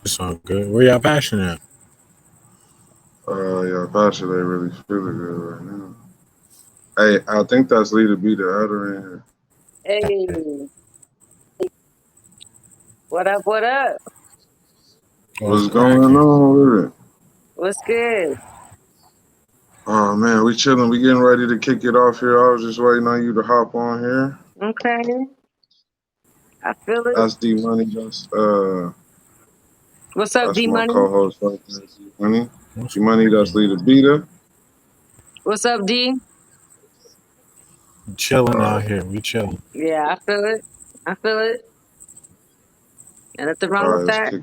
It's all good. Where y'all passionate at? Yeah, Pasha, they really feeling good right now. Hey, I think that's Leeta Beeta out in here. Hey, what up? What up? What's What's going cracking? on with it? What's good? Oh man, we chilling. We getting ready to kick it off here. I was just waiting on you to hop on here. Okay, I feel it. That's D Money. What's up, That's D my Money? co-host right there, D Money. What's D Money. That's cracking? Leeta Beeta. What's up, D? We chilling All out right, here. We chilling. Yeah, I feel it. I feel it. And nothing all wrong right. with Let's that. kick.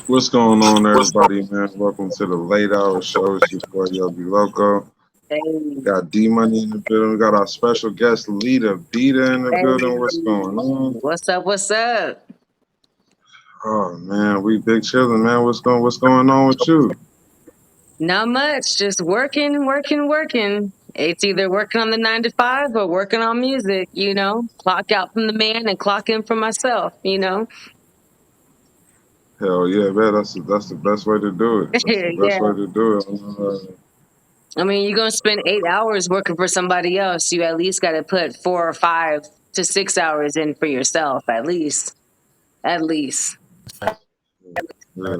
What's going on, everybody, man? Welcome to the late hour show. It's your boy Yogi Loco. Hey, Got D Money in the building. We got our special guest Leeta Beeta in the building. What's hey, going on? what's up? What's up? Oh man, we big chilling, man. What's going on with you? Not much. Just working, working, working. It's either working on the 9 to 5 or working on music. Clock out from the man and clock in for myself. Hell yeah, man. That's the best way to do it. That's the best way Yeah. to do it. I mean, you're gonna spend 8 hours working for somebody else. You at least got to put 4 or 5 to 6 hours in for yourself, at least. At least. Yeah.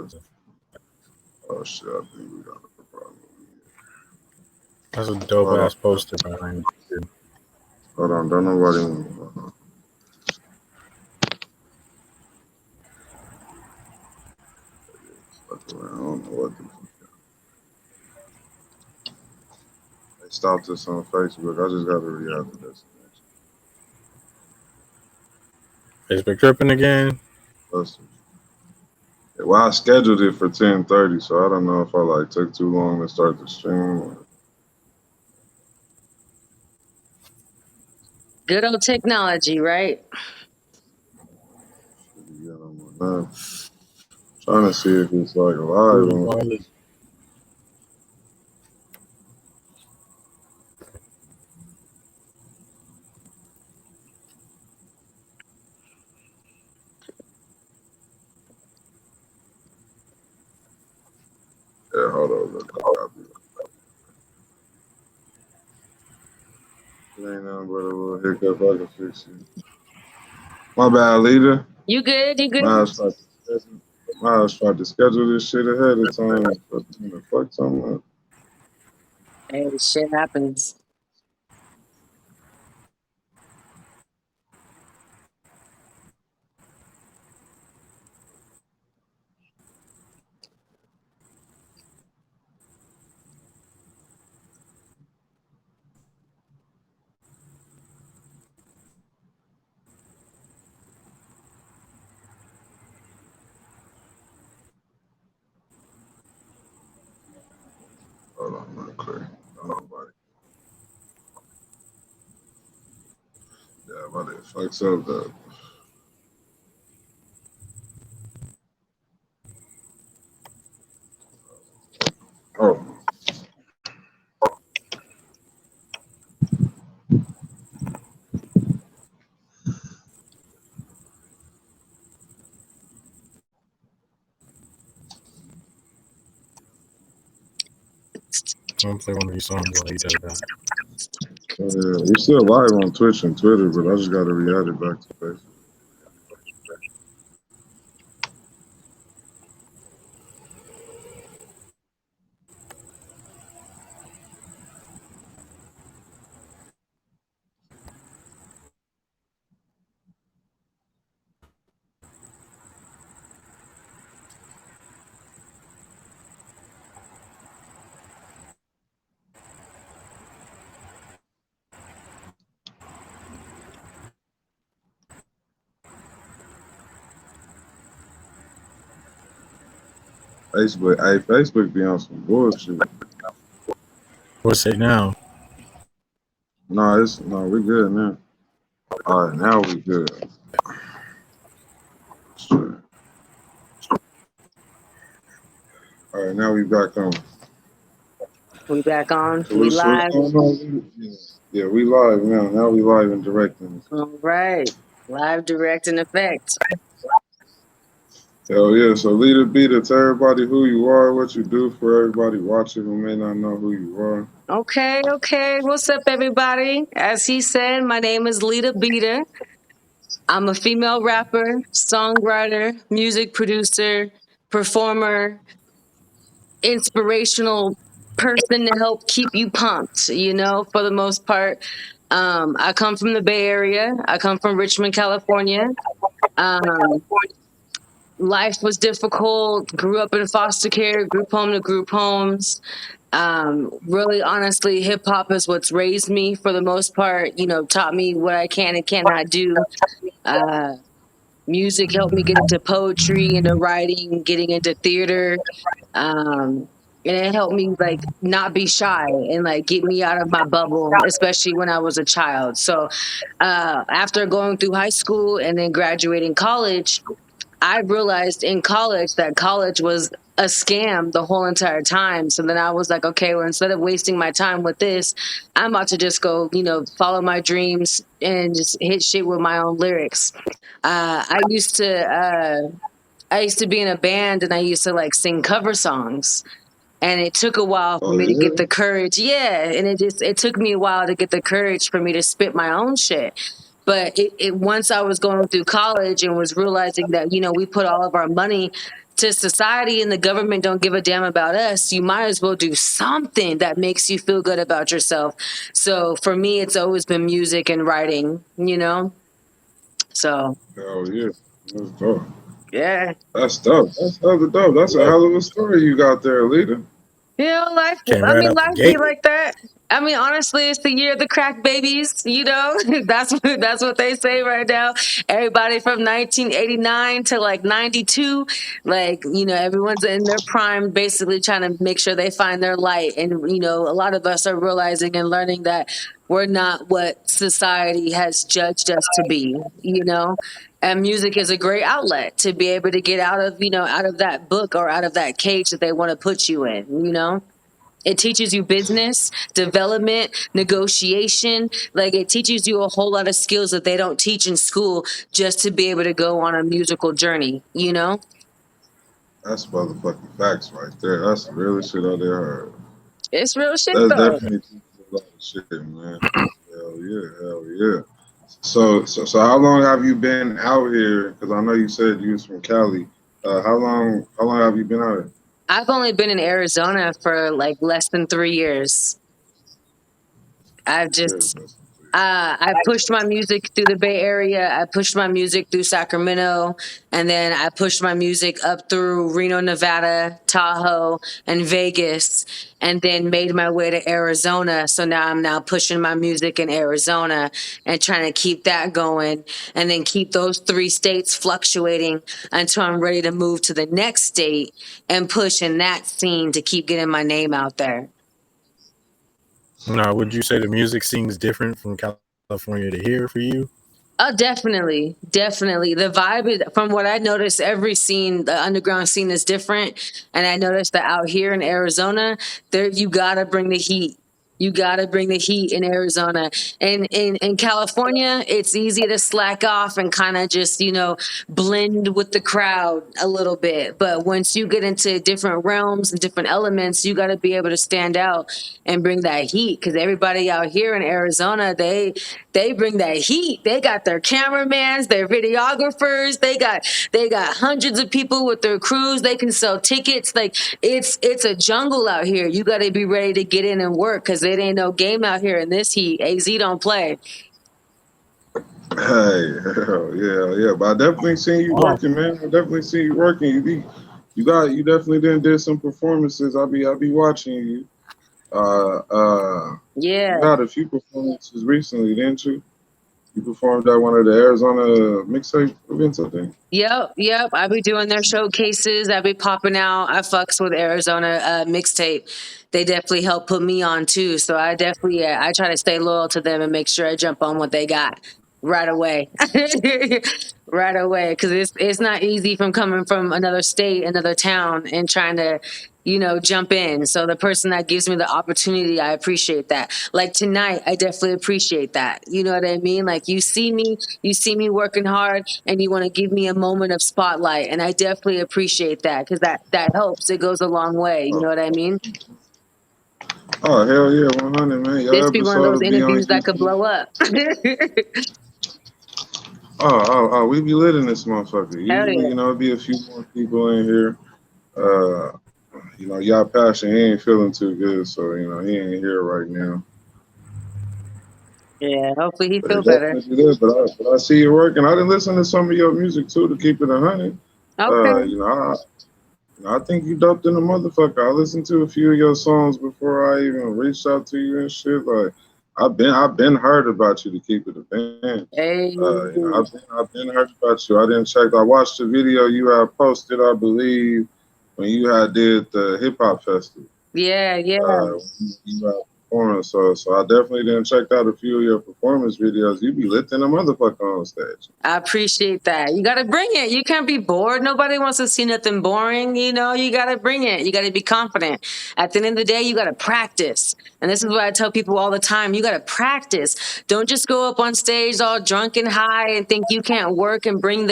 Oh shit, I think we got a problem. That's a dope Hold on, ass poster behind you. hold on. Don't nobody move. Fuck around. I don't know what the they stopped us on Facebook. I just got to react to this. Facebook tripping again. That's, well, I scheduled it for 10:30, so I don't know if I like took too long to start the stream. Or, Good old technology, right? yeah, I'm trying to see if it's like live. Regardless, Yeah, hold on. Let me copy it. It ain't nothing but a little hiccup. I can fix it. My bad, leader. You good? You good? My ass tried to schedule this shit ahead of time. But the fuck something up. Hey, shit happens. Hold on, real quick. Don't nobody. Yeah, but it fucks up though. Oh, I'm gonna play one of these songs while he does that. yeah. We still live on Twitch and Twitter, but I just got to re-add it back to Facebook. Facebook, hey, Facebook be on some bullshit. What's it now? No, it's no, we good now. All right, now we good. Shit. All right, now we back on. We back on. So We what's live. going on? Yeah, we live now. Now we live and directing. All right. Live, direct, and effect. Hell yeah. So Leeta Beeta, tell everybody who you are, what you do for everybody watching who may not know who you are. Okay, okay. What's up, everybody? As he said, my name is Leeta Beeta. I'm a female rapper, songwriter, music producer, performer, inspirational person to help keep you pumped, for the most part. I come from the Bay Area. I come from Richmond, California. Um, Life was difficult. Grew up in foster care, group home to group homes. Really, honestly, hip hop is what's raised me for the most part. Taught me what I can and cannot do. Uh, Music helped me get into poetry, into writing, getting into theater. Um, and it helped me like not be shy and like get me out of my bubble, especially when I was a child. So after going through high school and then graduating college, I realized in college that college was a scam the whole entire time. So then I was like, okay, well, instead of wasting my time with this, I'm about to just go, follow my dreams and just hit shit with my own lyrics. Uh, I used to, uh, I used to be in a band and I used to like sing cover songs. And it took a while for Oh me to get yeah. the courage. Yeah. And it took me a while to get the courage for me to spit my own shit. But once I was going through college and was realizing that, we put all of our money to society and the government don't give a damn about us, you might as well do something that makes you feel good about yourself. So for me, it's always been music and writing. So Hell yeah. That's dope. yeah. That's dope. That's hella dope. That's a hell of a story you got there, Leader. Life. Came I right mean, out the life be gate. like that. I mean, honestly, it's the year of the crack babies. That's what they say right now. Everybody from 1989 to like 92, like everyone's in their prime, basically trying to make sure they find their light. And a lot of us are realizing and learning that we're not what society has judged us to be. And music is a great outlet to be able to get out of that book or out of that cage that they want to put you in. It teaches you business, development, negotiation. Like it teaches you a whole lot of skills that they don't teach in school just to be able to go on a musical journey. That's motherfucking facts right there. That's the realest shit I ever heard. It's real shit That's though. definitely a lot of shit, man. Hell yeah, hell yeah. So how long have you been out here? Because I know you said you was from Cali. How long have you been out here? I've only been in Arizona for like less than 3 years. I've Shit, just that's I pushed my music through the Bay Area. I pushed my music through Sacramento, and then I pushed my music up through Reno, Nevada, Tahoe, and Vegas, and then made my way to Arizona. So now I'm now pushing my music in Arizona and trying to keep that going, and then keep those three states fluctuating until I'm ready to move to the next state and push in that scene to keep getting my name out there. Now, would you say the music scene's different from California to here for you? Oh, definitely, definitely. The vibe is, from what I noticed, every scene, the underground scene is different, and I noticed that out here in Arizona, there you gotta bring the heat. You gotta bring the heat in Arizona. And in California, it's easy to slack off and kind of just blend with the crowd a little bit. But once you get into different realms and different elements, you got to be able to stand out and bring that heat. Because everybody out here in Arizona, they bring that heat. They got their cameramans, their videographers. They got hundreds of people with their crews. They can sell tickets. Like it's a jungle out here. You got to be ready to get in and work because it ain't no game out here in this heat. Az don't play. Hey, hell yeah, yeah. But I definitely seen you Wow. working, man. I definitely seen you working. You definitely did some performances. I be watching you. Uh, uh, Yeah. you had a few performances recently, didn't you? You performed at one of the Arizona mixtape events, I think. Yep. I be doing their showcases. I be popping out. I fucks with Arizona mixtape. They definitely help put me on too. So I definitely, I try to stay loyal to them and make sure I jump on what they got right away, right away. Because it's not easy from coming from another state, another town, and trying to jump in. So the person that gives me the opportunity, I appreciate that. Like tonight, I definitely appreciate that. You know what I mean? Like you see me working hard, and you want to give me a moment of spotlight, and I definitely appreciate that because that helps. It goes a long way. You Oh, know what I mean? oh hell yeah, 100 man. This Your be one of episode those will be on interviews that could YouTube. blow up. We be lit in this motherfucker. Hell Usually, yeah. you know, it be a few more people in here. Uh, y'all passion, he ain't feeling too good, so he ain't here right now. Yeah, hopefully he But feel it better. definitely is. But I see you working. I didn't listen to some of your music too to keep it 100. Okay. I think you doped in a motherfucker. I listened to a few of your songs before I even reached out to you and shit. Like I've been heard about you to keep it a band. Hey. I've been heard about you. I didn't check. I watched the video you had posted, I believe, when you had did the hip hop festival. Yeah. You had performing. So I definitely didn't check out a few of your performance videos. You be lifting a motherfucker on stage. I appreciate that. You got to bring it. You can't be bored. Nobody wants to see nothing boring. You got to bring it. You got to be confident. At the end of the day, you got to practice. And this is what I tell people all the time. You got to practice. Don't just go up on stage all drunk and high and think you can't work and bring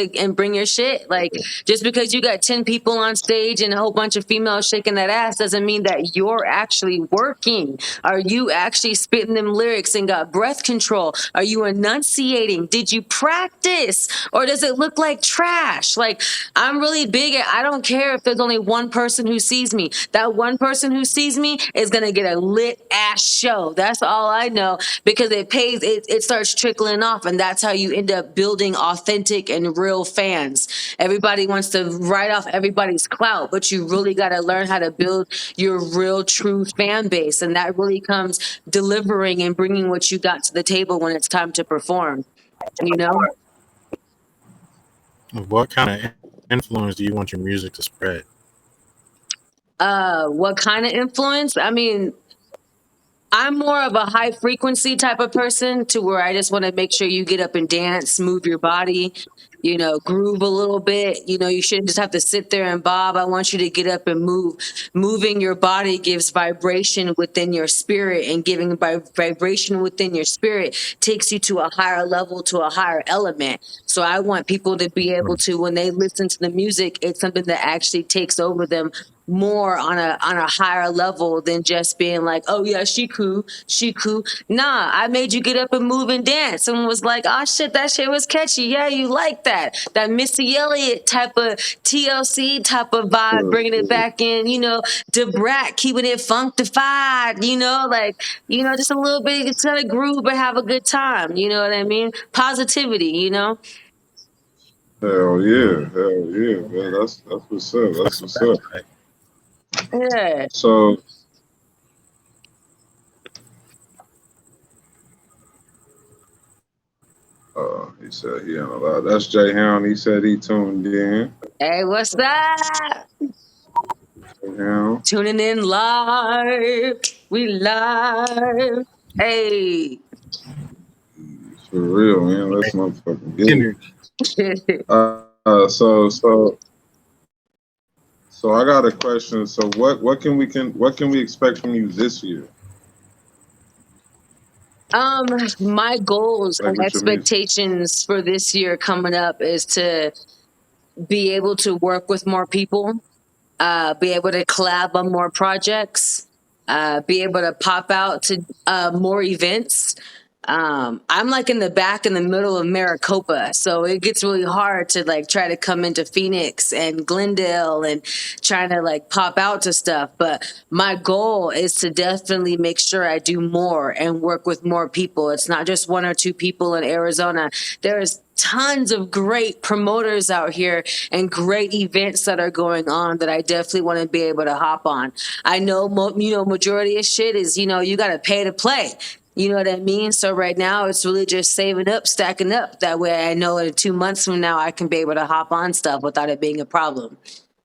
your shit. Like just because you got 10 people on stage and a whole bunch of females shaking that ass doesn't mean that you're actually working. Are you actually spitting them lyrics and got breath control? Are you enunciating? Did you practice? Or does it look like trash? Like, I'm really big at, I don't care if there's only one person who sees me. That one person who sees me is going to get a lit ass show. That's all I know because it starts trickling off. And that's how you end up building authentic and real fans. Everybody wants to write off everybody's clout, but you really got to learn how to build your real, true fan base. And that really comes delivering and bringing what you got to the table when it's time to perform, you know? What kind of influence do you want your music to spread? What kind of influence? I mean, I'm more of a high frequency type of person to where I just want to make sure you get up and dance, move your body, groove a little bit. You shouldn't just have to sit there and bob. I want you to get up and move. Moving your body gives vibration within your spirit, and giving vibration within your spirit takes you to a higher level, to a higher element. So I want people to be able to, when they listen to the music, it's something that actually takes over them more on a higher level than just being like, oh yeah, she cool. Nah, I made you get up and move and dance. Someone was like, oh shit, that shit was catchy. Yeah, you like that Missy Elliott type of TLC type of vibe, bringing it back in. Debrat keeping it functified. Just a little bit. It's gonna groove but have a good time. You know what I mean? Positivity. Hell yeah, man. That's what's up. That's That's a what's fact, up. right? Yeah. So, he said he ain't allowed. That's Jay Hound. He said he tuned in. Hey, what's up? Jay Hound. Tuning in live. We live. Hey. For real, man. Let's motherfucking get it. Energy. So I got a question. So what can we expect from you this year? My goals Like and with your music. expectations for this year coming up is to be able to work with more people, be able to collab on more projects, be able to pop out to more events. I'm like in the back in the middle of Maricopa, so it gets really hard to like try to come into Phoenix and Glendale and trying to like pop out to stuff. But my goal is to definitely make sure I do more and work with more people. It's not just one or two people in Arizona. There's tons of great promoters out here and great events that are going on that I definitely want to be able to hop on. I know, majority of shit is, you got to pay to play. You know what I mean? So right now it's really just saving up, stacking up. That way I know in 2 months from now I can be able to hop on stuff without it being a problem.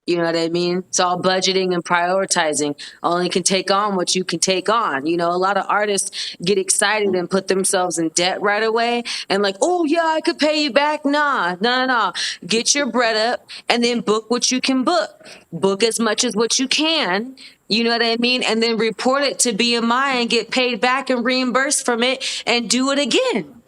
You know what I mean? It's all budgeting and prioritizing. Only can take on what you can take on. You know, a lot of artists get excited and put themselves in debt right away and like, oh yeah, I could pay you back. Nah, no, no, no. Get your bread up and then book what you can book. Book as much as what you can. You know what I mean? And then report it to BMI and get paid back and reimbursed from it and do it again.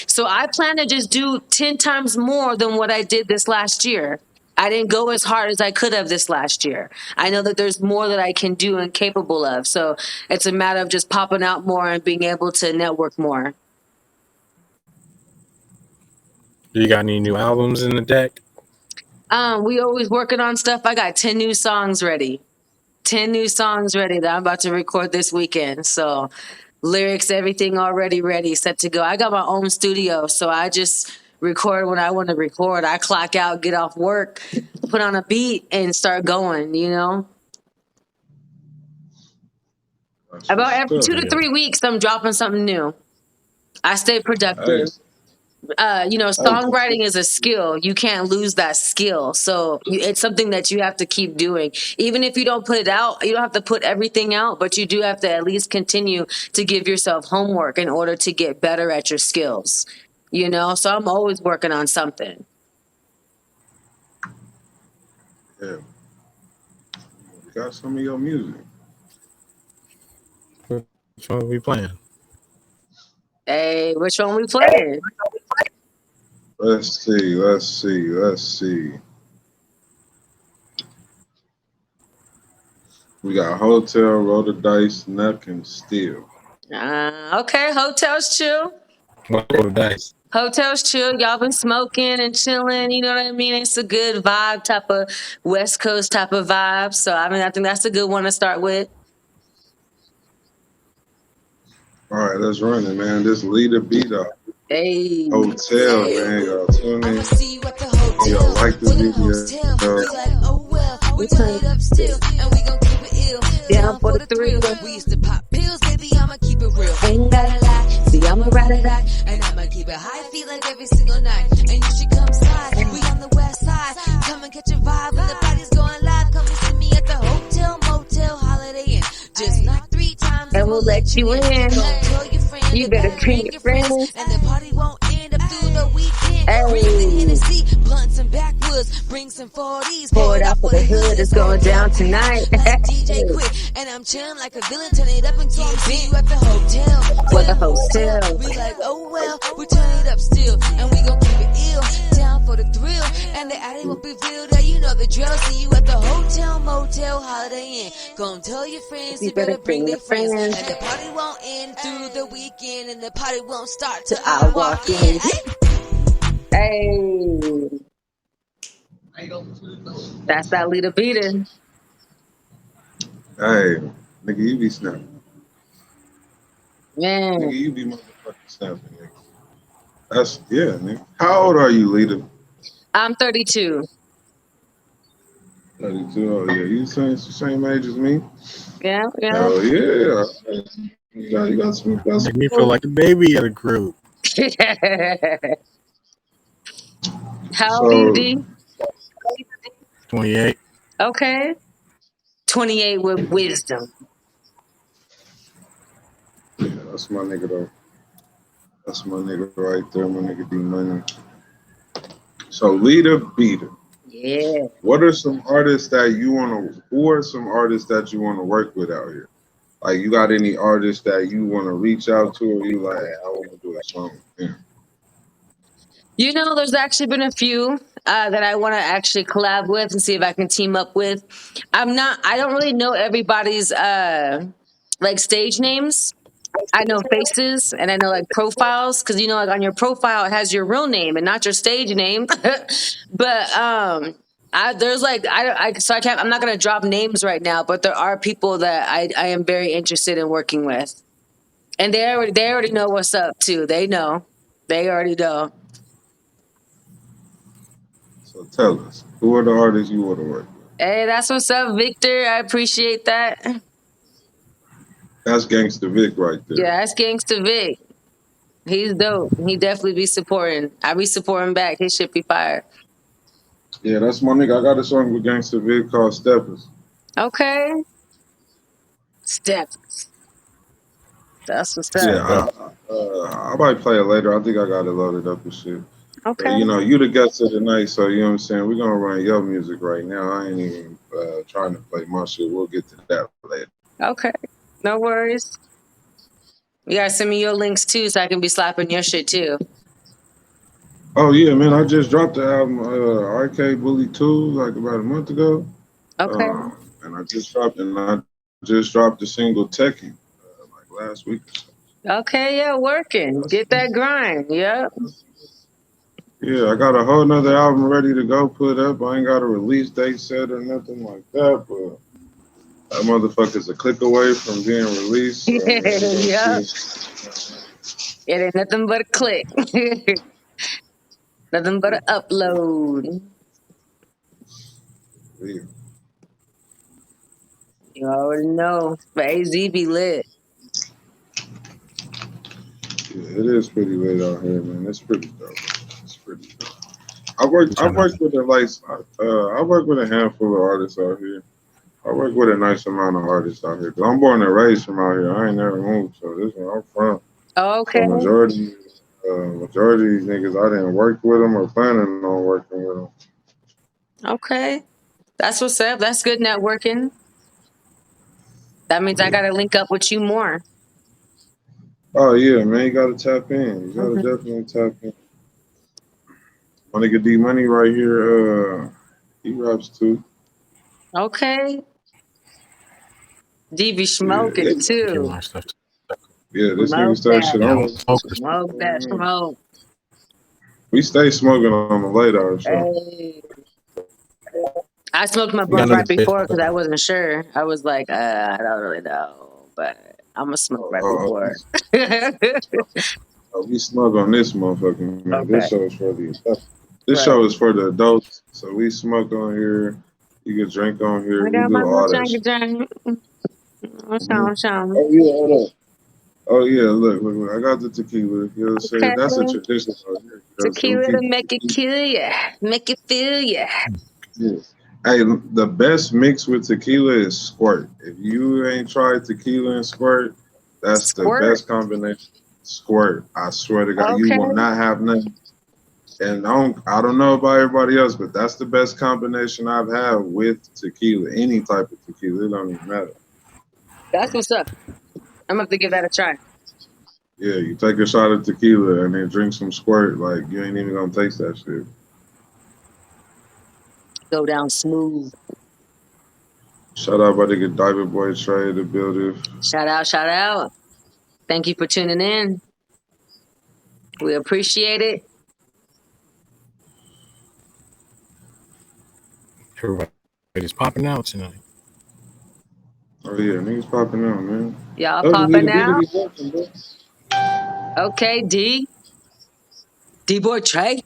So I plan to just do 10 times more than what I did this last year. I didn't go as hard as I could have this last year. I know that there's more that I can do and capable of. So it's a matter of just popping out more and being able to network more. Do you got any new albums in the deck? We always working on stuff. I got 10 new songs ready. 10 new songs ready that I'm about to record this weekend. So lyrics, everything already ready, set to go. I got my own studio, so I just record when I want to record. I clock out, get off work, put on a beat, and start going, you know? That's About what's every up. 2 to 3 weeks, I'm dropping something new. I stay Hey, productive. hey, Songwriting is a skill. You can't lose that skill. So it's something that you have to keep doing. Even if you don't put it out, you don't have to put everything out, but you do have to at least continue to give yourself homework in order to get better at your skills. You know, so I'm always working on something. yeah, we got some of your music. Which one we playing? Hey, which one we playing? Let's see, let's see, let's see. We got Hotel, Roll the Dice, Neck, and Steel. Okay, Hotels Chill. What roll the dice? Hotels Chill. Y'all been smoking and chilling. You know what I mean? It's a good vibe, type of West Coast type of vibe. So I mean, I think that's a good one to start with. All right, let's run it, man. This Leeta Beeta Hey, Hotel, man. Y'all tune in. Y'all like the video. we turn down for the thrill. We used to pop pills, baby, I'ma keep it real. Ain't gotta lie. See, I'ma ride it out. And I'ma keep it high, feel like every single night. And you should come slide, we on the west side. Come and catch a vibe, and the party's going live. Come and see me at the hotel, motel, Holiday Inn. Just knock 3 times And we'll let you in. Don't tell your friends, You better bring your friends. and the party won't end up through the weekend. Hey. Bring the Hennessy, blunts and backwoods. Bring some 40s, Pour it out for the hood. It's going down tonight. Like DJ Quick, and I'm chilling like a villain. Turn it up and keep see you at the hotel. What the hotel? We like, oh well, we turn it up still, and we gon' keep it ill. Down for the thrill, and the addy won't be real. Yeah, you know the drill. See you at the hotel, motel, Holiday Inn. Gon' tell your friends, you better bring their friends. And the party won't end through the weekend, and the party won't start till I walk in. Hey, that's that Leeta Beeta. Hey, nigga, you be snapping. Man, Nigga, you be motherfucking snapping, nigga. That's, yeah, nigga. How old are you, Leeta? I'm 32. 32. Oh, yeah. You the same age as me? Yeah, yeah. Hell yeah. You got some. Make me feel like a baby at a group. How old are you, So, D? 28. Okay. 28 with wisdom. yeah, that's my nigga, though. That's my nigga right there, my nigga D Money. So, Leeta Beeta. Yeah. What are some artists that you want to, who are some artists that you want to work with out here? Like, you got any artists that you want to reach out to, or you like, hey, I want to do a song? Yeah. You know, there's actually been a few that I want to actually collab with and see if I can team up with. I don't really know everybody's like stage names. I know faces and I know like profiles because you know, like on your profile, it has your real name and not your stage name. But there's like so I can't. I'm not gonna drop names right now, but there are people that I am very interested in working with, and they already know what's up too. They know, they already know. So, tell us, who are the artists you want to work with? Hey, that's what's up, Victor. I appreciate that. That's Gangsta Vic right there. Yeah, that's Gangsta Vic. He's dope. He definitely be supporting. I be supporting back. His shit be fire. Yeah, that's my nigga. I got a song with Gangsta Vic called Steppers. Okay. Steps. That's what's Yeah, up. So, I might play it later. I think I got it loaded up and shit. Okay. You know, you the guest of the night, so you know what I'm saying. We're gonna run your music right now. I ain't even trying to play my shit. We'll get to that later. Okay. No worries. You gotta send me your links too so I can be slapping your shit too. Oh yeah, man! I just dropped the album Arcade Bully 2 like about a month ago, Okay. and I just dropped the single Techie like last week or so. Okay, yeah, working. That's, Get that grind. Yep. yeah, I got a whole nother album ready to go put up. I ain't got a release date set or nothing like that, but that motherfucker's a click away from being released. So man, we gonna Yep. see. It ain't nothing but a click. Nothing but an upload. Yeah, You already know. But AZ be lit. yeah, it is pretty late out here, man. It's pretty dope. It's pretty dope. I'm I trying work to. with a like I work with a handful of artists out here. I work with a nice amount of artists out here. Cause I'm born and raised from out here. I ain't never moved, so this is where I'm from. Okay. So majority of these niggas, I didn't work with them or planning on working with them. Okay. That's what's up. That's good networking. That means I gotta link up with you more. Oh yeah, man, you gotta tap in. You gotta Mhm. definitely tap in. My nigga D Money right here, he raps too. Okay. D be Yeah, smoking yeah, Get too. my stuff. yeah. This nigga Smoke start that. shit Yeah, I'm on. focused. Smoke that smoke. We stay smoking on the late hour, so Hey. I smoked my We got blunt another right bit. before because I wasn't sure. I was like, I don't really know, but I'm gonna smoke right we, before. Okay. we smoke on this motherfucker, man. This Right. show is for the adults, so we smoke on here. You can drink on here. I We got my do little all that chunky shit. drink. Mhm. Some. Oh yeah, hold on. Oh yeah, look, I got the tequila. You know what I'm saying? Okay. That's a tradition out here. You know what I'm saying? Tequila We to keep make it kill ya. Make it feel ya. yeah. Hey, the best mix with tequila is squirt. If you ain't tried tequila and squirt, that's the Squirt. best combination. Squirt. I swear to God, you Okay. will not have nothing. And I don't know about everybody else, but that's the best combination I've had with tequila. Any type of tequila, it don't even matter. That's what's up. I'm gonna have to give that a try. Yeah, you take a shot of tequila and then drink some squirt, like you ain't even gonna taste that shit. Go down smooth. Shout out my nigga Diamond Boy Trey the builder. Shout out, shout out. Thank you for tuning in. We appreciate it. Everybody's popping out tonight. Oh yeah, niggas popping out, man. Y'all Told you popping Leeta Beeta out. be popping, bro. Okay, D. D boy Trey.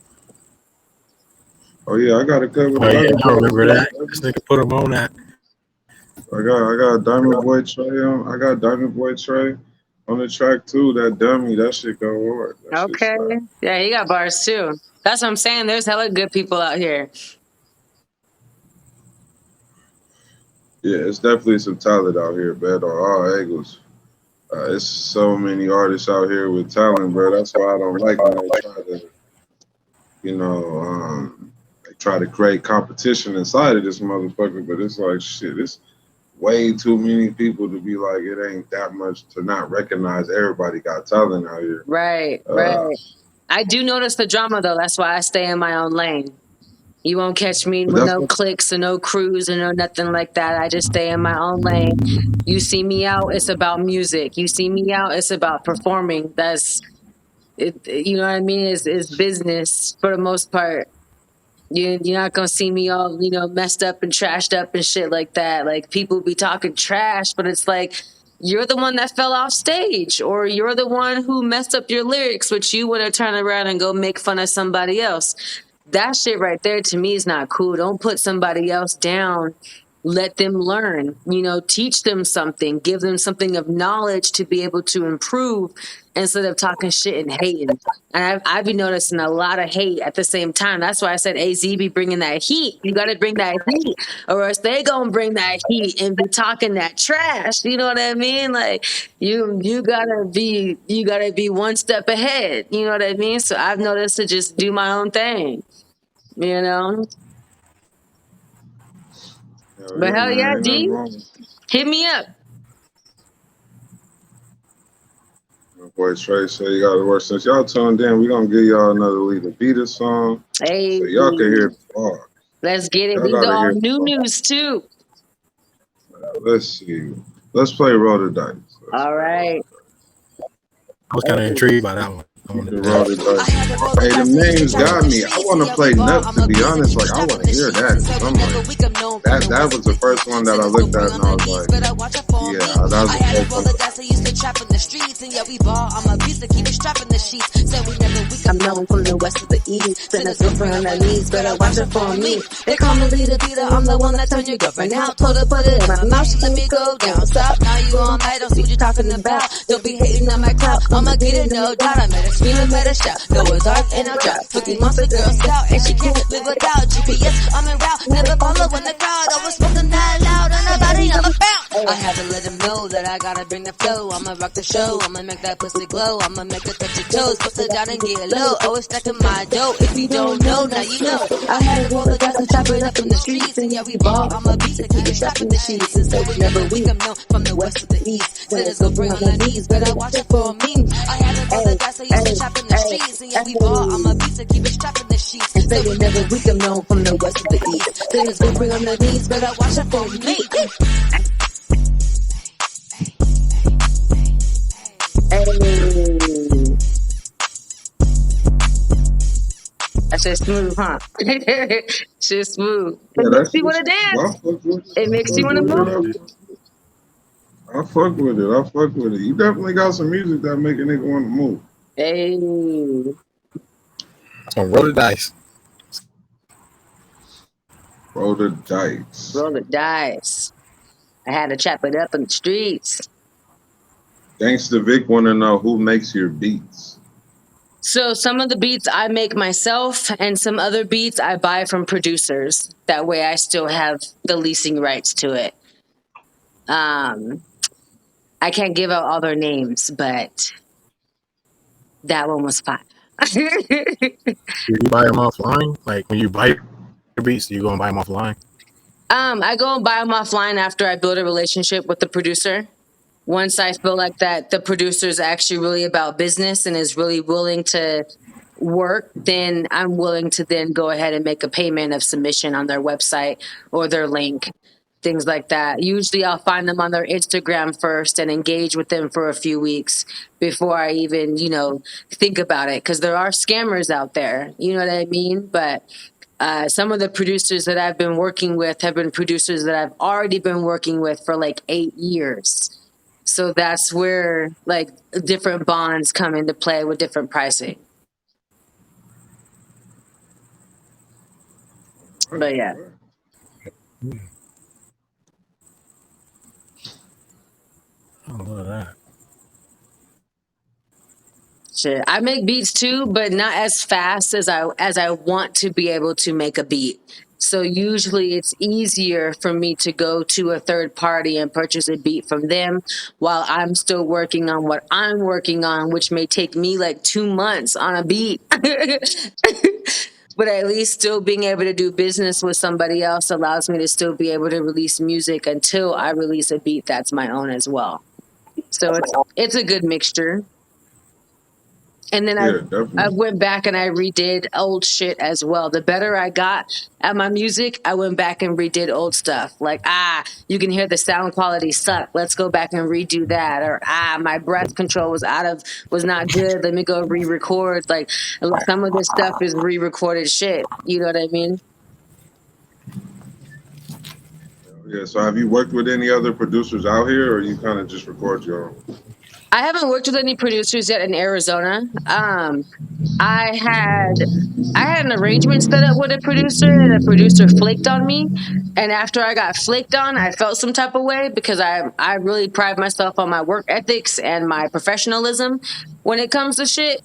Oh yeah, I got a cut with Oh yeah, Diamond I Boy remember too. that. This nigga put him on that. I got Diamond Boy Trey on. I got Diamond Boy Trey on the track too. That dummy, that shit go hard. That shit Okay. slap. Yeah, he got bars too. That's what I'm saying. There's hella good people out here. Yeah, it's definitely some talent out here, man, on all angles. It's so many artists out here with talent, bro. That's why I don't like when they try to, you know, they try to create competition inside of this motherfucker. But it's like shit. It's way too many people to be like it ain't that much to not recognize everybody got talent out here. Right, Uh, right. I do notice the drama though. That's why I stay in my own lane. You won't catch me but with that's no what, clicks or no crews or no nothing like that. I just stay in my own lane. You see me out, it's about music. You see me out, it's about performing. That's it. You know what I mean? It's business for the most part. You're not gonna see me all, messed up and trashed up and shit like that. Like people be talking trash, but it's like you're the one that fell off stage, or you're the one who messed up your lyrics, but you want to turn around and go make fun of somebody else. That shit right there to me is not cool. Don't put somebody else down, let them learn, teach them something, give them something of knowledge to be able to improve instead of talking shit and hating. And I've been noticing a lot of hate at the same time. That's why I said AZ be bringing that heat. You got to bring that heat, or else they gonna bring that heat and be talking that trash. You know what I mean? Like you gotta be one step ahead. You know what I mean? So I've noticed to just do my own thing. You know. Hell But yeah, hell yeah, man. Ain't nothing D, wrong with hit me up. my boy Trey. Say you got to work. Since y'all tuned in, we gonna give y'all another Leeta Beeta song, Hey, so y'all can hear the bar. let's get it. Y'all These are gotta all hear the new bar. news too. Let's see. Let's play Roll the Dice. Let's All play Roll right. the Dice. I was kind of Hey, intrigued by that one. I You wanted can to roll hear. the I dice. had to roll the Hey, dice, them I used to names trap in got the me. I streets. want And to yeah, we play ball, Nuts, I'm to a be beast to honest. keep Like, it I want strapping to the hear sheets. that And so because we I'm never like, weak, I'm known from the that west to was the the first east. one that I Sinners go looked bring at on and I their was knees, like, better watch out for yeah, me. that was I the had to first roll one. the dice, I used to trap in the streets. And yeah, we ball, I'm a beast to keep it strapping the sheets. So we never weak, I'm I'm known known from from the the west west to to the the east. east. Sinners Sinners go go bring on on their their knees. knees, Better better watch watch out out for for me. me. They They call call me me Leeta Leeta Beeta. Beeta, I'm I'm the the one one that that turn turn your your girlfriend girlfriend out. out. Told Told her her put put it it in in my my mouth. mouth, She she let let me me go go down down south. south. Now you Go all on, night, don't see what you're talking talking about. about. They Don't be be hating on my clout, I'ma get it no doubt. I made her scream and made her shout. Go a dark and a drought. Cookie Monster Girl Scout, and she can't live without GPS. I'm en route, never following the crowd. Always spoken that loud, and nobody on the bounce. I had to let him know that I gotta bring the flow. I'ma rock the show, I'ma make that pussy glow. I'ma make her touch your toes, bust it down and get low. Always stacking my dough. If you don't know, now you know. I had to roll the dice and chop it up in the streets, and yeah, we ball. I'm a beast to keep it strapping the sheets, and so we never weak. I'm known from the west to the east. Sinners go bring on their knees, better watch it for me. I had to roll the dice, I used to chop in the streets, and yeah, we ball. I'm a beast to keep it strapping the sheets, and say so we we never never weak. weak. I'm I'm known known from from the the west west to to the the east. east. Sinners Sinners go go bring bring on on their their knees. knees, Better better watch watch out it for for me. me. Hey, that's just smooth, huh? Shit smooth. It Yeah, makes that's you want just, to I dance. fuck with it. It I makes you fuck want to with move. it. I fuck with it. I fuck with it. You definitely got some music that make a nigga want to move. Hey, So roll the dice. Roll the dice. roll the dice. I had to chop it up in the streets. Gangsta Vic want to know who makes your beats. So some of the beats I make myself, and some other beats I buy from producers. That way, I still have the leasing rights to it. Um, I can't give out all their names, but that one was fire. Do you buy them offline? Like when you buy your beats, do you go and buy them offline? I go and buy them offline after I build a relationship with the producer. Once I feel like that the producer is actually really about business and is really willing to work, then I'm willing to then go ahead and make a payment of submission on their website or their link, things like that. Usually I'll find them on their Instagram first and engage with them for a few weeks before I even, think about it. Cause there are scammers out there, you know what I mean? But some of the producers that I've been working with have been producers that I've already been working with for like 8 years. So that's where like different bonds come into play with different pricing. Right, But yeah, right. I love that. shit. I make beats too, but not as fast as I want to be able to make a beat. So usually it's easier for me to go to a third party and purchase a beat from them while I'm still working on what I'm working on, which may take me like 2 months on a beat. But at least still being able to do business with somebody else allows me to still be able to release music until I release a beat that's my own as well. So it's a good mixture. And then I Yeah, I definitely. went back and I redid old shit as well. The better I got at my music, I went back and redid old stuff. Like, you can hear the sound quality suck. Let's go back and redo that. Or my breath control was not good. Let me go re-record. Like some of this stuff is re-recorded shit. You know what I mean? Yeah. So have you worked with any other producers out here, or you kind of just record your own? I haven't worked with any producers yet in Arizona. I had I had an arrangement set up with a producer, and a producer flaked on me. And after I got flaked on, I felt some type of way because I really pride myself on my work ethics and my professionalism when it comes to shit.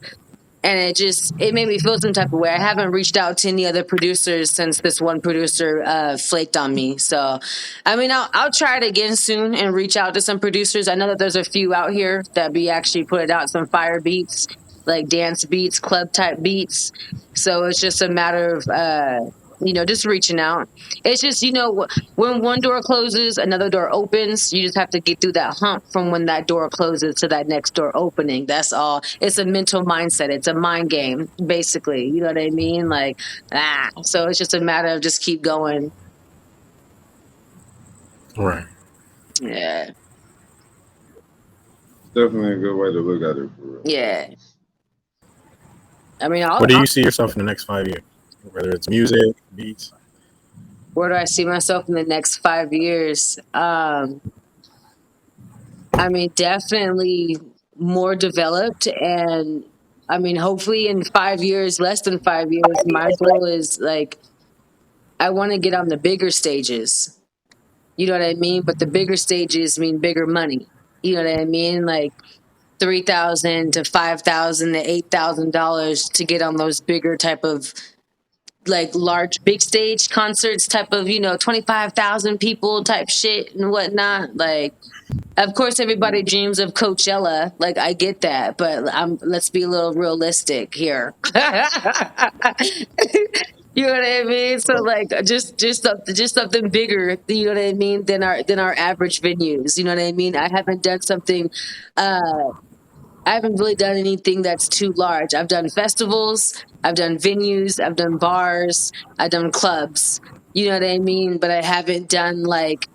And it made me feel some type of way. I haven't reached out to any other producers since this one producer flaked on me. So, I mean, I'll try it again soon and reach out to some producers. I know that there's a few out here that be actually putting out some fire beats, like dance beats, club type beats. So it's just a matter of just reaching out. It's just, when one door closes, another door opens. You just have to get through that hump from when that door closes to that next door opening. That's all. It's a mental mindset. It's a mind game, basically. You know what I mean? Like, so it's just a matter of just keep going. Right. Yeah. Definitely a good way to look at it, for real. Yeah. I mean, What do you see yourself in the next 5 years? Whether it's music, beats. Where do I see myself in the next 5 years? I mean, definitely more developed. And I mean, hopefully in 5 years, less than 5 years, my goal is like, I want to get on the bigger stages. You know what I mean? But the bigger stages mean bigger money. You know what I mean? Like 3,000 to 5,000 to $8,000 to get on those bigger type of like large big stage concerts type of 25,000 people type shit and whatnot. Like, of course, everybody dreams of Coachella. Like, I get that, but let's be a little realistic here. You know what I mean? So, like, just something bigger. You know what I mean? Than our average venues. You know what I mean? Uh, I haven't really done anything that's too large. I've done festivals, I've done venues, I've done bars, I've done clubs. You know what I mean? But I haven't done like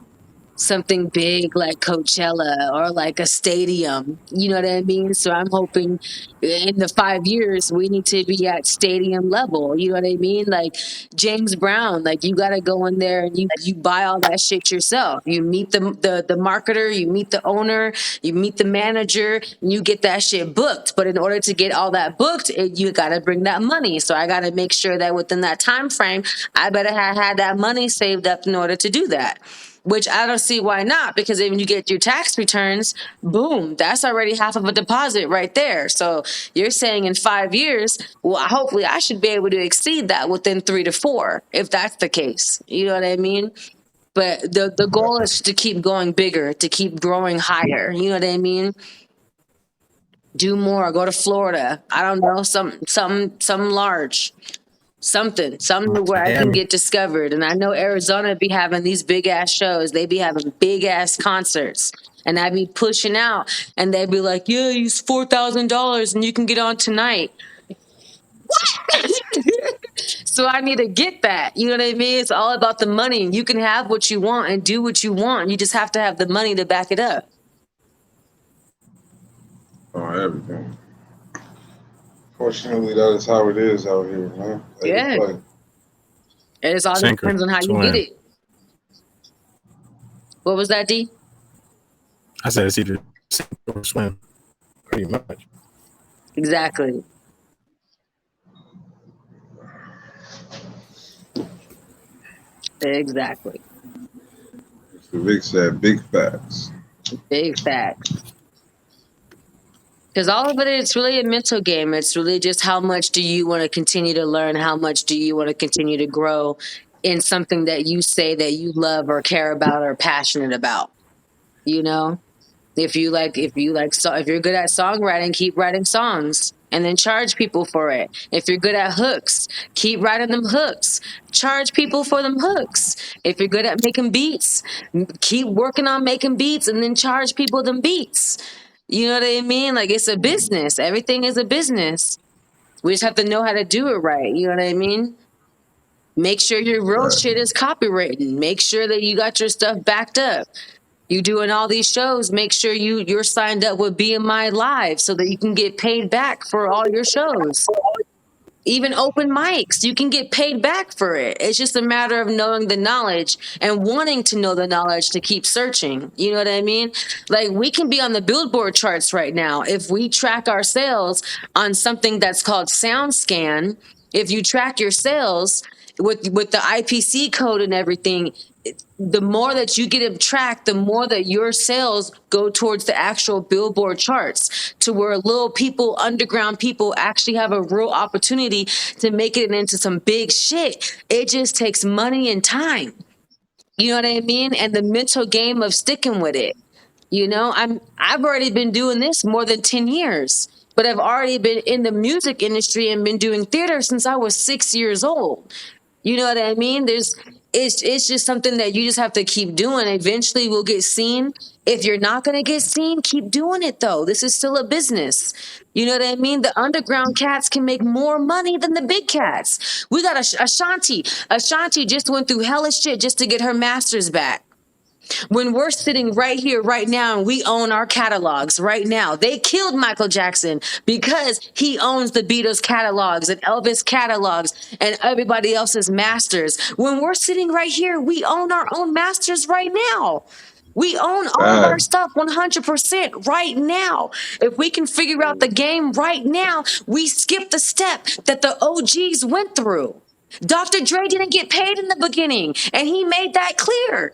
something big like Coachella or like a stadium. You know what I mean? So I'm hoping in the 5 years we need to be at stadium level. You know what I mean? Like James Brown, like you got to go in there and you buy all that shit yourself. You meet the marketer, you meet the owner, you meet the manager, and you get that shit booked. But in order to get all that booked, you got to bring that money. So I got to make sure that within that time frame, I better have had that money saved up in order to do that, which I don't see why not, because when you get your tax returns, boom, that's already half of a deposit right there. So you're saying in 5 years, well, hopefully I should be able to exceed that within 3 to 4, if that's the case. You know what I mean? But the goal is to keep going bigger, to keep growing higher. You know what I mean? Do more. Go to Florida. I don't know, some large. Something where I can get discovered. And I know Arizona be having these big ass shows. They be having big ass concerts. And I be pushing out and they be like, yeah, use $4,000 and you can get on tonight. So I need to get that. You know what I mean? It's all about the money. You can have what you want and do what you want. You just have to have the money to back it up. On everything. Fortunately, that is how it is out here, man. Yeah. Play. It all depends on how you get it. What was that, D? I said it's either sink or swim, pretty much. Exactly. Exactly. Mr. Vic said big facts. Big facts. Because all of it, it's really a mental game. It's really just how much do you want to continue to learn? How much do you want to continue to grow in something that you say that you love or care about or passionate about? You know, if you're good at songwriting, keep writing songs and then charge people for it. If you're good at hooks, keep writing them hooks. Charge people for them hooks. If you're good at making beats, keep working on making beats and then charge people them beats. You know what I mean? Like, it's a business. Everything is a business. We just have to know how to do it right. You know what I mean? Make sure your real shit is copywritten. Make sure that you got your stuff backed up. You doing all these shows, make sure you're signed up with BMI Live so that you can get paid back for all your shows. Even open mics, you can get paid back for it. It's just a matter of knowing the knowledge and wanting to know the knowledge to keep searching. You know what I mean? Like, we can be on the Billboard charts right now if we track our sales on something that's called SoundScan. If you track your sales with the IPC code and everything, the more that you get them tracked, the more that your sales go towards the actual Billboard charts, to where little people, underground people, actually have a real opportunity to make it into some big shit. It just takes money and time. You know what I mean? And the mental game of sticking with it. I've already been doing this more than 10 years, but I've already been in the music industry and been doing theater since I was 6 years old. You know what I mean? It's just something that you just have to keep doing. Eventually we'll get seen. If you're not going to get seen, keep doing it though. This is still a business. You know what I mean? The underground cats can make more money than the big cats. We got Ashanti. Ashanti just went through hellish shit just to get her masters back. When we're sitting right here, right now, and we own our catalogs right now. They killed Michael Jackson because he owns the Beatles catalogs and Elvis catalogs and everybody else's masters. When we're sitting right here, we own our own masters right now. We own all of our Bad. stuff 100% right now. If we can figure out the game right now, we skip the step that the OGs went through. Dr. Dre didn't get paid in the beginning, and he made that clear.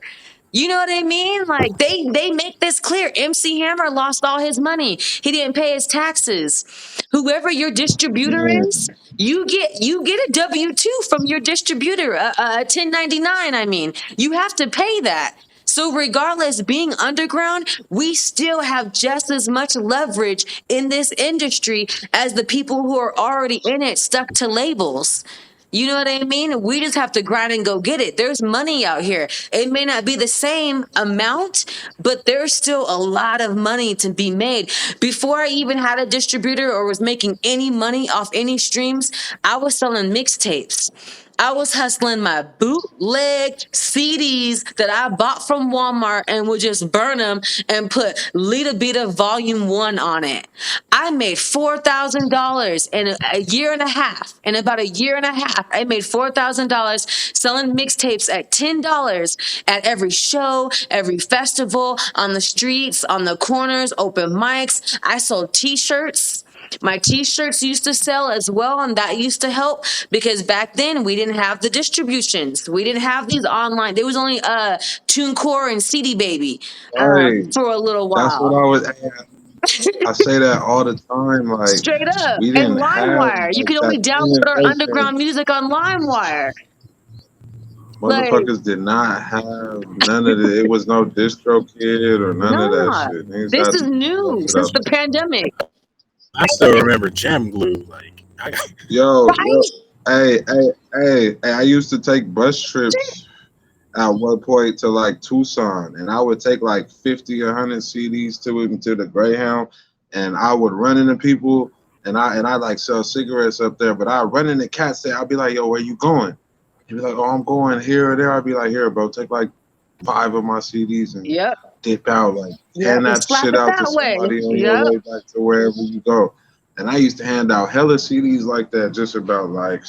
You know what I mean? Like, they make this clear. MC Hammer lost all his money. He didn't pay his taxes. Whoever your distributor Yeah. is, you get a W-2 from your distributor, a 1099. I mean, you have to pay that. So regardless, being underground, we still have just as much leverage in this industry as the people who are already in it, stuck to labels. You know what I mean? We just have to grind and go get it. There's money out here. It may not be the same amount, but there's still a lot of money to be made. Before I even had a distributor or was making any money off any streams, I was selling mixtapes. I was hustling my bootleg CDs that I bought from Walmart and would just burn them and put Leeta Beeta Volume 1 on it. I made $4,000 in a year and a half. In about a year and a half, I made $4,000 selling mixtapes at $10 at every show, every festival, on the streets, on the corners, open mics. I sold t-shirts. My t-shirts used to sell as well, and that used to help because back then we didn't have the distributions. We didn't have these online. There was only TuneCore and CD Baby Right. for a little That's what while. I was. I say that all the time. Like Straight up. we And didn't have LimeWire. You like could only that download our innovation. underground music on LimeWire. Like, Motherfuckers did not have none of it. It was no distro kid or none of that nah. shit. Niggas This had is to put that new shit since out the there. pandemic. I still remember Gem Glue. Like, I got, Yo, Right? hey, I used to take bus trips at one point to like Tucson, and I would take like 50 or 100 CDs to the Greyhound, and I would run into people, and I like sell cigarettes up there, but I run into cats there. I'd be like, yo, where you going? He'd be like, oh, I'm going here or there. I'd be like, here, bro, take like 5 of my CDs and Yep. dip out, like Yep. hand And that slap shit it out to that way. somebody on your Yep. way back to wherever you go. And I used to hand out hella CDs like that just about like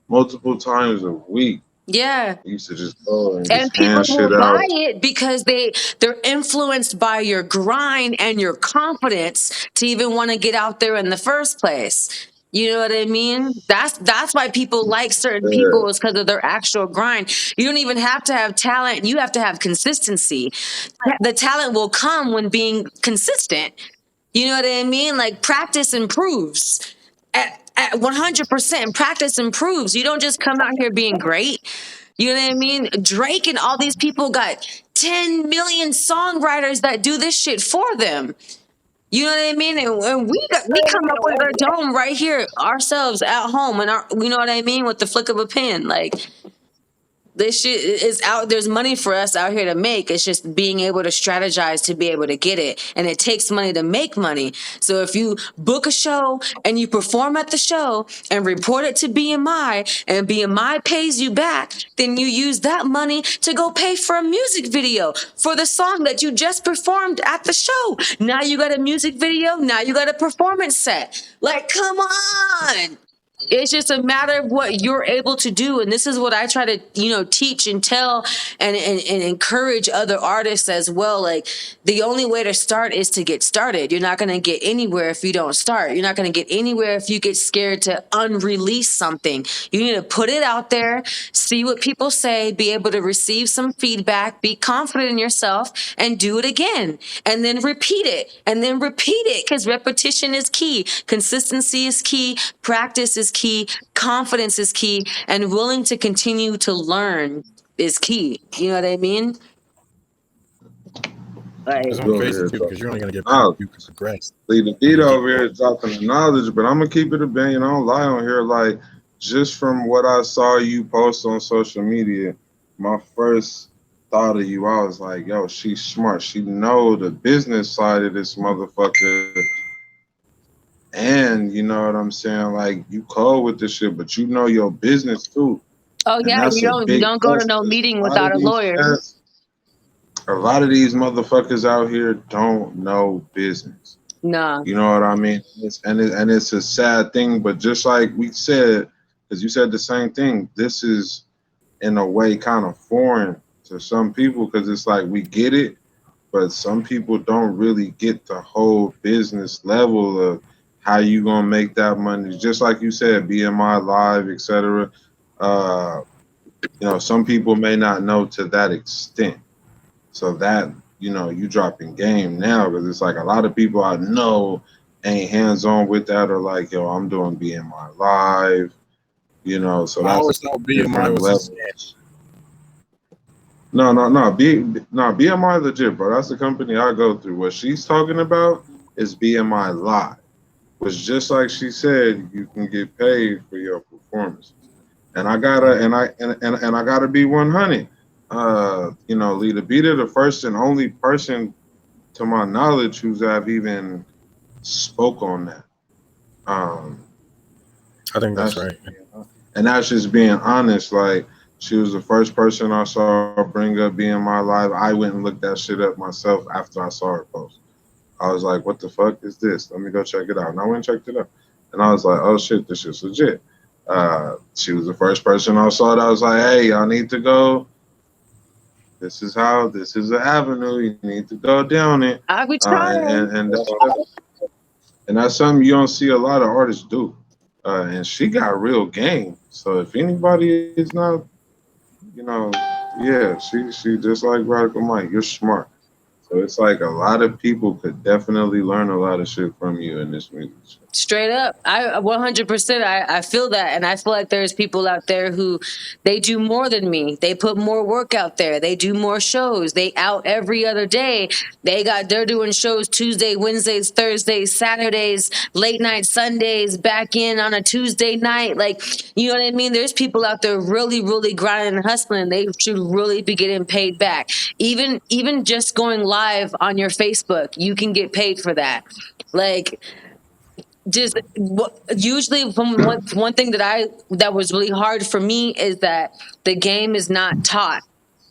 multiple times a week. Yeah. I used to just go and And just people hand will shit buy out. it because they're influenced by your grind and your confidence to even want to get out there in the first place. You know what I mean? That's why people like certain Yeah, people, is because of their actual grind. You don't even have to have talent. You have to have consistency. The talent will come when being consistent. You know what I mean? Like, practice improves. At 100%, practice improves. You don't just come out here being great. You know what I mean? Drake and all these people got 10 million songwriters that do this shit for them. You know what I mean? And we come up with our dome right here ourselves at home, and you know what I mean, with the flick of a pen. Like, this shit is out. There's money for us out here to make. It's just being able to strategize to be able to get it. And it takes money to make money. So if you book a show and you perform at the show and report it to BMI, and BMI pays you back, then you use that money to go pay for a music video for the song that you just performed at the show. Now you got a music video. Now you got a performance set. Like, come on. It's just a matter of what you're able to do. And this is what I try to, teach and tell and encourage other artists as well. Like, the only way to start is to get started. You're not going to get anywhere if you don't start. You're not going to get anywhere if you get scared to unrelease something. You need to put it out there, see what people say, be able to receive some feedback, be confident in yourself, and do it again. And then repeat it, and then repeat it, because repetition is key. Consistency is key. Practice is key. Confidence is key. And willing to continue to learn is key. You know what I mean? It's Like, only You over crazy here too because you're dropping only gonna get better if knowledge. you progress Leeta and you Beeta keep over going. here dropping the knowledge, but I'm gonna keep it a billion. I don't lie on here. Like, just from what I saw you post on social media, my first thought of you, I was like, yo, she's smart. She know the business side of this motherfucker. And you know what I'm saying? Like, you cold with this shit, but you know your business too. oh And yeah, that's you a don't you big don't go to plus no because meeting without a lawyer. a lot of these motherfuckers out here don't know business. Nah. You know what I mean? And it's a sad thing, but just like we said, because you said the same thing, this is in a way kind of foreign to some people because it's like we get it, but some people don't really get the whole business level of how you gonna make that money. Just like you said, BMI live, etc. Uh, some people may not know to that extent. So that, you dropping game now because it's like a lot of people I know ain't hands on with that or like, yo, I'm doing BMI live, so I that's always a thought BMI different was a level. scam. No, no, no. No, BMI legit, bro. That's the company I go through. What she's talking about is BMI live, which just like she said, you can get paid for your performances. And I gotta and I gotta be 100. Leader Beater, the first and only person to my knowledge who's have even spoke on that. Um, I think that's that's just right. and that's just being honest. Like she was the first person I saw bring up being my live. I went and looked that shit up myself after I saw her post. I was like, "What the fuck is this? Let me go check it out." And I went and checked it out, and I was like, "Oh shit, this shit's legit." She was the first person I saw that I was like, "Hey, y'all need to go. This is an avenue. You need to go down it." I be Uh, and, trying. and, and that's and that's something you don't see a lot of artists do. And she got real game. So if anybody is not, you know, yeah, she just like Radical Mike. You're smart. So it's like a lot of people could definitely learn a lot of shit from you in this music. Straight up. I 100%. I feel that. And I feel like there's people out there who they do more than me. They put more work out there. They do more shows. They out every other day. They're doing shows Tuesday, Wednesdays, Thursdays, Saturdays, late night Sundays, back in on a Tuesday night. Like, you know what I mean? There's people out there really, really grinding and hustling. They should really be getting paid back. Even just going live on your Facebook, you can get paid for that. Like, just usually from one thing that was really hard for me is that the game is not taught,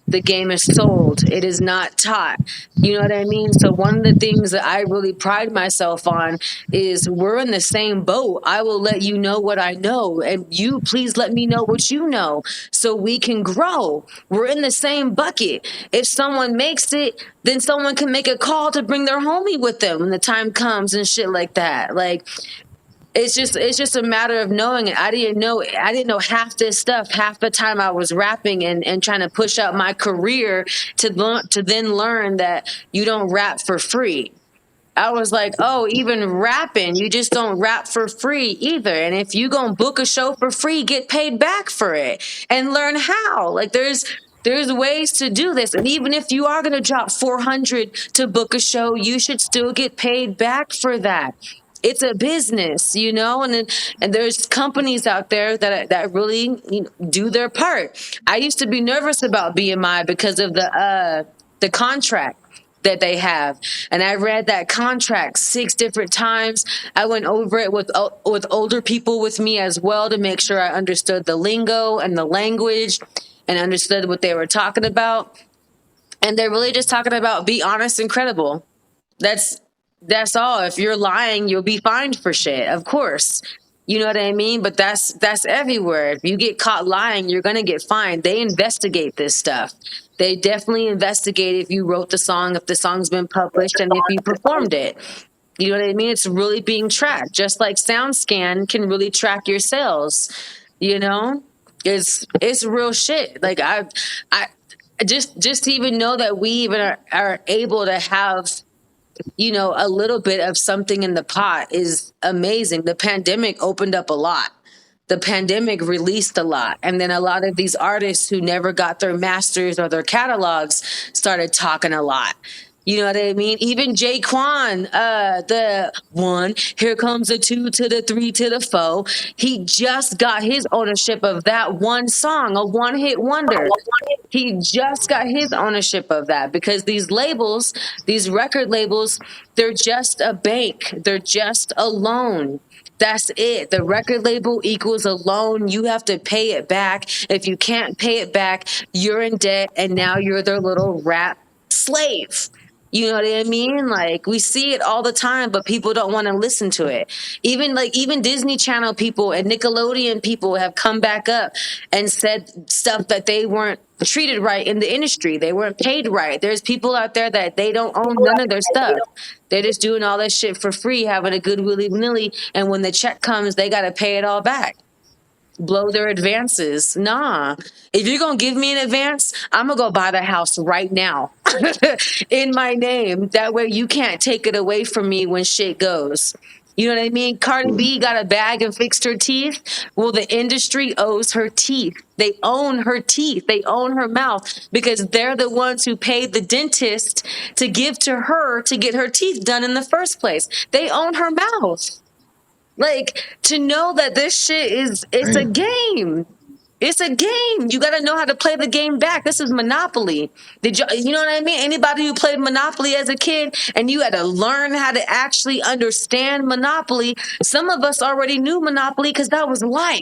the game is sold, it is not taught. You know what I mean? So one of the things that I really pride myself on is we're in the same boat. I will let you know what I know, and you please let me know what you know so we can grow. We're in the same bucket. If someone makes it, then someone can make a call to bring their homie with them when the time comes and shit like that. Like, it's just a matter of knowing it. I didn't know half this stuff half the time I was rapping and trying to push out my career to then learn that you don't rap for free. I was like, oh, even rapping, you just don't rap for free either. And if you gonna book a show for free, get paid back for it and learn how. Like, there's ways to do this. And even if you are gonna drop 400 to book a show, you should still get paid back for that. It's a business, and there's companies out there that really, do their part. I used to be nervous about BMI because of the contract that they have. And I read that contract 6 different times. I went over it with older people with me as well to make sure I understood the lingo and the language and understood what they were talking about. And they're really just talking about be honest and credible. That's that's all. If you're lying, you'll be fined for shit, of course. You know what I mean? But that's everywhere. If you get caught lying, you're gonna get fined. They investigate this stuff. They definitely investigate if you wrote the song, if the song's been published, and if you performed it. You know what I mean? It's really being tracked. Just like SoundScan can really track your sales. You know, it's real shit. Like I just to even know that we even are able to have, you know, a little bit of something in the pot is amazing. The pandemic opened up a lot. The pandemic released a lot. And then a lot of these artists who never got their masters or their catalogs started talking a lot. You know what I mean? Even Jaquan, the one, here comes a two to the three to the four. He just got his ownership of that one song, a one hit wonder. He just got his ownership of that because these labels, these record labels, they're just a bank. They're just a loan. That's it. The record label equals a loan. You have to pay it back. If you can't pay it back, you're in debt and now you're their little rap slave. You know what I mean? Like we see it all the time, but people don't want to listen to it. Even Disney Channel people and Nickelodeon people have come back up and said stuff that they weren't treated right in the industry. They weren't paid right. There's people out there that they don't own none of their stuff. They're just doing all that shit for free, having a good willy nilly, and when the check comes, they gotta pay it all back, blow their advances. Nah. If you're gonna give me an advance, I'm gonna go buy the house right now in my name. That way you can't take it away from me when shit goes. You know what I mean? Cardi B got a bag and fixed her teeth. Well, the industry owes her teeth. They own her teeth. They own her mouth because they're the ones who paid the dentist to give to her to get her teeth done in the first place. They own her mouth. Like to know that this shit is it's a Damn. game. It's a game. You got to know how to play the game back. This is Monopoly. You know what I mean? Anybody who played Monopoly as a kid and you had to learn how to actually understand Monopoly. Some of us already knew Monopoly because that was life.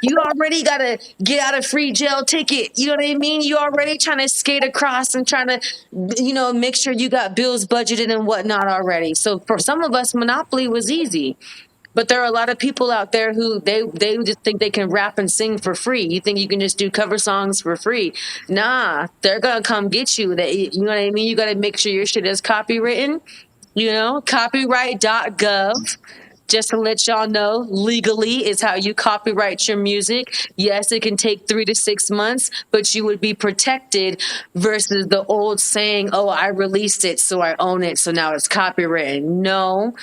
You already got to get out of free jail ticket. You know what I mean? You already trying to skate across and trying to, you know, make sure you got bills budgeted and whatnot already. So for some of us, Monopoly was easy. But there are a lot of people out there who they just think they can rap and sing for free. You think you can just do cover songs for free? Nah, they're gonna come get you. That you know what I mean? You got to make sure your shit is copywritten. You know, copyright.gov. Just to let y'all know, legally is how you copyright your music. Yes, it can take 3 to 6 months, but you would be protected versus the old saying, "Oh, I released it, so I own it, so now it's copywritten." No,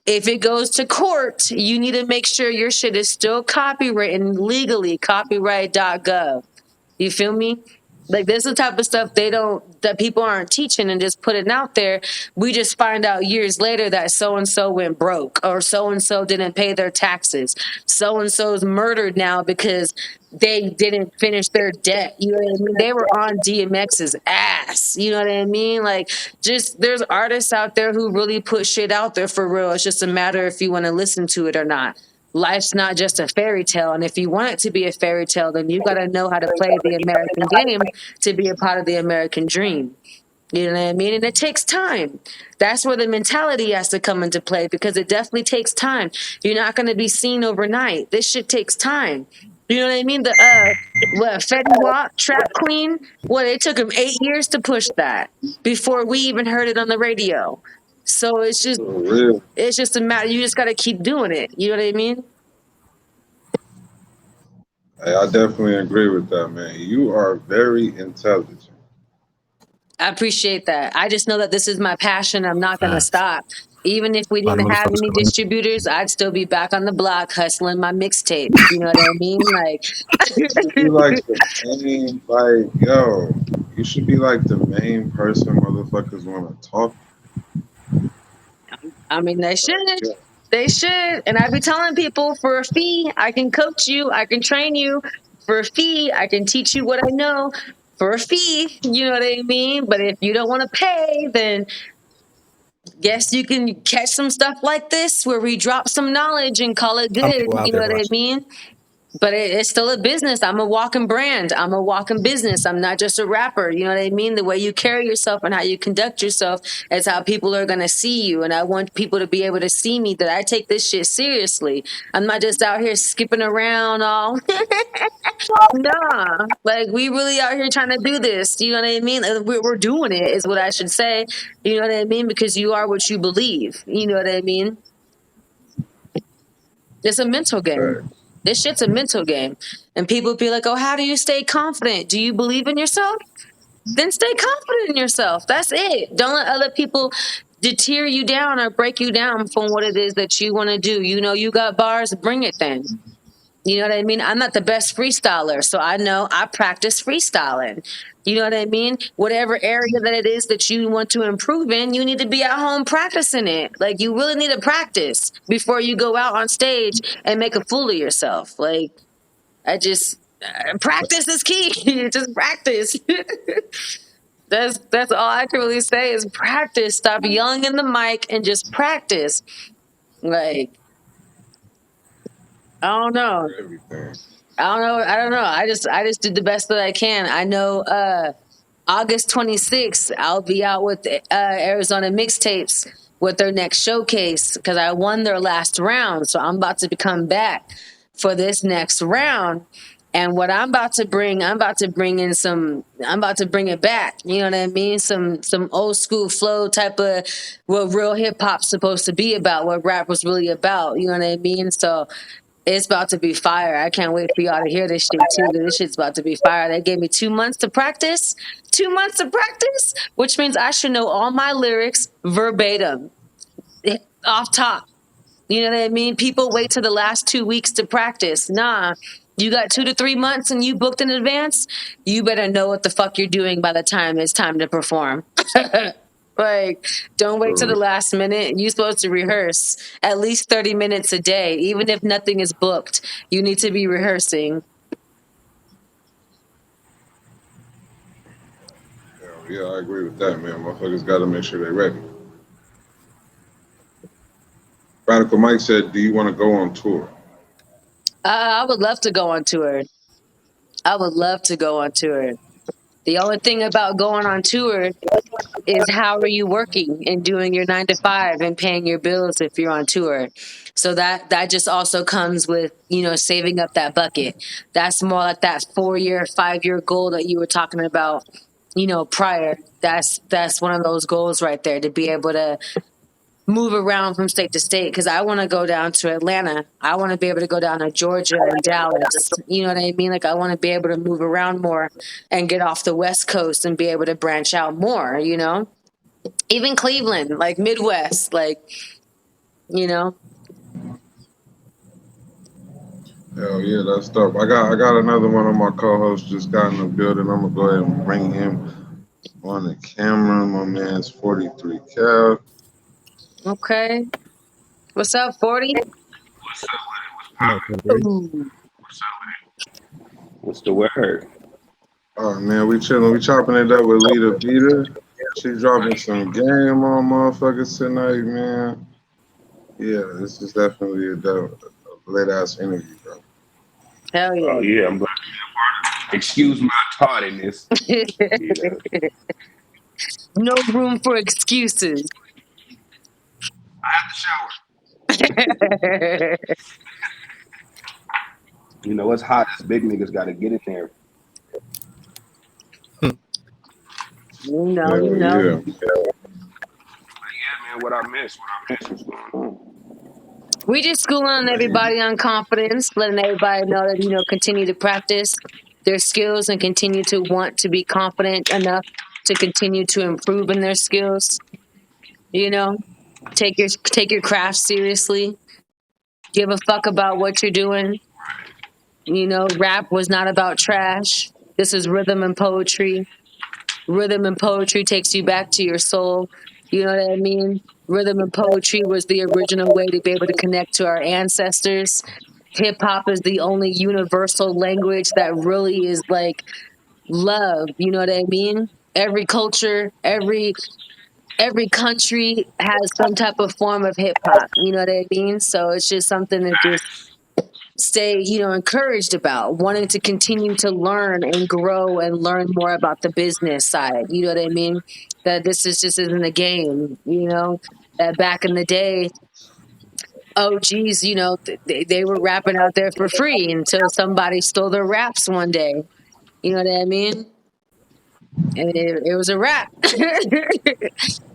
if it goes to court, you need to make sure your shit is still copywritten legally, copyright.gov. You feel me? Like this is the type of stuff that people aren't teaching and just putting out there. We just find out years later that so and so went broke or so and so didn't pay their taxes. So and so's murdered now because they didn't finish their debt. You know what I mean? They were on DMX's ass. You know what I mean? Like just there's artists out there who really put shit out there for real. It's just a matter if you want to listen to it or not. Life's not just a fairy tale. And if you want it to be a fairy tale, then you got to know how to play the American game to be a part of the American dream. You know what I mean? And it takes time. That's where the mentality has to come into play because it definitely takes time. You're not going to be seen overnight. This shit takes time. You know what I mean? The what Fetty Wap, Trap Queen, well, it took him 8 years to push that before we even heard it on the radio. So For real. it's just a matter. You just got to keep doing it. You know what I mean? Hey, I definitely agree with that, man. You are very intelligent. I appreciate that. I just know that this is my passion. I'm not going to Facts. stop. Even if we A lot of didn't have motherfuckers any calling. distributors, I'd still be back on the block hustling my mixtapes. You know what I mean? Like, You should be like the main, like, yo, you should be like the main person motherfuckers want to talk. I mean, they should. Like, yeah. They should. And I be telling people for a fee, I can coach you, I can train you. For a fee, I can teach you what I know. For a fee, you know what I mean? But if you don't want to pay, then guess you can catch some stuff like this where we drop some knowledge and call it Some good. people out You know there what I watching. mean? But it's still a business. I'm a walking brand. I'm a walking business. I'm not just a rapper. You know what I mean? The way you carry yourself and how you conduct yourself is how people are going to see you. And I want people to be able to see me that I take this shit seriously. I'm not just out here skipping around all. Nah, like we really out here trying to do this. You know what I mean? We're doing it, is what I should say. You know what I mean? Because you are what you believe. You know what I mean? It's a mental game. Right. This shit's a mental game. And people be like, oh, how do you stay confident? Do you believe in yourself? Then stay confident in yourself. That's it. Don't let other people deter you down or break you down from what it is that you want to do. You know, you got bars, bring it then. You know what I mean? I'm not the best freestyler, so I know I practice freestyling. You know what I mean? Whatever area that it is that you want to improve in, you need to be at home practicing it. Like you really need to practice before you go out on stage and make a fool of yourself. Like I just practice is key. Just practice. That's all I can really say is practice. Stop yelling in the mic and just practice. Like I don't know. Everything. I don't know. I don't know. I just did the best that I can. I know August 26th, I'll be out with Arizona Mixtapes with their next showcase because I won their last round. So I'm about to come back for this next round. And what I'm about to bring in I'm about to bring it back. You know what I mean? Some old school flow type of what real hip hop's supposed to be about, what rap was really about. You know what I mean? So it's about to be fire. I can't wait for y'all to hear this shit too. This shit's about to be fire. They gave me 2 months to practice. 2 months to practice, which means I should know all my lyrics verbatim, off top. You know what I mean? People wait till the last 2 weeks to practice. Nah, you got 2 to 3 months and you booked in advance. You better know what the fuck you're doing by the time it's time to perform. Like, don't wait till the last minute. You're supposed to rehearse at least 30 minutes a day. Even if nothing is booked, you need to be rehearsing. Yeah, I agree with that, man. Motherfuckers got to make sure they're ready. Radical Mike said, "Do you want to go on tour?" I would love to go on tour. I would love to go on tour. The only thing about going on tour is how are you working and doing your 9 to 5 and paying your bills if you're on tour. So that just also comes with, you know, saving up that bucket. That's more like that 4 year, 5 year goal that you were talking about, you know, prior. That's one of those goals right there, to be able to move around from state to state, because I want to go down to Atlanta. I want to be able to go down to Georgia and Dallas. You know what I mean? Like I want to be able to move around more and get off the West Coast and be able to branch out more, you know? Even Cleveland, like Midwest, like, you know. Hell yeah, that's dope. I got another one of my co-hosts just got in the building. I'm gonna go ahead and bring him on the camera. My man's 43 Cal. Okay. What's up, 40? What's up with it? What's No, poppin'? Ooh. What's up with it? What's the word? Oh man, we chilling. We chopping it up with Leeta Beeta. She dropping some game on motherfuckers tonight, man. Yeah, this is definitely a lit ass interview, bro. Hell Oh yeah. yeah, I'm glad to be a part of it. Excuse my tardiness. You know, No room for excuses. I have to shower. You know, it's hot. Us big niggas got to get in there. You Hell know. yeah. But yeah, man, what I miss? What's going on? We just schooling everybody on confidence, letting everybody know that, you know, continue to practice their skills and continue to want to be confident enough to continue to improve in their skills. You know, take your craft seriously. Give a fuck about what you're doing. You know, rap was not about trash. This is rhythm and poetry. Rhythm and poetry takes you back to your soul. You know what I mean? Rhythm and poetry was the original way to be able to connect to our ancestors. Hip hop is the only universal language that really is like love. You know what I mean? Every culture, every country has some type of form of hip hop. You know what I mean? So it's just something that just Facts. stay, encouraged about, wanting to continue to learn and grow and learn more about the business side. You know what I mean? That this is just isn't a game, that back in the day, oh geez, they were rapping out there for free until somebody stole their raps one day. You know what I mean? And it was a rap. It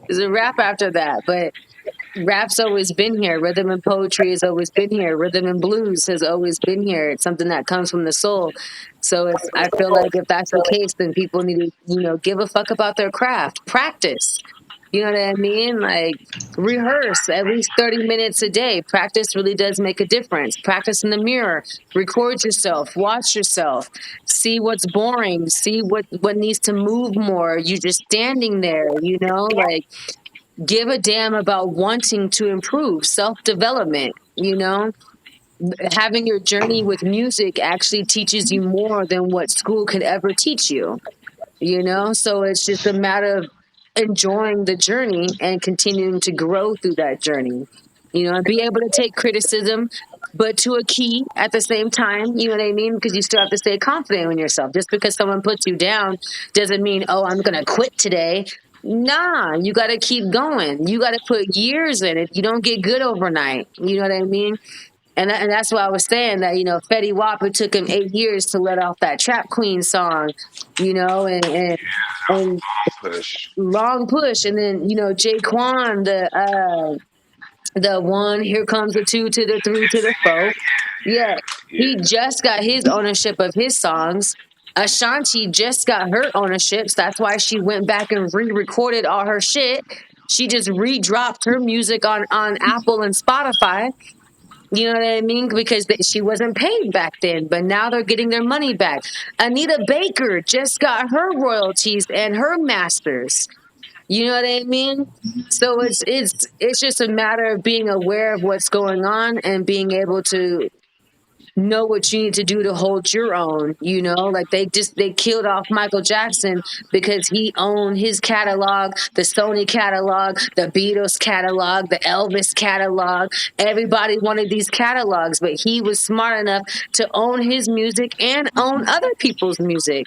was a rap after that. But rap's always been here. Rhythm and poetry has always been here. Rhythm and blues has always been here. It's something that comes from the soul. So I feel like if that's the case, then people need to, give a fuck about their craft. Practice. You know what I mean? Like rehearse at least 30 minutes a day. Practice really does make a difference. Practice in the mirror. Record yourself. Watch yourself. See what's boring. See what needs to move more. You just standing there, like give a damn about wanting to improve, self-development, having your journey with music actually teaches you more than what school could ever teach you, so it's just a matter of enjoying the journey and continuing to grow through that journey, and be able to take criticism, but to a key at the same time, you know what I mean? Because you still have to stay confident in yourself. Just because someone puts you down doesn't mean, oh, I'm going to quit today. Nah, you got to keep going. You got to put years in it. You don't get good overnight. You know what I mean? And that's why I was saying that, Fetty Wap, it took him 8 years to let off that Trap Queen song, and Push. long push. And then, Jaquan, the one, here comes the two to the three to the four. Yeah, he Yeah. just got his ownership of his songs. Ashanti just got her ownerships. That's why she went back and re-recorded all her shit. She just re-dropped her music on Apple and Spotify. You know what I mean? Because she wasn't paid back then, but now they're getting their money back. Anita Baker just got her royalties and her masters. You know what I mean? So it's just a matter of being aware of what's going on and being able to know what you need to do to hold your own. Like they killed off Michael Jackson because he owned his catalog, the Sony catalog, the Beatles catalog, the Elvis catalog. Everybody wanted these catalogs, but he was smart enough to own his music and own other people's music,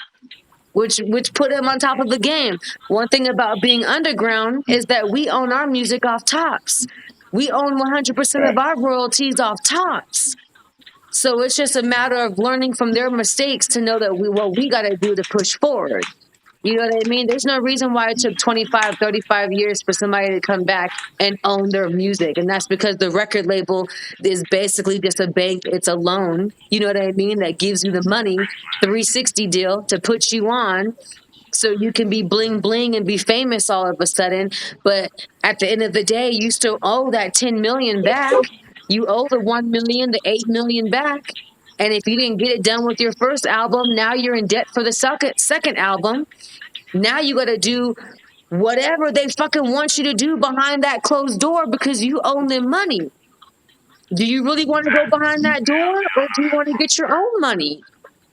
which put him on top of the game. One thing about being underground is that we own our music off tops. We own 100% of our royalties off tops. So it's just a matter of learning from their mistakes to know that what we got to do to push forward. You know what I mean? There's no reason why it took 25, 35 years for somebody to come back and own their music. And that's because the record label is basically just a bank. It's a loan. You know what I mean? That gives you the money, 360 deal to put you on so you can be bling bling and be famous all of a sudden. But at the end of the day, you still owe that 10 million back. You owe the 1 million, the 8 million back. And if you didn't get it done with your first album, now you're in debt for the second album. Now you got to do whatever they fucking want you to do behind that closed door because you owe them money. Do you really want to go behind that door or do you want to get your own money?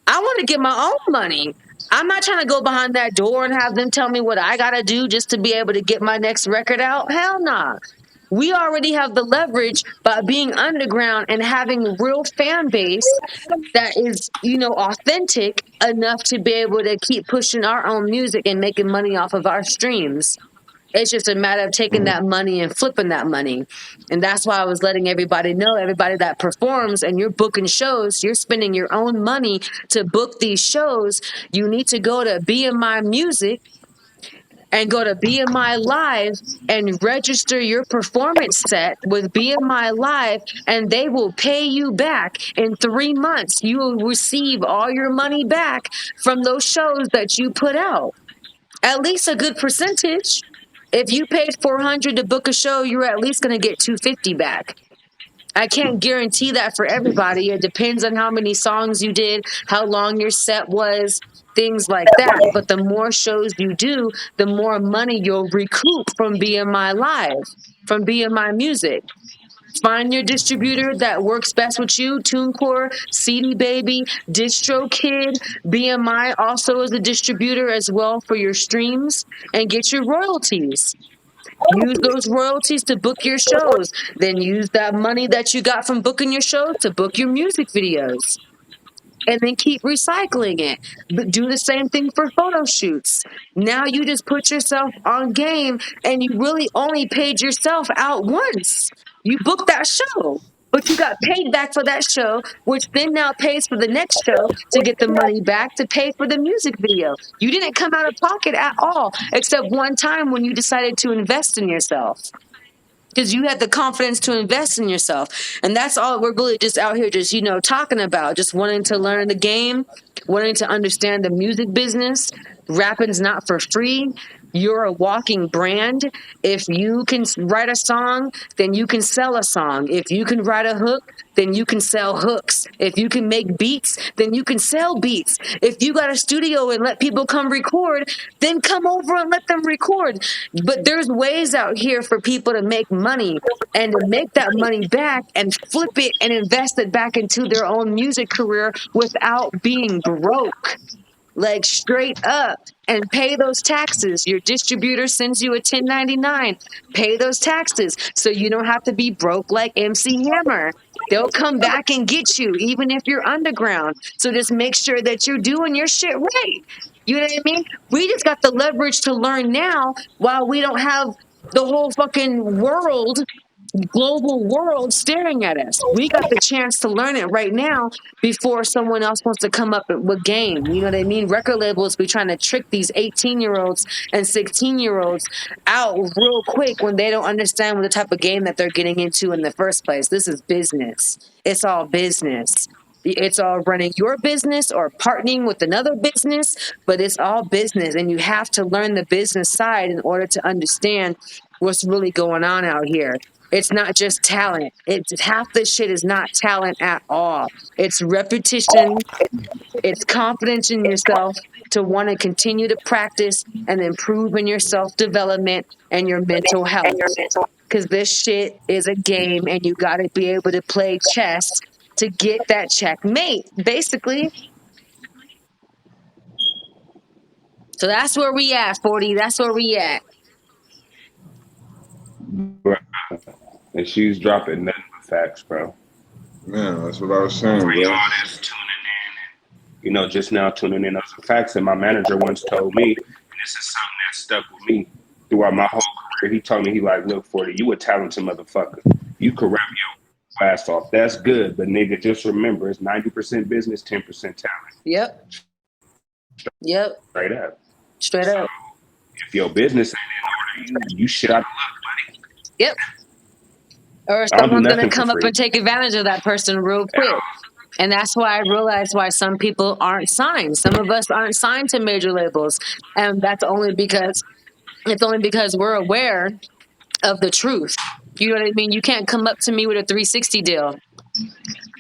I want to get my own money. I'm not trying to go behind that door and have them tell me what I got to do just to be able to get my next record out. Hell nah. We already have the leverage by being underground and having a real fan base that is, authentic enough to be able to keep pushing our own music and making money off of our streams. It's just a matter of taking that money and flipping that money. And that's why I was letting everybody know, everybody that performs and you're booking shows, you're spending your own money to book these shows. You need to go to BMI Music and go to BMI Live and register your performance set with BMI Live, and they will pay you back in 3 months. You will receive all your money back from those shows that you put out. At least a good percentage. If you paid $400 to book a show, you're at least going to get $250 back. I can't guarantee that for everybody. It depends on how many songs you did, how long your set was, things like that. But the more shows you do, the more money you'll recoup from BMI Live, from BMI Music. Find your distributor that works best with you. TuneCore, CD Baby, DistroKid, BMI also is a distributor as well for your streams, and get your royalties. Use those royalties to book your shows. Then use that money that you got from booking your shows to book your music videos. And then keep recycling it. But do the same thing for photo shoots. Now you just put yourself on game and you really only paid yourself out once. You booked that show, but you got paid back for that show, which then now pays for the next show to get the money back to pay for the music video. You didn't come out of pocket at all, except one time when you decided to invest in yourself because you had the confidence to invest in yourself. And that's all we're really just out here just talking about, just wanting to learn the game, wanting to understand the music business. Rapping's not for free. You're a walking brand. If you can write a song, then you can sell a song. If you can write a hook, then you can sell hooks. If you can make beats, then you can sell beats. If you got a studio and let people come record, then come over and let them record. But there's ways out here for people to make money and to make that money back and flip it and invest it back into their own music career without being broke. Like straight up, and pay those taxes. Your distributor sends you a 1099. Pay those taxes so you don't have to be broke like MC Hammer. They'll come back and get you even if you're underground. So just make sure that you're doing your shit right. You know what I mean? We just got the leverage to learn now while we don't have the whole fucking global world staring at us. We got the chance to learn it right now before someone else wants to come up with game. You know what I mean? Record labels be trying to trick these 18-year-olds and 16-year-olds out real quick when they don't understand what the type of game that they're getting into in the first place. This is business. It's all business. It's all running your business or partnering with another business, but it's all business. And you have to learn the business side in order to understand what's really going on out here. It's not just talent. It's half this shit is not talent at all. It's repetition. It's confidence in yourself to want to continue to practice and improve in your self development and your mental health. Because this shit is a game and you got to be able to play chess to get that checkmate, basically. So that's where we at, 40. That's where we at. And she's dropping nothing but facts, bro. Man, that's what I was saying, For bro. y'all that's tuning in, just now tuning in on some facts. And my manager once told me, and this is something that stuck with me throughout my whole career. He told me, he like, look, 40, you a talented motherfucker. You can rap your ass off. That's good. But nigga, just remember, it's 90% business, 10% talent. Yep. Straight up. Straight up. If your business ain't in order, you shit out of luck, buddy. Yep. Or someone's going to come up and take advantage of that person real quick. And that's why I realized why some people aren't signed. Some of us aren't signed to major labels. And that's only because we're aware of the truth. You know what I mean? You can't come up to me with a 360 deal.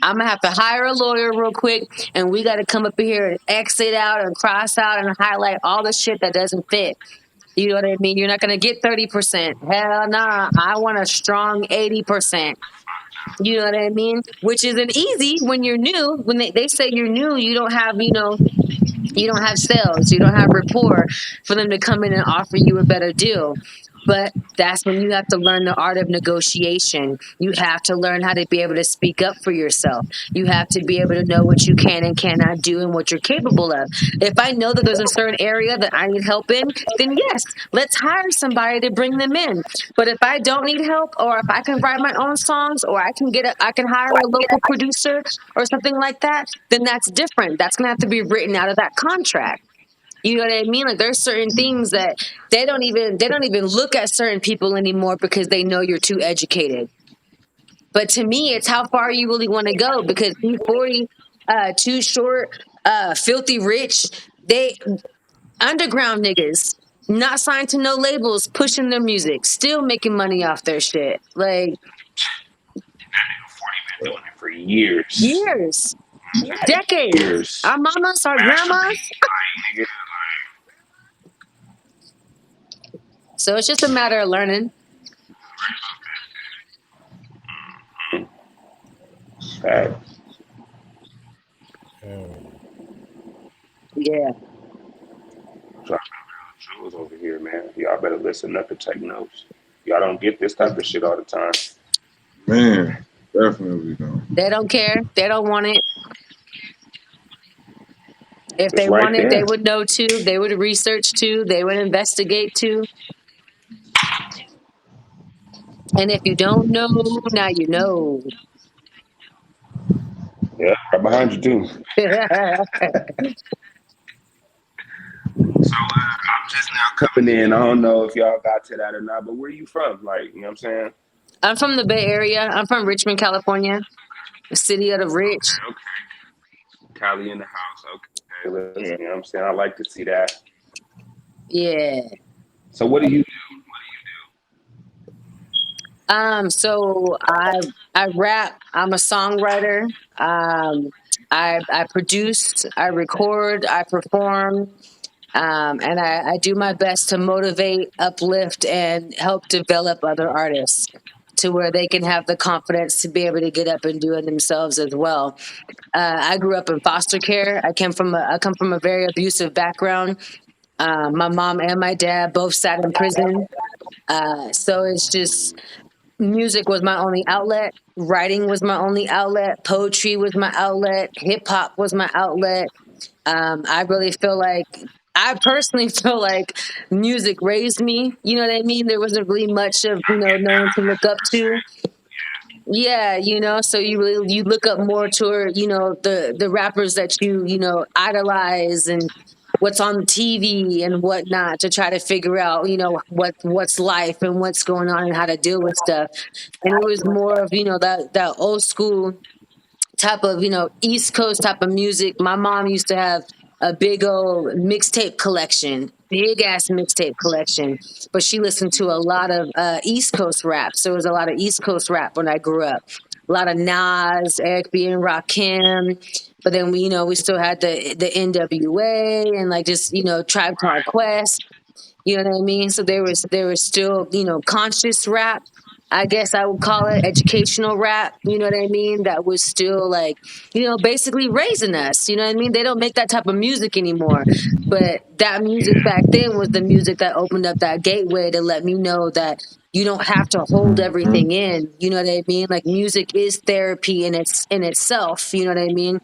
I'm going to have to hire a lawyer real quick, and we got to come up here and exit out and cross out and highlight all the shit that doesn't fit. You know what I mean? You're not going to get 30%. Hell nah. I want a strong 80%. You know what I mean? Which isn't easy when you're new. When they say you're new, you don't have, you don't have sales, you don't have rapport for them to come in and offer you a better deal. But that's when you have to learn the art of negotiation. You have to learn how to be able to speak up for yourself. You have to be able to know what you can and cannot do and what you're capable of. If I know that there's a certain area that I need help in, then yes, let's hire somebody to bring them in. But if I don't need help, or if I can write my own songs, or I can hire a local producer or something like that, then that's different. That's gonna have to be written out of that contract. You know what I mean? Like there's certain things that they don't even look at certain people anymore because they know you're too educated. But to me, it's how far you really want to go, because E40, Too Short, Filthy Rich, they underground niggas, not signed to no labels, pushing their music, still making money off their shit. Like That nigga 40 been doing it for years. Years. Decades. Years. Our mamas, our grandmas. So it's just a matter of learning. Facts. Yeah. jewels over here, man. Y'all better listen up and take notes. Y'all don't get this type of shit all the time. Man, definitely don't. They don't care. They don't want it. If It's they right wanted, they there. would know too. They would research too. They would investigate too. And if you don't know, now you know. Yeah, right behind you too. So I'm just now coming in. I don't know if y'all got to that or not, but where you from? Like, you know what I'm saying? I'm from the Bay Area. I'm from Richmond, California, the city of the rich. Okay, okay. Cali in the house. Okay, let's. Yeah. You know what I'm saying? I like to see that. Yeah. So what do you So I rap. I'm a songwriter. I produce. I record. I perform. And I do my best to motivate, uplift, and help develop other artists to where they can have the confidence to be able to get up and do it themselves as well. I grew up in foster care. I come from a very abusive background. My mom and my dad both sat in prison. So it's just music was my only outlet. Writing was my only outlet. Poetry was my outlet. Hip hop was my outlet. I really feel like I personally feel like music raised me. You know what I mean? There wasn't really much of no one to look up to. Yeah, so you really you look up more toward the rappers that you idolize and what's on the TV and whatnot to try to figure out what's life and what's going on and how to deal with stuff. And it was more of that old school type of East Coast type of music. My mom used to have a big old mixtape collection, big ass mixtape collection, but she listened to a lot of East Coast rap. So it was a lot of East Coast rap when I grew up. A lot of Nas, Eric B. and Rakim. But then we still had the NWA and like just Tribe Called Quest. You know what I mean? So there was still, conscious rap. I guess I would call it educational rap. You know what I mean? That was still like, basically raising us. You know what I mean? They don't make that type of music anymore. But that music back then was the music that opened up that gateway to let me know that you don't have to hold everything in. You know what I mean? Like music is therapy in itself. You know what I mean?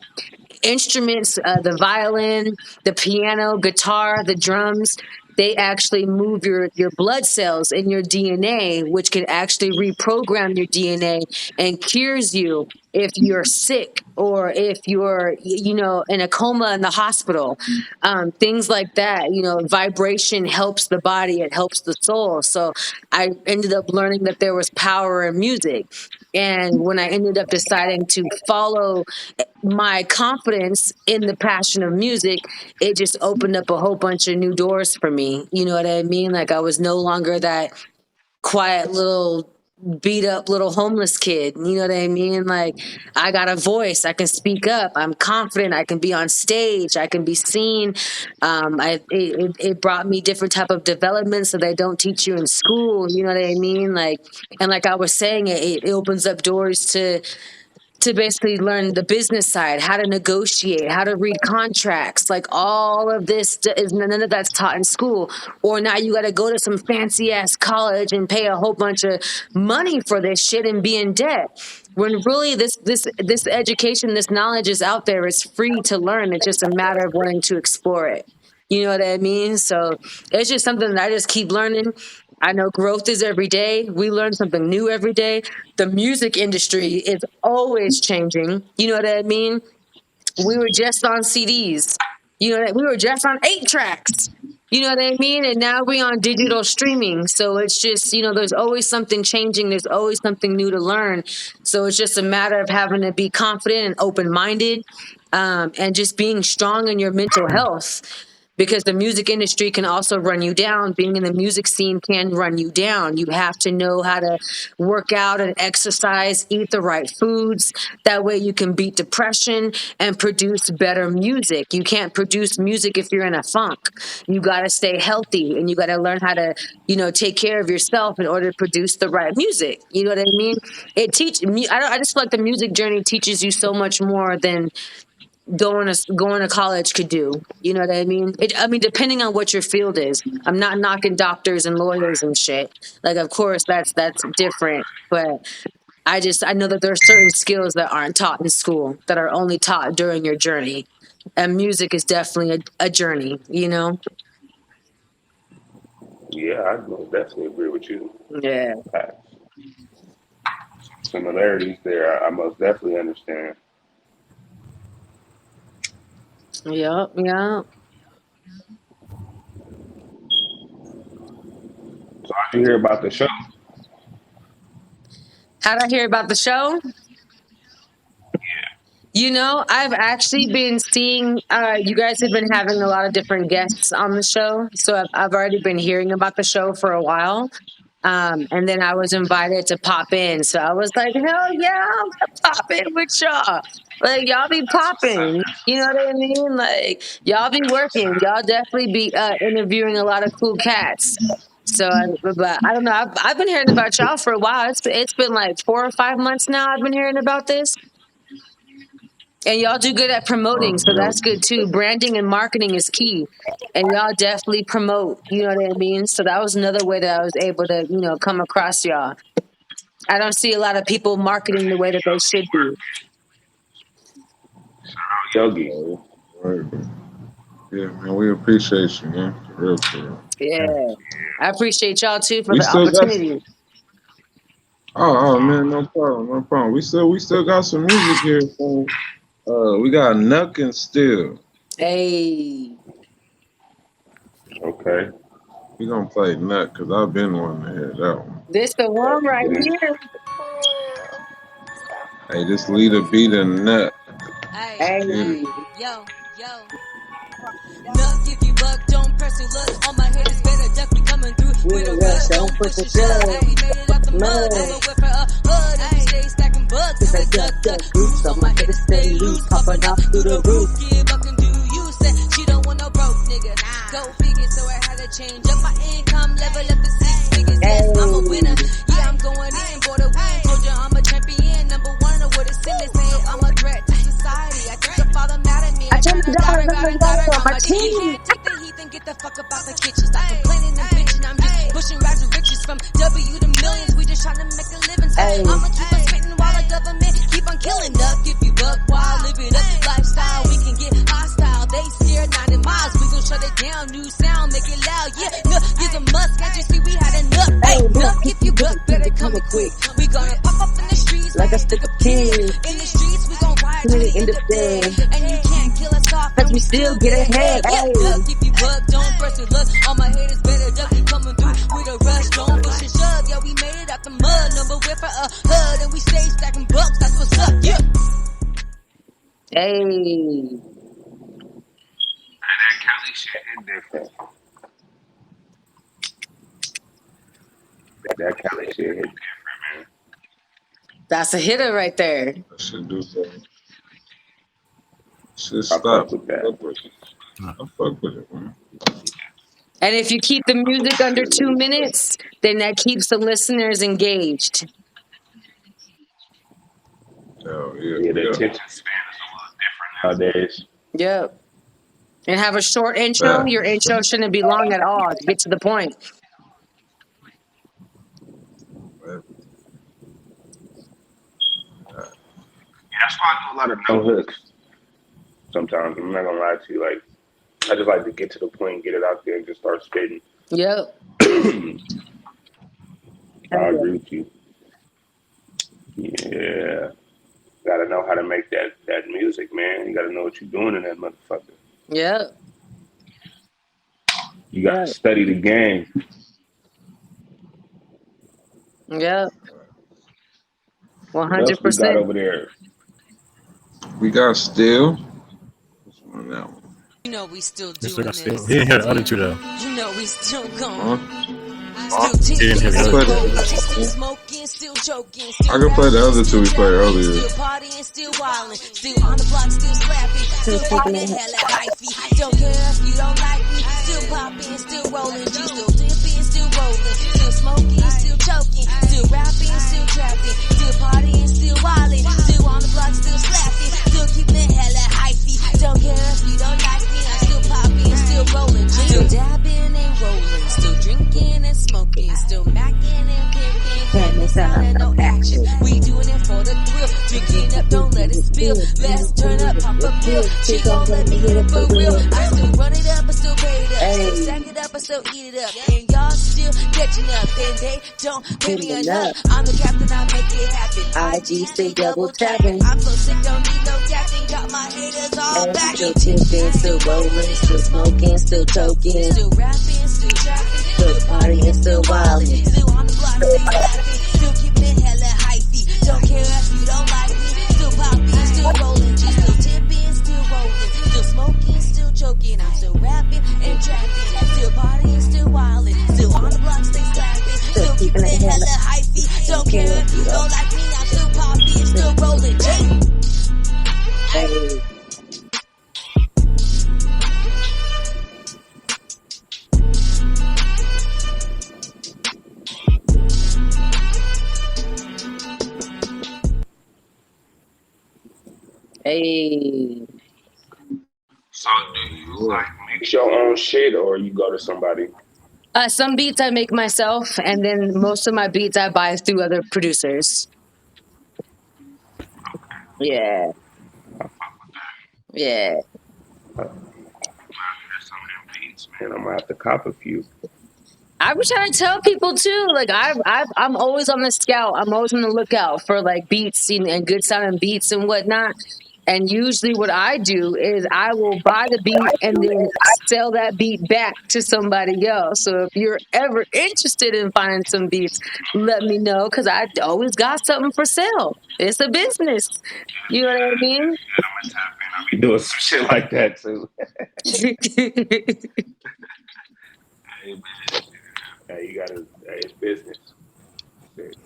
Instruments, the violin, the piano, guitar, the drums, they actually move your blood cells in your DNA, which can actually reprogram your DNA and cures you if you're sick or if you're in a coma in the hospital. Things like that. Vibration helps the body, it helps the soul. So I ended up learning that there was power in music. And when I ended up deciding to follow my confidence in the passion of music, it just opened up a whole bunch of new doors for me. You know what I mean? Like I was no longer that quiet little beat up little homeless kid. You know what I mean? Like I got a voice. I can speak up. I'm confident. I can be on stage. I can be seen. It brought me different type of developments that they don't teach you in school. You know what I mean? Like, and like I was saying, it opens up doors to basically learn the business side, how to negotiate, how to read contracts. Like all of this is none of that's taught in school. Or now you got to go to some fancy ass college and pay a whole bunch of money for this shit and be in debt. When really this education, this knowledge is out there. It's free to learn. It's just a matter of wanting to explore it. You know what I mean? So it's just something that I just keep learning. I know growth is every day. We learn something new every day. The music industry is always changing. You know what I mean? We were just on CDs. We were just on 8 tracks. You know what I mean? And now we're on digital streaming. So it's just, there's always something changing. There's always something new to learn. So it's just a matter of having to be confident and open minded, and just being strong in your mental health, because the music industry can also run you down. Being in the music scene can run you down. You have to know how to work out and exercise, eat the right foods. That way you can beat depression and produce better music. You can't produce music if you're in a funk. You got to stay healthy and you got to learn how to, take care of yourself in order to produce the right music. You know what I mean? I just feel like the music journey teaches you so much more than going to college could do. You know what I mean? I mean, depending on what your field is. I'm not knocking doctors and lawyers and shit. Like, of course, that's different. But I know that there are certain skills that aren't taught in school that are only taught during your journey. And music is definitely a journey, you know? Yeah, I most definitely agree with you. Yeah. Similarities there, I most definitely understand. Yep. Yeah. So how'd you hear about the show? How'd I hear about the show? You know, I've actually been seeing, you guys have been having a lot of different guests on the show. So I've already been hearing about the show for a while. And then I was invited to pop in. So I was like, hell yeah, I'm gonna pop in with y'all. Like, y'all be popping. You know what I mean? Like, y'all be working. Y'all definitely be interviewing a lot of cool cats. So, but I don't know. I've been hearing about y'all for a while. It's been like 4 or 5 months now. I've been hearing about this. And y'all do good at promoting, so that's good too. Branding and marketing is key. And y'all definitely promote, you know what I mean? So that was another way that I was able to, come across y'all. I don't see a lot of people marketing the way that they should be. Yogi. Right. Yeah, man, we appreciate you, man. For real, for real. Yeah. I appreciate y'all too for We the still got opportunity. oh man, no problem, no problem. We still got some music here. So, we got Nuck and Still. Hey. Okay. We gonna play Nuck because I've been wanting to hear that one. This the one right here. Hey, this Leeta Beeta Nut. Hey. Yo. Nuck if you buck, don't press your luck. All my haters better duck me coming through with a rush. Don't push your shove. Hey, made it out the mud. Never went for a hood. Every day stacking bucks. Cause I duck roots. So my haters stay loose. Popping off through the roof. Yeah, buck and do you said she don't want no broke nigga. Go figure, so I had to change up my income level up to 6 figures. Yes, I'm a winner. Yeah, I'm going in for the win. Told you I'm a champion. Number one of what it's in this head. I'm a threat to society. I think the father mad at me. I turn the daughter, got my team. You can't take the heat and get the fuck up out the kitchen. Stop complaining and bitching. I'm just pushing rags and riches from W to millions. We just trying to make a living. So I'ma keep on spitting while the government keep on killing. Up if you buck while living up lifestyle. We can get hostile. They scared 90 miles. We gon' shut it down. New sound, make it loud. Yeah, Nuck is a must. Can't you see we had enough? Hey, Nuck if you buck, better come quick. We gonna pop up in the streets like a stick of pin. In the streets, we gon' ride to the end of the day. And you can't kill us off, cause we still get ahead. Yeah, Nuck if you buck, don't press your luck. All my haters better duck. Coming through with a rush, don't push and shove. Yeah, we made it out the mud. Number we're for a hood, and we stay stacking bucks. That's what's up. Yeah. Hey. That Cali shit hit different. That Cali shit hit different, man. That's a hitter right there. That should do something. Should I stop. fuck with that. I fuck with it, man. And if you keep the music under 2 minutes, then that keeps the listeners engaged. Hell Yeah, the attention span is a little different nowadays. Yep. And have a short intro. Your intro shouldn't be long at all to get to the point. That's why I do a lot of no hooks. Sometimes I'm not gonna lie to you. Like, I just like to get to the point, get it out there, and just start spitting. Yep. I agree with you. Yeah, gotta know how to make that music, man. You gotta know what you're doing in that motherfucker. Yep. You gotta study the game. Yep. 100%. What else we got over there? We got Still. What's on that one? You know we still He doing still got this. Still. He didn't hear the other two though. You know we still going. Huh? Still didn't hear the other two. still smoking, still choking. I can play the other two we played earlier. Still partying, still wildin', still on the block, still slapping, still popping hella hyphy. Don't care if you don't like me. Still popping, still rolling, G still dipping, still rolling, still smoking, still choking, still rapping, still trapping, still partying, still wildin', still on the block, still slapping, still keeping hella hyphy. still macking and pimping, can't sound no action. We doing it for the thrill, drinking up, don't let it spill. Let's turn up, pop a pill. She gon' let me hit it for real. I still run it up, I still pay it up, still stack it up, I still eat it up. And y'all still catching up, then they don't pay me enough. I'm the captain, I make it happen. IG stay double tapping. I'm so sick, don't need no captain. Got my haters all back. Still tipping, still rolling, still smoking, still choking, Still rapping, still trapping, still partying, still wilding. still on the block, stay laughing, still keeping it hella hyphy. Don't care if you don't like me. Still popping, still rolling, G still tipping, still rolling, still smoking, still choking. I'm still rapping and trapping, still partying, still wilding, still on the block, stay slapping, still keeping it hella hyphy. Don't care if you don't like me. I'm still popping, still rolling, J. Hey. Hey. So do you like mix your own shit or you go to somebody? Some beats I make myself, and then most of my beats I buy through other producers. Yeah, yeah. There's some of them beats, man. I'm gonna have to cop a few. I was trying to tell people too. Like I'm always on the scout. I'm always on the lookout for like beats and good sounding beats and whatnot. And usually, what I do is I will buy the beat and then sell that beat back to somebody else. So if you're ever interested in finding some beats, let me know because I always got something for sale. It's a business. You know what I mean? I'm gonna tap in. I'll be doing some shit like that too. Hey, man. Hey, you gotta. Hey, it's business. Shit.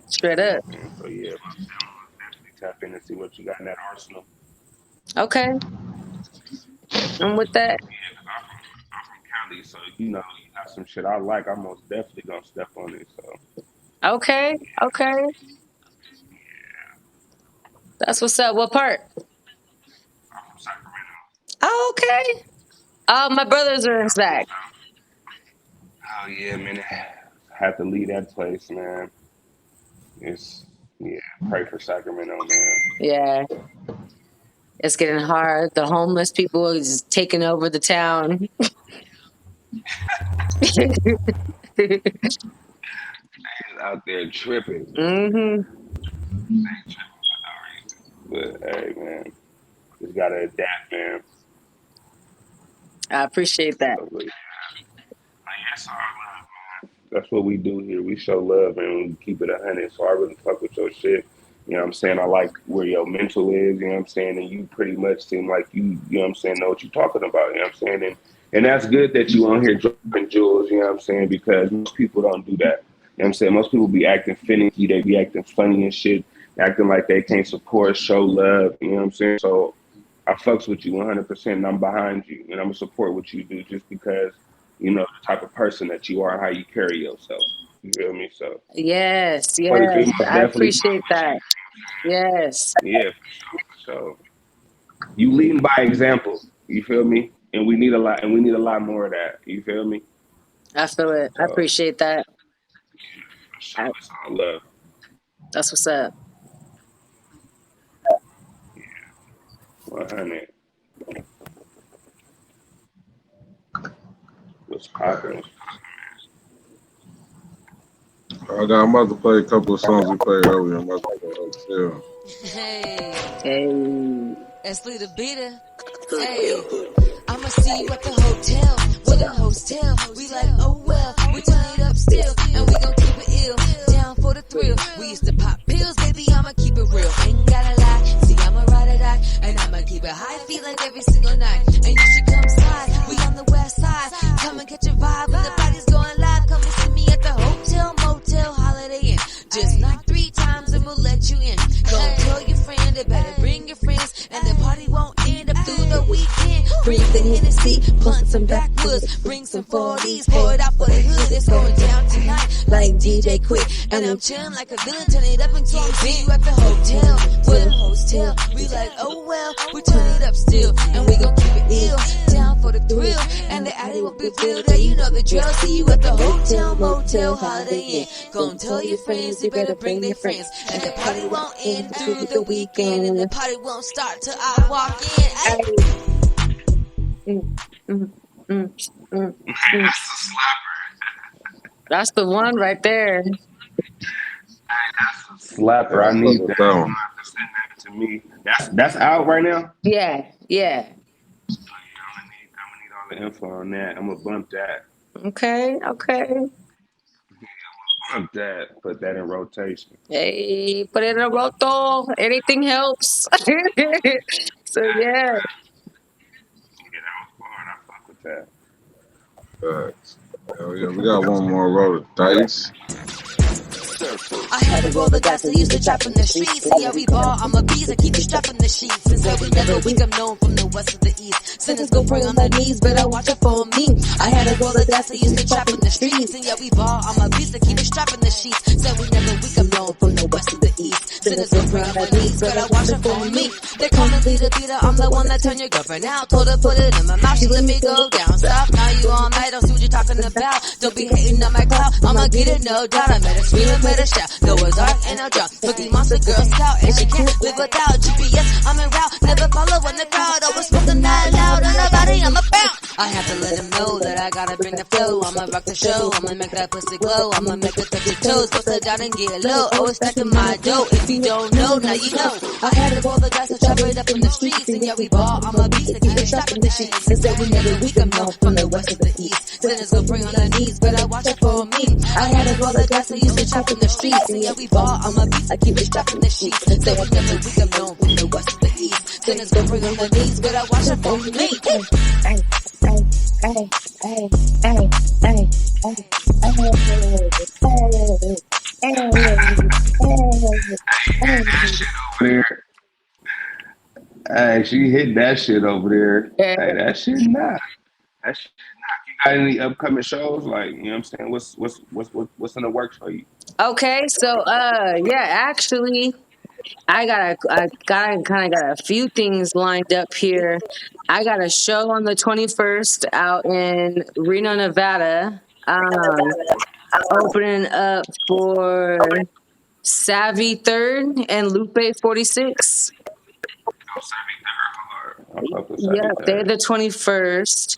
Straight up. So yeah, I'm definitely tap in and see what you got in that arsenal. Okay. I'm with that. Yeah, cause I'm from Cali, so you got some shit I like. I'm most definitely gonna step on it. So Okay. Okay. That's what's up. What part? I'm from Sacramento. Oh, okay. My brothers are in Sac. Oh yeah, man. Had to leave that place, man. It's pray for Sacramento, man. Yeah. It's getting hard. The homeless people is taking over the town. Out there tripping. Hmm. But hey, man, just gotta adapt, man. I appreciate that. So, but, yes, all love, man. That's what we do here. We show love and we keep it 100. So I really fuck with your shit. You know what I'm saying? I like where your mental is, you know what I'm saying? And you pretty much seem like you know what I'm saying, know what you're talking about, you know what I'm saying? And that's good that you on here dropping jewels, you know what I'm saying? Because most people don't do that. You know what I'm saying? Most people be acting finicky, they be acting funny and shit, acting like they can't support, show love, you know what I'm saying? So I fucks with you 100% and I'm behind you and I'm gonna support what you do just because the type of person that you are and how you carry yourself. You feel me? So Yes, for the yes. female, I definitely appreciate that. Yes. yeah, for sure. You leading by example. You feel me? And we need a lot more of that. You feel me? I feel it. I So appreciate that. for sure, it's all love. That's what's up. 100. What's popping? I'm about to play a couple of songs we played earlier. I'm about to play Hotel. Hey, Hey. that's Leeta Beeta. Hey, I'ma see you at the hotel. With a hotel, we like, oh well. We turn it up still, and we gon' keep it ill. Down for the thrill. We used to pop pills, baby, I'ma keep it real. Ain't gotta lie, see, I'ma ride or die. And I'ma keep it high, feel like every single night. And you should come slide, we on the west side. Come and catch a vibe, and the party's going live. Come and see me at the hotel, motel, Holiday Inn. Just knock 3 times and we'll let you in. Don't tell your friend, they better bring your friends. And the party won't end up through the weekend. Bring the Hennessy, blunts some backwoods. Bring some 40s, pour it out for the hood. It's going down tonight like DJ Quick. And I'm chillin' like a villain, turn it up and keep it. See you at the hotel, with a hotel. We like, oh well, we turn it up still. And we gon' keep it ill, down for the thrill. And the alley will be filled, yeah, you know the drill. See you at the hotel, motel, Holiday Inn. Gon' tell your friends, you better bring their friends. And the party won't end through the weekend. And the party won't start till I walk in. That's a slapper. That's the one right there. That's a slapper. I fuck need with that. that You one. have to send that to me. That's out right now. Yeah, yeah. I'm gonna need all the info on that. I'm gonna bump that. Okay, okay. Bump that. Put that in rotation. Hey, put it in a roto. Anything helps. So yeah. Yeah, that was hard. I fuck with that. Facts. Hell yeah, we got one more roll of dice. I had to roll the dice, I used to trap in the streets. And yeah, we ball, I'm a beast, I keep you strapped in the sheets. And so we never weak, I'm known from the west to the east. Sinners go pray on their knees, better watch it for me. I had to roll the dice, I used to trap in the streets. And yeah, we ball, I'm a beast, I keep you strapped in the sheets. So we never weak, I'm known from the west to the east. Sinners go pray on their knees, better watch it for me. They call me Leeta Beeta, I'm the one that turn your girlfriend out. Told her put it in my mouth, she let me go down south. Now you all night, don't see what you're talking about. Don't be hating on my clout, I'ma get it, no doubt. I met her scream, I met her shout. Go as dark and I'll drop. Cookie Monster Girl Scout, and she can't live without GPS. I'm en route, never follow in the crowd. Always spoken out loud, on nobody I'm about. I have to let him know that I gotta bring the flow. I'ma rock the show, I'ma make that pussy glow. I'ma make her touch your toes, bust her down and get low. Always stacking my dough. If you don't know, now you know. I had to roll the dice, I chop it up in the streets, and yeah we ball. I'm a beast, I keep it strapped in the sheets. And say we never weak, I'm known from the west to the east. Sinners go pray on their knees, better watch it for me. I had to roll the dice, I used to chop in the streets, and yeah we ball. I'm a beast, I keep it strapped in the sheets. Say we never weak, I'm known from the west to the east. Sinners go pray on their knees, better watch it for me. There. Hey, she hit that shit over there. Hey, that shit not. That shit not. You got any upcoming shows? Like, you know what I'm saying? What's in the works for you? Okay, so yeah, actually I kind of got a few things lined up here. I got a show on the 21st out in Reno, Nevada. Opening up for Savvy Third and Lupe 46. Oh, Savvy Third hard. I fuck with Savvy Yep, they're Third. the 21st.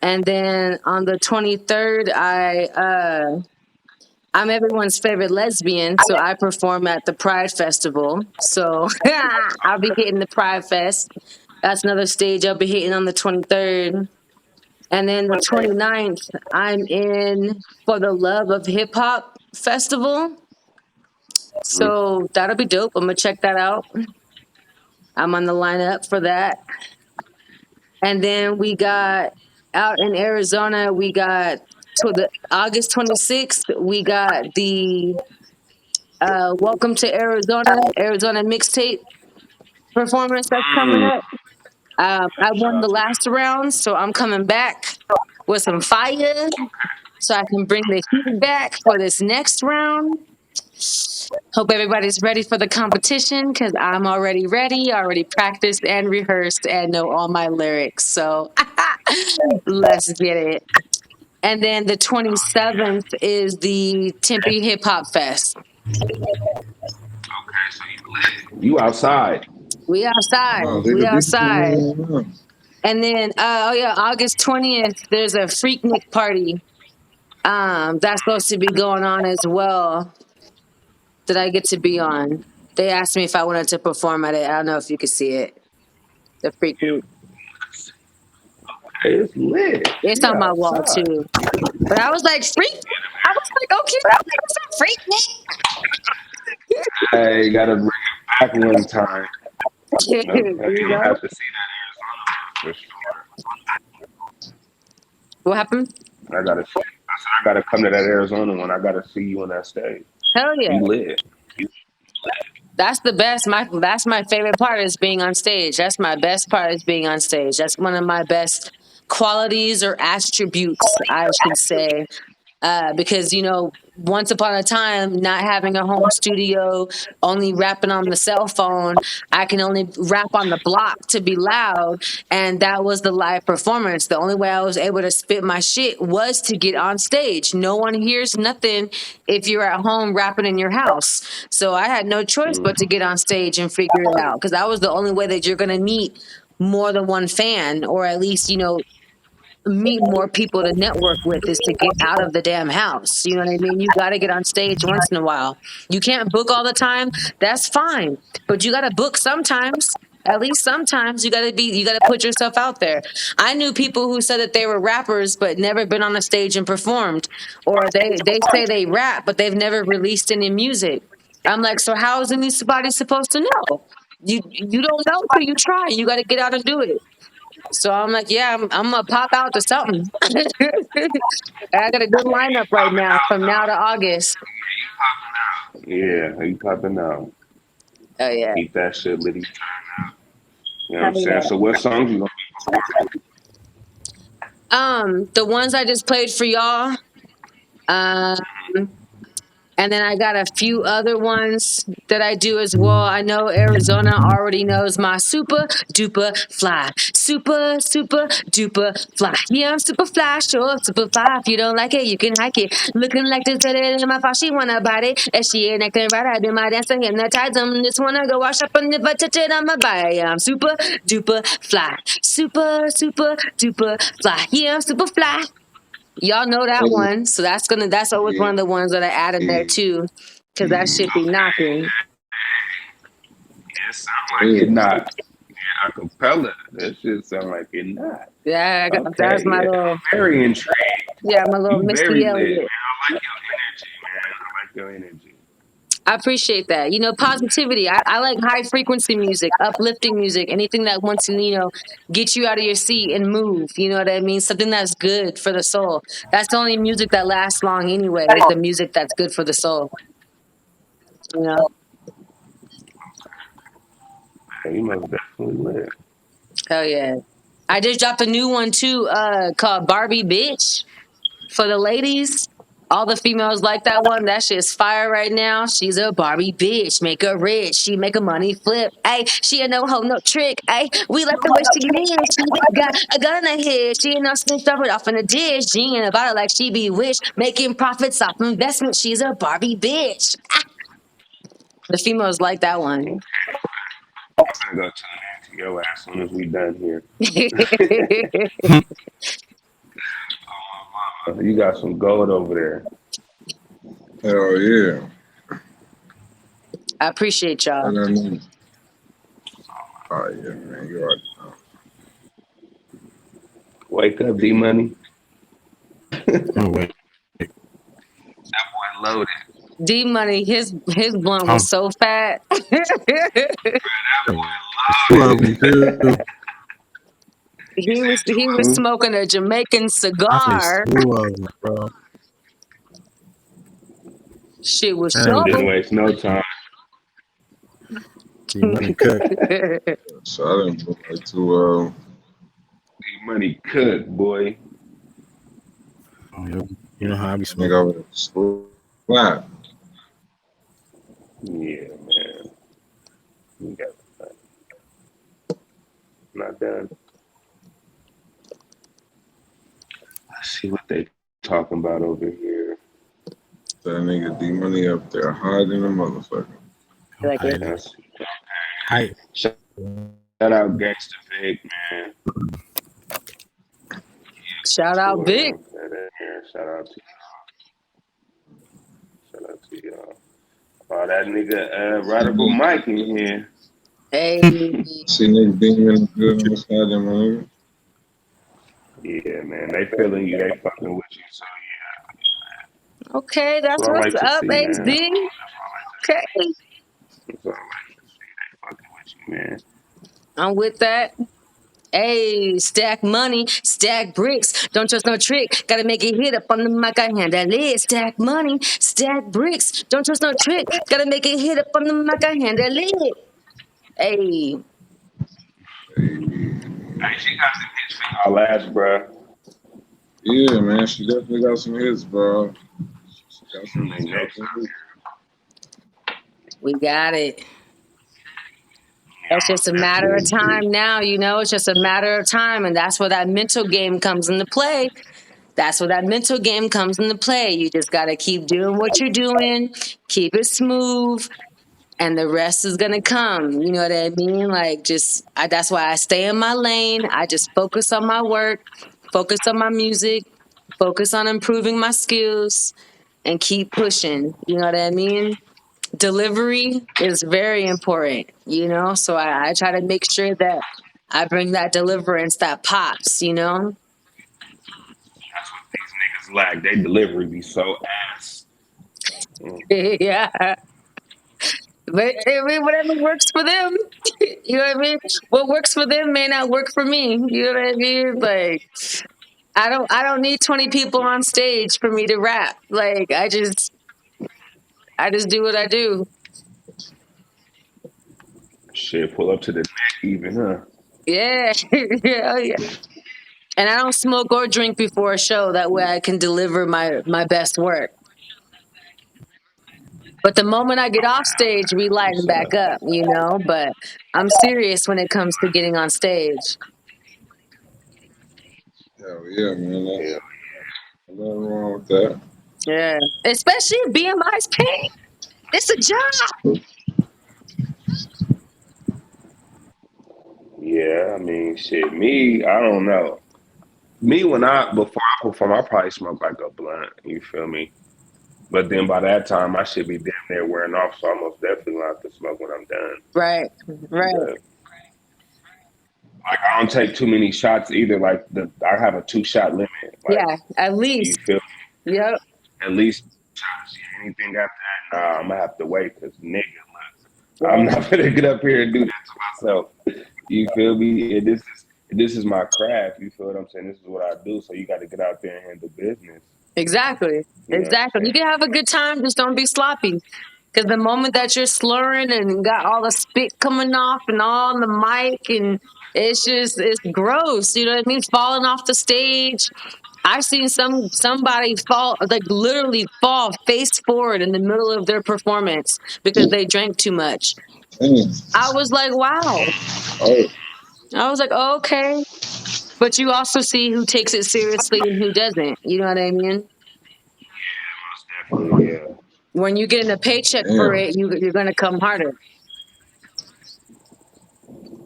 And then on the 23rd, I'm everyone's favorite lesbian, so I perform at the Pride Festival. So I'll be hitting the Pride Fest. That's another stage I'll be hitting on the 23rd. And then the 29th, I'm in for the Love of Hip Hop Festival. Mhm. So that'll be dope. I'm going to check that out. I'm on the lineup for that. And then we got out in Arizona, we got to the August 26th, we got the Welcome to Arizona mixtape performance that's coming Mm, up. I shout won out the to last round, so I'm coming back with some fire so I can bring the heat back for this next round. Hope everybody's ready for the competition because I'm already ready, already practiced and rehearsed and know all my lyrics. So let's get it. And then the 27th is the Tempe Hip Hop Fest. Okay, so you lit. You outside. We outside. Wow, We Leeta Beeta outside. doing well. And then, oh yeah, August 20th, there's a Freaknik party. That's supposed to be going on as well. That I get to be on. They asked me if I wanted to perform at it. I don't know if you could see it. The Freaknik. Hey, it's lit. It's She on my wall outside. too. But I was like, freak. I was like, okay, what's a Freaknik? Hey, gotta bring it back one time. Okay, You you'll know have to see that Arizona one for sure. what happened? I gotta see. I said I gotta come to that Arizona one. I gotta see you on that stage. Hell yeah. You lit. You That's the best. That's my favorite part is being on stage. That's my best part is being on stage. That's one of my best qualities or attributes, I should say, because once upon a time, not having a home studio, only rapping on the cell phone, I can only rap on the block to be loud, and that was the live performance. The only way I was able to spit my shit was to get on stage. No one hears nothing if you're at home rapping in your house. So I had no choice but to get on stage and figure it out, because that was the only way that you're going to meet more than one fan, or at least meet more people to network with, is to get out of the damn house. You know what I mean? You got to get on stage once in a while. You can't book all the time. That's fine. But you got to book sometimes. At least sometimes you got to put yourself out there. I knew people who said that they were rappers but never been on a stage and performed, or they say they rap but they've never released any music. I'm like, so how is anybody supposed to know? You don't know till you try. You got to get out and do it. So I'm like, yeah, I'm gonna pop out to something. I got a good lineup right Popping now out from now to August. though. Yeah, he popping out. Oh yeah, Keep that shit lit. You know what hell I'm saying? yeah. So what songs you gonna be performing? The ones I just played for y'all. Um, And then I got a few other ones that I do as well. I know Arizona already knows my super duper fly. Super duper fly. Yeah, I'm super fly, sure, super fly. If you don't like it, you can hike it. Looking like this in my fall, she wanna bite it. If she ain't acting right, I do my dance to hypnotize them. Just wanna go wash up and if I touch it, I'ma buy it. Yeah, I'm super duper fly. Super duper fly. Yeah, I'm super fly. Y'all know that Hey, one, so that's always one yeah, of the ones that I add in there too, because that shit be knocking. It sound like yeah. it not. Yeah, acapella. That shit sound like it not. Yeah, that's Okay, my yeah. little, I'm very intrigued. yeah, my little You Missy very lit, man. Elliott. I like your energy, man. I like your energy. I appreciate that. Positivity. I like high frequency music, uplifting music, anything that wants to, get you out of your seat and move. You know what I mean? Something that's good for the soul. That's the only music that lasts long anyway, is the music that's good for the soul. You know? Yeah, you most definitely lit. Hell yeah. I just dropped a new one too, called Barbie Bitch. For the ladies, all the females like that one. That shit's fire right now. She's a Barbie bitch, make her rich. She make her money flip. Ay, she a no hoe, no trick. Ay, we like the way she live. She got a gun in her head. She ain't no snitch, drop it off in the dish. She ain't about it like she be bewitched. Making profits off investment. She's a Barbie bitch. The females like that one. I'm gonna go tune into your ass as soon as we done here. You got some gold over there. Hell yeah. I appreciate y'all. And then, oh yeah, man, you already know. Wake up, D Money. Oh, wait. That boy loaded. D Money, his blunt Um, was so fat. That two boy of them loaded. too. He was Hmm? smoking a Jamaican I say cigar. two of them, bro. Shit was And Didn't trouble. waste no time. keep money cook. So I didn't put like two. D Money cook, boy. Oh, yeah. You know how I be Nigga smoking. over there. Slap. Yeah, man. You got not done. Let's see what they talking about over here. That nigga D Money up there hiding the motherfucker. Like it. Hiding. Let's see. Hide. Shout out Gangsta Vic, man. Shout out Vic. Shout out to shout out to y'all. Oh, that nigga Radical Mike in here. Hey. See niggas being in the building beside them, my nigga. Yeah, man. They feeling you, they fucking with you. So Okay, that's that's what I what's like to up, see, man. That's HD. Okay. what I like to see. They fucking with you, man. I'm with that. Hey, stack money, stack bricks. Don't trust no trick. Gotta make it hit up on the mic. I hand that lid. Stack money, stack bricks. Don't trust no trick. Gotta make it hit up on the mic. I hand that lid. Hey, Hey, she got some hits for y'all last, bruh. Yeah, man, she definitely got some hits, bro. She got I some, mean, got next some up, hits. We got it. yeah, It's just most a matter of definitely. time now, it's just a matter of time. And that's where that mental game comes into play. That's where that mental game comes into play. You just got to keep doing what you're doing, keep it smooth, and the rest is going to come. You know what I mean? Like, that's why I stay in my lane. I just focus on my work, focus on my music, focus on improving my skills, and keep pushing. You know what I mean? Delivery is very important, so I try to make sure that I bring that deliverance that pops. That's what these niggas lack. They delivery be so ass. Mm. Yeah, but I mean, whatever works for them. You know what I mean? What works for them may not work for me. You know what I mean? Like, I don't need 20 people on stage for me to rap. Like, I just do what I do. Shit, pull up to the neck even, huh? Yeah. Yeah, yeah. And I don't smoke or drink before a show. That way I can deliver my best work. But the moment I get off stage, we That's lighten what's back up. up. But I'm serious when it comes to getting on stage. Hell yeah, man. Yeah, That's nothing wrong with that. Yeah. Especially if BMI's paying. It's a job. yeah. I mean, shit. Me, I don't know. Me, when I before I perform, I probably smoke like a blunt. You feel me? But then by that time, I should be damn near wearing off, so I most definitely will have to smoke when I'm done. Right. Right. But like, I don't take too many shots either. Like I have a 2 shot limit. Like, Yeah. At you least. feel Yep. at least shots. Yeah, anything after that, nah, I'm gonna have to wait because nigga, look, I'm Right. not gonna get up here and do that to myself. You feel me? And this is my craft. You feel what I'm saying? This is what I do. So you got to get out there and handle business. Exactly. You know what Exactly. I'm You saying? can have a good time, just don't be sloppy. Because the moment that you're slurring and got all the spit coming off and all on the mic, and it's gross. You know what I mean? Falling off the stage. I've seen somebody fall, like literally fall face forward in the middle of their performance because they drank too much. Damn. I was like, wow. Oh, I was like, okay. But you also see who takes it seriously and who doesn't. You know what I mean? Most definitely, yeah. When you get in a paycheck for damn. it, you're going to come harder.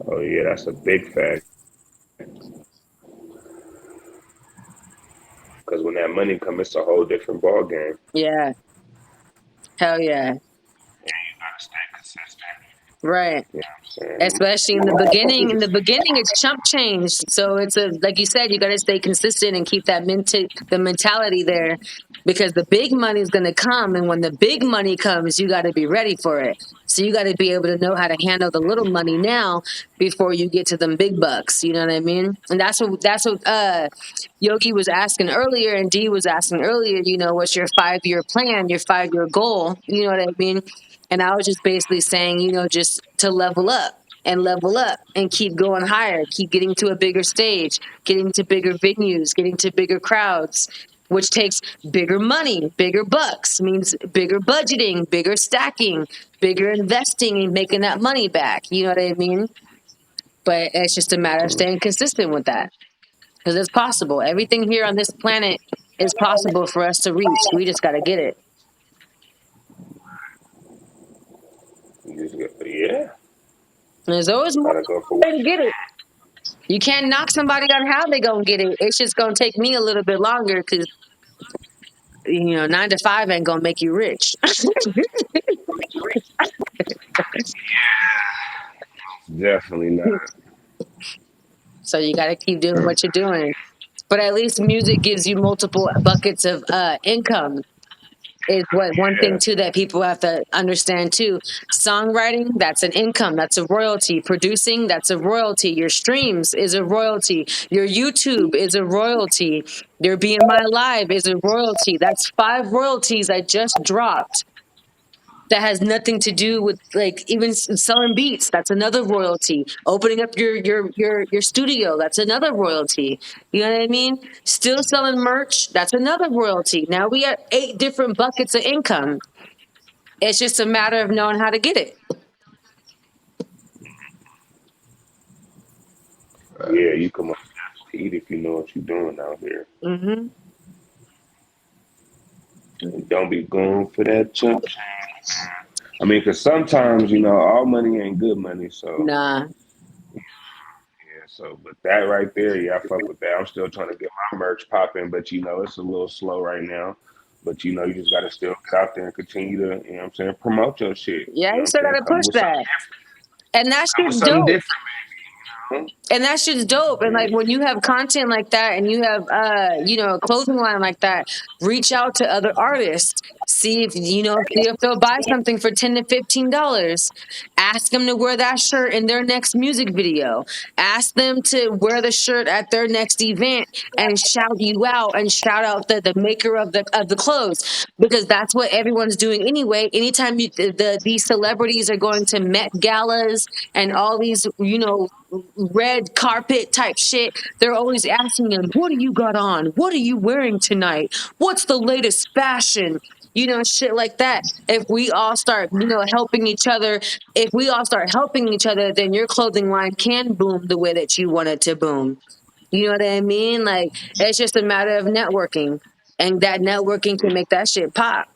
Oh yeah, that's a big fact. Because when that money comes, it's a whole different ball game. Yeah. Hell yeah. You gotta stay consistent. Right. You know what I'm saying? Especially in the beginning. In the beginning, it's chump change. So it's like you said, you got to stay consistent and keep the mentality there, because the big money is going to come, and when the big money comes, you got to be ready for it. So you got to be able to know how to handle the little money now before you get to them big bucks. You know what I mean? And that's what Yogi was asking earlier, and Dee was asking earlier. What's your 5-year plan, your 5-year goal? You know what I mean? And I was just basically saying, just to level up and level up and keep going higher, keep getting to a bigger stage, getting to bigger venues, getting to bigger crowds, which takes bigger money, bigger bucks, means bigger budgeting, bigger stacking, bigger investing and making that money back. You know what I mean? But it's just a matter of staying consistent with that, because it's possible. Everything here on this planet is possible for us to reach. We just got to get it. You just got, yeah, And there's always more gotta go for what way to get it. You can't knock somebody on how they gonna get it. It's just gonna take me a little bit longer because 9 to 5 ain't gonna make you rich. you. Definitely not. So you got to keep doing what you're doing. But at least music gives you multiple buckets of income. Is what one thing Yeah, too that people have to understand too. Songwriting, that's an income, that's a royalty. Producing, that's a royalty. Your streams is a royalty. Your YouTube is a royalty. Your Being My Live is a royalty. That's 5 royalties I just dropped. that has nothing to do with like even selling beats. That's another royalty. Opening up your studio. That's another royalty. You know what I mean? Still selling merch. That's another royalty. Now we have 8 different buckets of income. It's just a matter of knowing how to get it. Yeah, you can most definitely eat if you know what you're doing out here. Hmm. And don't be going for that chump change. I mean, because sometimes, all money ain't good money. So, Nah. yeah, but that right there, yeah, I fuck with that. I'm still trying to get my merch popping, but, it's a little slow right now. But, you just got to still get out there and continue to, promote your shit. Yeah, You know you what I'm still saying? gotta push that. And that Come with shit's something dope. different, man. And that shit's dope. And Yeah. like when you have content like that and you have a clothing line like that, reach out to other artists. See if they'll buy something for $10 to $15. Ask them to wear that shirt in their next music video. Ask them to wear the shirt at their next event and shout you out and shout out the maker of the clothes, because that's what everyone's doing anyway. Anytime these celebrities are going to Met galas and all these red carpet type shit, they're always asking him, what do you got on? What are you wearing tonight? What's the latest fashion? Shit like that. If we all start, helping each other, if we all start helping each other, then your clothing line can boom the way that you want it to boom. You know what I mean? Like, it's just a matter of networking, and that networking can make that shit pop.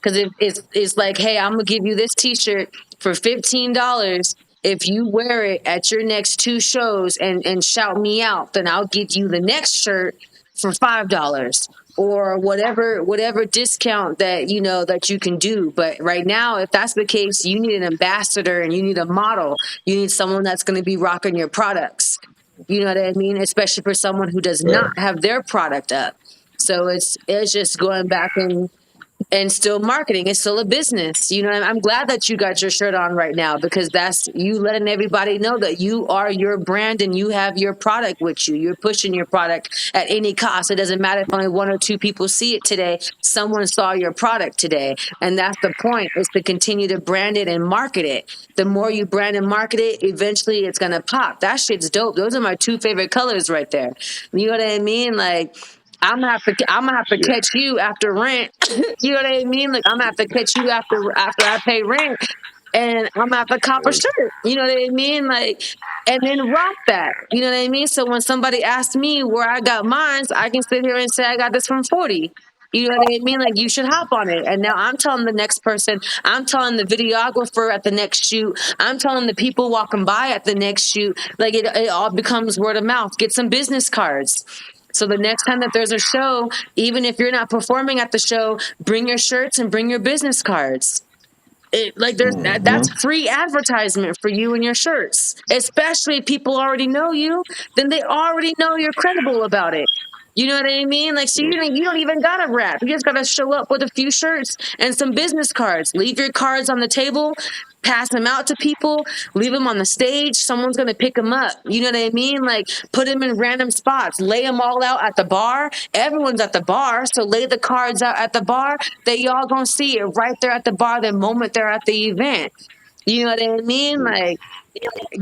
Because it's like, hey, I'm gonna give you this T-shirt for $15. If you wear it at your next 2 shows and shout me out, then I'll get you the next shirt for $5 or whatever discount that you can do. But right now, if that's the case, you need an ambassador and you need a model. You need someone that's going to be rocking your products. You know what I mean? Especially for someone who does not have their product up. So it's just going back and still marketing. It's still a business. I'm glad that you got your shirt on right now, because that's you letting everybody know that you are your brand and you have your product with you. You're pushing your product at any cost. It doesn't matter if only 1 or 2 people see it today. Someone saw your product today. And that's the point, is to continue to brand it and market it. The more you brand and market it, eventually it's going to pop. That shit's dope. Those are my 2 favorite colors right there. You know what I mean? Like, I'm gonna have to Yeah. catch you after rent. You know what I mean? Like, I'm gonna have to catch you after I pay rent, and I'm gonna have to cop a Yeah. shirt. You know what I mean? Like, and then rock that. You know what I mean? So when somebody asks me where I got mine, I can sit here and say I got this from 40. You know what I mean? Like, you should hop on it. And now I'm telling the next person, I'm telling the videographer at the next shoot, I'm telling the people walking by at the next shoot. Like, it all becomes word of mouth. Get some business cards. So the next time that there's a show, even if you're not performing at the show, bring your shirts and bring your business cards. Like, that's free advertisement for you and your shirts. Especially if people already know you, then they already know you're credible about it. You know what I mean? Like, so you don't even gotta rap. You just gotta show up with a few shirts and some business cards. Leave your cards on the table, pass them out to people, leave them on the stage. Someone's gonna pick them up. You know what I mean? Like, put them in random spots, lay them all out at the bar. Everyone's at the bar, so lay the cards out at the bar. They all gonna see it right there at the bar the moment they're at the event. You know what I mean? Like,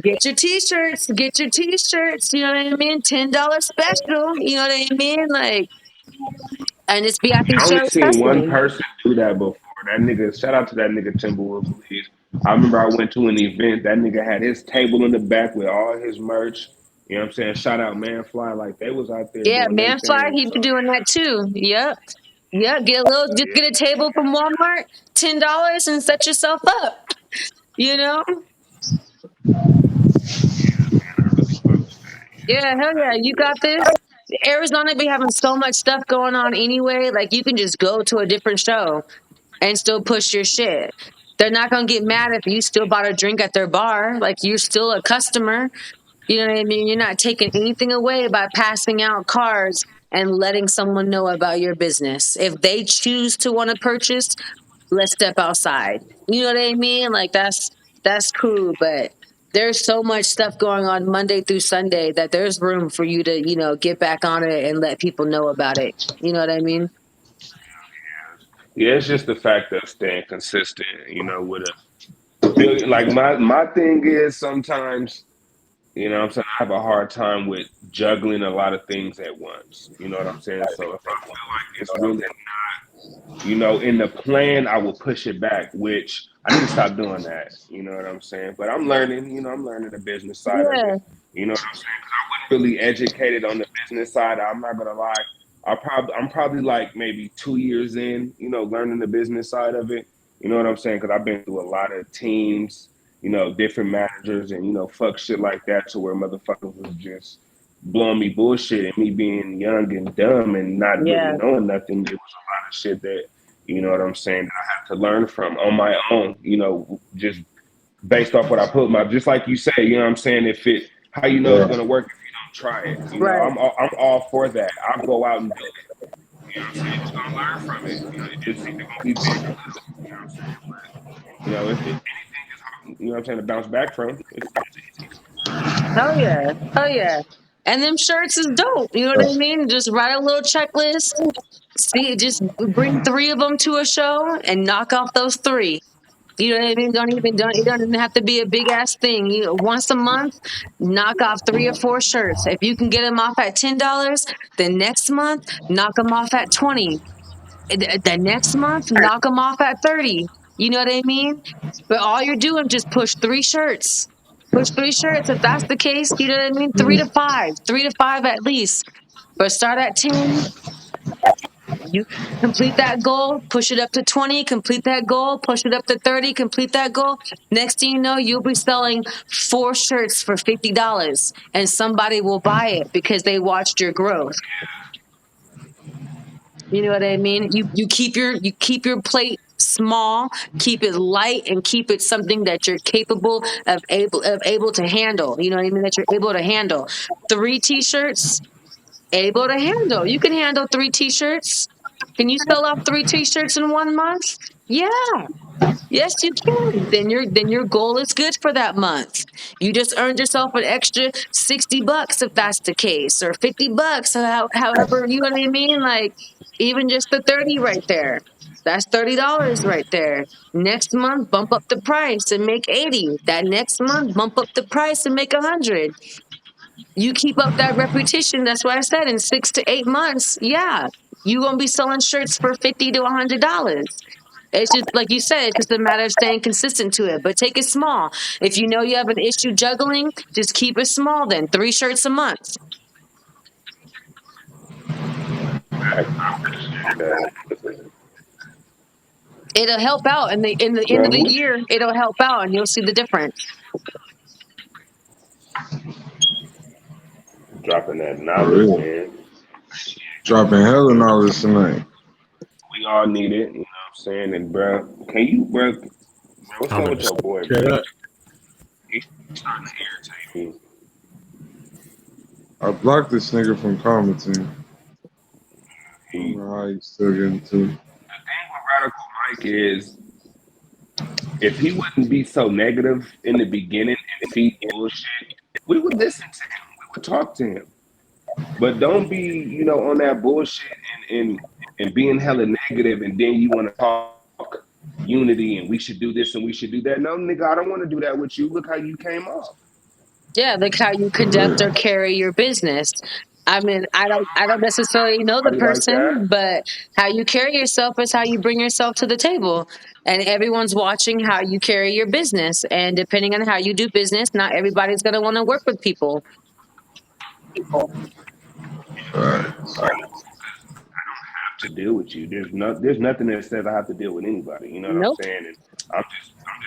get your t-shirts, get your t-shirts. You know what I mean? $10 special. You know what I mean? Like, and just be at these I only shows seen one hustling. person do that before. That nigga, shout out to that nigga Timberwolves, please. I remember I went to an event. That nigga had his table in the back with all his merch. You know what I'm saying? Shout out Manfly. Like, they was out there Yeah, doing their Manfly, thing. he So, be doing that too. Yep. Yeah, just yeah, get a table from Walmart, $10, and set yourself up. You know? I really fuck with Yeah, hell yeah, you got this. Arizona be having so much stuff going on anyway. Like, you can just go to a different show and still push your shit. They're not gonna get mad if you still bought a drink at their bar. Like, you're still a customer. You know what I mean? You're not taking anything away by passing out cards and letting someone know about your business. If they choose to want to purchase, let's step outside. You know what I mean? Like, that's cool, but there's so much stuff going on Monday through Sunday that there's room for you to, get back on it and let people know about it. You know what I mean? Yeah, it's just the fact of staying consistent, with a million. Like my thing is sometimes, what I'm saying, I have a hard time with juggling a lot of things at once. You know what I'm saying? So if I feel like it's really in the plan, I will push it back, which I need to stop doing that. You know what I'm saying? But I'm learning, I'm learning the business side of Yeah, it. You know what I'm saying? Because I wasn't really educated on the business side. I'm not gonna lie. I'm probably like maybe 2 years in, learning the business side of it. You know what I'm saying? Because I've been through a lot of teams, different managers, and fuck shit like that, to where motherfuckers was just blowing me bullshit, and me being young and dumb and not really yeah, knowing nothing. It was a lot of shit that, you know what I'm saying, that I had to learn from on my own, just based off what I put my, just like you say, you know what I'm saying, if it, how you know it's Yeah. going to work if you don't try it. right. I'm all for that. I'll go out and do it. You know what I'm saying? You're just going to learn from it. It's either going to be big or little. You know what I'm saying? But, if anything is, what I'm saying, to bounce back from, it's easy. Oh yeah, oh yeah. And them shirts is dope. You know what I That's mean? Just write a little checklist. See, just bring 3 of them to a show and knock off those 3. You know what I mean? It don't even have to be a big ass thing. Once a month, knock off 3 or 4 shirts. If you can get them off at $10, then next month knock them off at 20. The next month knock them off at 30. You know what I mean? But all you're doing just push 3 shirts. Push 3 shirts. If that's the case, you know what I mean? Three to five at least. But start at 10. You complete that goal, push it up to 20, complete that goal, push it up to 30, complete that goal. Next thing you know, you'll be selling 4 shirts for $50 and somebody will buy it because they watched your growth. You know what I mean? You keep your plate small, keep it light, and keep it something that you're capable of able to handle. You know what I mean? That you're able to handle. 3 t-shirts, able to handle. You can handle 3 t-shirts. Can you sell off 3 t-shirts in 1 month? Yeah. Yes, you can. Then your goal is good for that month. You just earned yourself an extra $60 if that's the case, or $50. So however, you know what I mean? Like even just the 30 right there. That's $30 right there. Next month, bump up the price and make 80. That next month, bump up the price and make 100. You keep up that repetition. That's why I said in 6 to 8 months, yeah, you're gonna be selling shirts for $50 to $100. It's just like you said, it's just a matter of staying consistent to it. But take it small. If you know you have an issue juggling, just keep it small then. 3 shirts a month. I appreciate that. It'll help out and in the end of Bro, the what year, it'll help out and you'll see the difference. you dropping that for knowledge, real. man. Dropping hella knowledge tonight. We all need it, you know what I'm saying? And, bro, bro, what's I'm up gonna with your boy, shut bro? up. He's starting to irritate me. I blocked this nigga from commenting. I don't He, know how he's still getting to. thing with Radical Mike is, if he wouldn't be so negative in the beginning and feed bullshit, we would listen to him. We would talk to him. But don't be, on that bullshit and being hella negative, and then you want to talk unity and we should do this and we should do that. No, nigga, I don't want to do that with you. Look how you came off. Yeah, like how you For conduct real. or carry your business. I mean, I don't necessarily know the Nobody like person, that. but how you carry yourself is how you bring yourself to the table. And everyone's watching how you carry your business. And depending on how you do business, not everybody's going to want to work with people. Facts. To deal with you. There's nothing that says I have to deal with anybody. You know what I'm Nope. saying? And I'm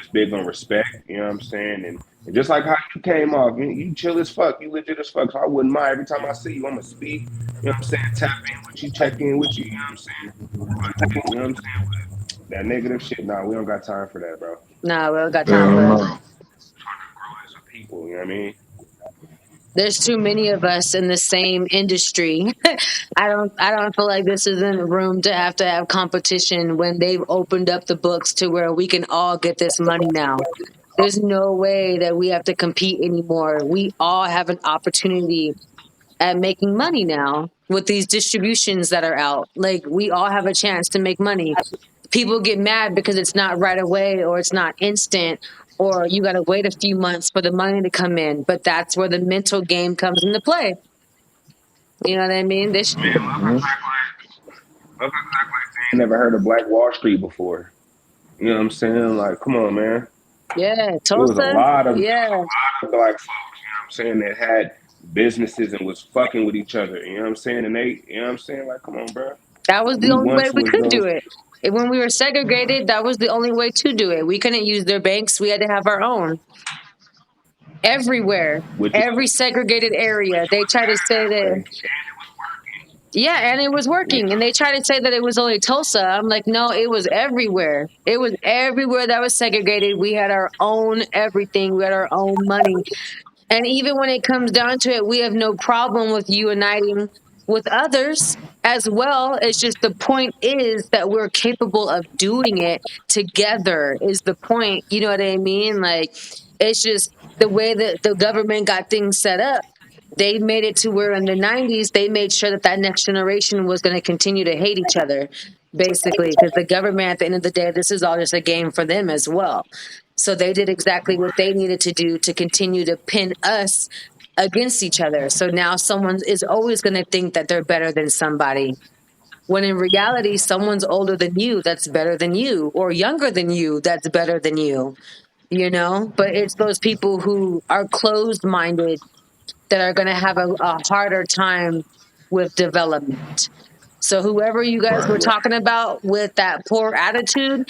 just big on respect. You know what I'm saying? And just like how you came off, you chill as fuck, you legit as fuck. So I wouldn't mind every time I see you, I'ma speak. You know what I'm saying? Tap in with you, check in with you. You know what I'm saying? But, you know what I'm saying? But that negative shit, nah, we don't got time for that, bro. No, we don't got time Hell for that. no. Grow as a people. You know what I mean? There's too many of us in the same industry. I don't feel like this is in a room to have competition when they've opened up the books to where we can all get this money now. There's no way that we have to compete anymore. We all have an opportunity at making money now with these distributions that are out. Like we all have a chance to make money. people get mad because it's not right away or it's not instant or you got to wait a few months for the money to come in. But that's where the mental game comes into play. You know what I mean? This, Motherfuckers act like they ain't never heard of Black Wall Street before. You know what I'm saying? Like, come on, man. yeah, It was a Tulsa, lot of yeah, black folks, you know what I'm saying, that had businesses and was fucking with each other. You know what I'm saying? And they, you know what I'm saying? Like, come on, bro. that was the We only way once we was could do those. it. And when we were segregated, that was the only way to do it. We couldn't use their banks. We had to have our own. Everywhere, Which was every segregated area, they try to say that that. way. Yeah, and it was You working. And they try to say that it was only Tulsa. I'm like, no, it was everywhere. It was everywhere that was segregated. We had our own everything. We had our own money. And even when it comes down to it, we have no problem with uniting with others as well. It's just the point is that we're capable of doing it together, is the point. You know what I mean? Like, it's just the way that the government got things set up. They made it to where in the 90s, they made sure that that next generation was going to continue to hate each other, basically, because the government, at the end of the day, this is all just a game for them as well. So they did exactly what they needed to do to continue to pin us against each other. So now someone is always going to think that they're better than somebody. When in reality, someone's older than you that's better than you, or younger than you that's better than you, you know? But it's those people who are closed minded that are going to have a harder time with development. So whoever you guys Right, were right. talking about with that poor attitude,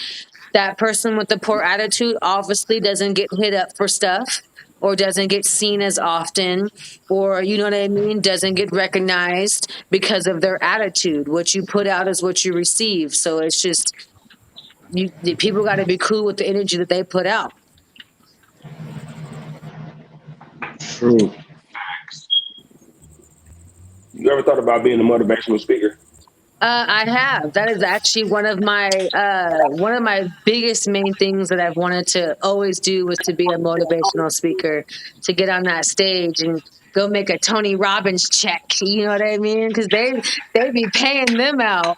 that person with the poor attitude obviously doesn't get hit up for stuff or doesn't get seen as often or you know what I mean, doesn't get recognized because of their attitude. What you put out is what you receive. So it's just the people got to be cool with the energy that they put out. True. You ever thought about being a motivational speaker? I have. That is actually one of my biggest main things that I've wanted to always do was to be a motivational speaker, to get on that stage and go make a Tony Robbins check. You know what I mean? Because they be paying them out.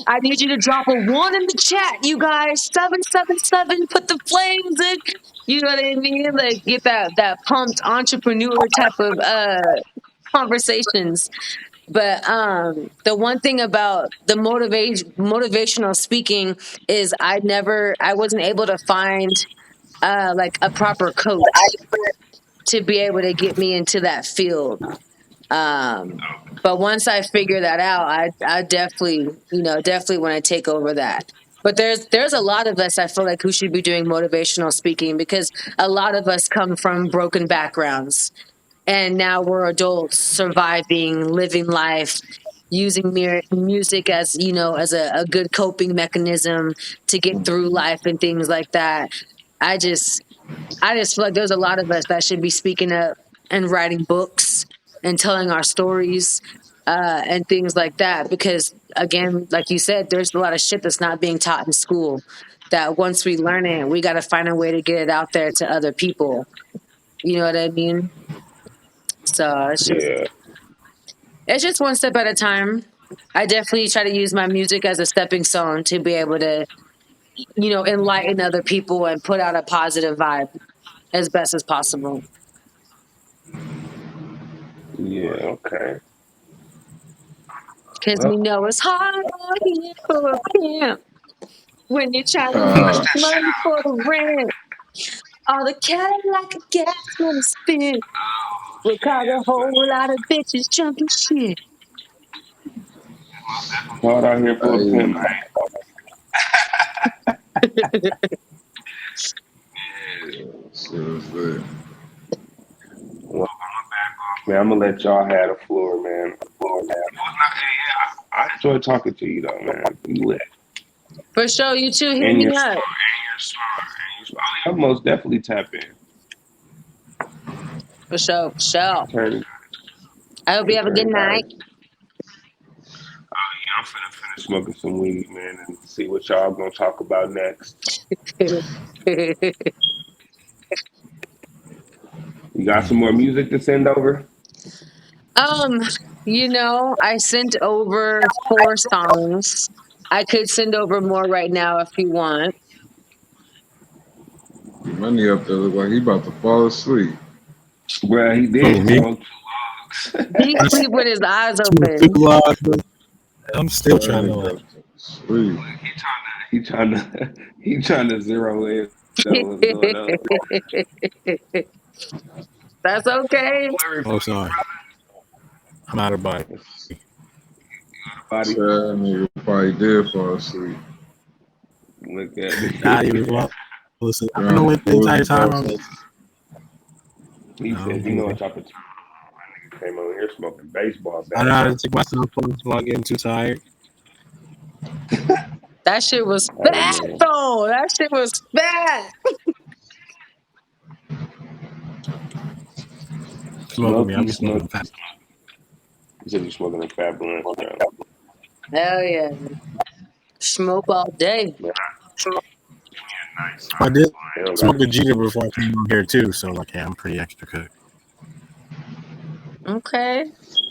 I need you to drop a one in the chat, you guys. 777. Put the flames in. You know what I mean? Like get that pumped entrepreneur type of conversations. But the one thing about the motivational speaking is I wasn't able to find like a proper coach to be able to get me into that field. Um, but once I figure that out, I definitely, definitely want to take over that. But there's a lot of us I feel like who should be doing motivational speaking because a lot of us come from broken backgrounds and now we're adults surviving, living life, using music as as a good coping mechanism to get through life and things like that. I just I just feel like there's a lot of us that should be speaking up and writing books and telling our stories and things like that. Because again, like you said, there's a lot of shit that's not being taught in school. That once we learn it, we got to find a way to get it out there to other people. You know what I mean? So Yeah. it's just one step at a time. I definitely try to use my music as a stepping stone to be able to, enlighten other people and put out a positive vibe as best as possible. Yeah, okay. Because we Well, know it's hard out here for a pimp when you're trying to push make Uh, that shit money out. for the rent. All the Cadillac gas money spent will cause a whole lot of bitches jumping shit. Hard out here for a pimp, hey, man. seriously. Well, man, I'm gonna let y'all have the floor, man. It was not, hey, yeah, I enjoy talking to you though, man. You lit. For sure, you two hit And me you're up. smart, and you're smart, and you're smart. I'll most definitely tap in. For sure, for sure. Turn, I hope you have a good turn night. guys. Yeah, I'm finna finish smoking some weed, man, and see what y'all gonna talk about next. You got some more music to send over? um, I sent over 4 songs. I could send over more right now if you want. Your money up there look like he about to fall asleep. Bruh, he Oh, did me? smoke 2 logs. He sleep with his eyes Smoke 2 open. logs, bro. I'm still That trying to nigga like. up to sleep. He trying to zero in on what's going on. That's okay. Oh, sorry. I'm out of body. Body, That nigga probably did fall asleep. look at me. Not even fall asleep. I don't know Trying to what the pull entire his time ass I was. up. He No, I'm said, "You know cool. what type of time my nigga came over here smoking baseball I know bats, how huh?" to take myself off while getting too tired. That shit was Hey fat man, though. That shit was fat. Smoke with me. I'll Smokey, be smoking Smokey. fast. He said you smoking a fat blunt, bro. Hell yeah. Smoke all day. Man, nice I size did blunt. He don't got smoke a Jeter before I came on here too, so like, yeah, I'm pretty extra cooked. Okay.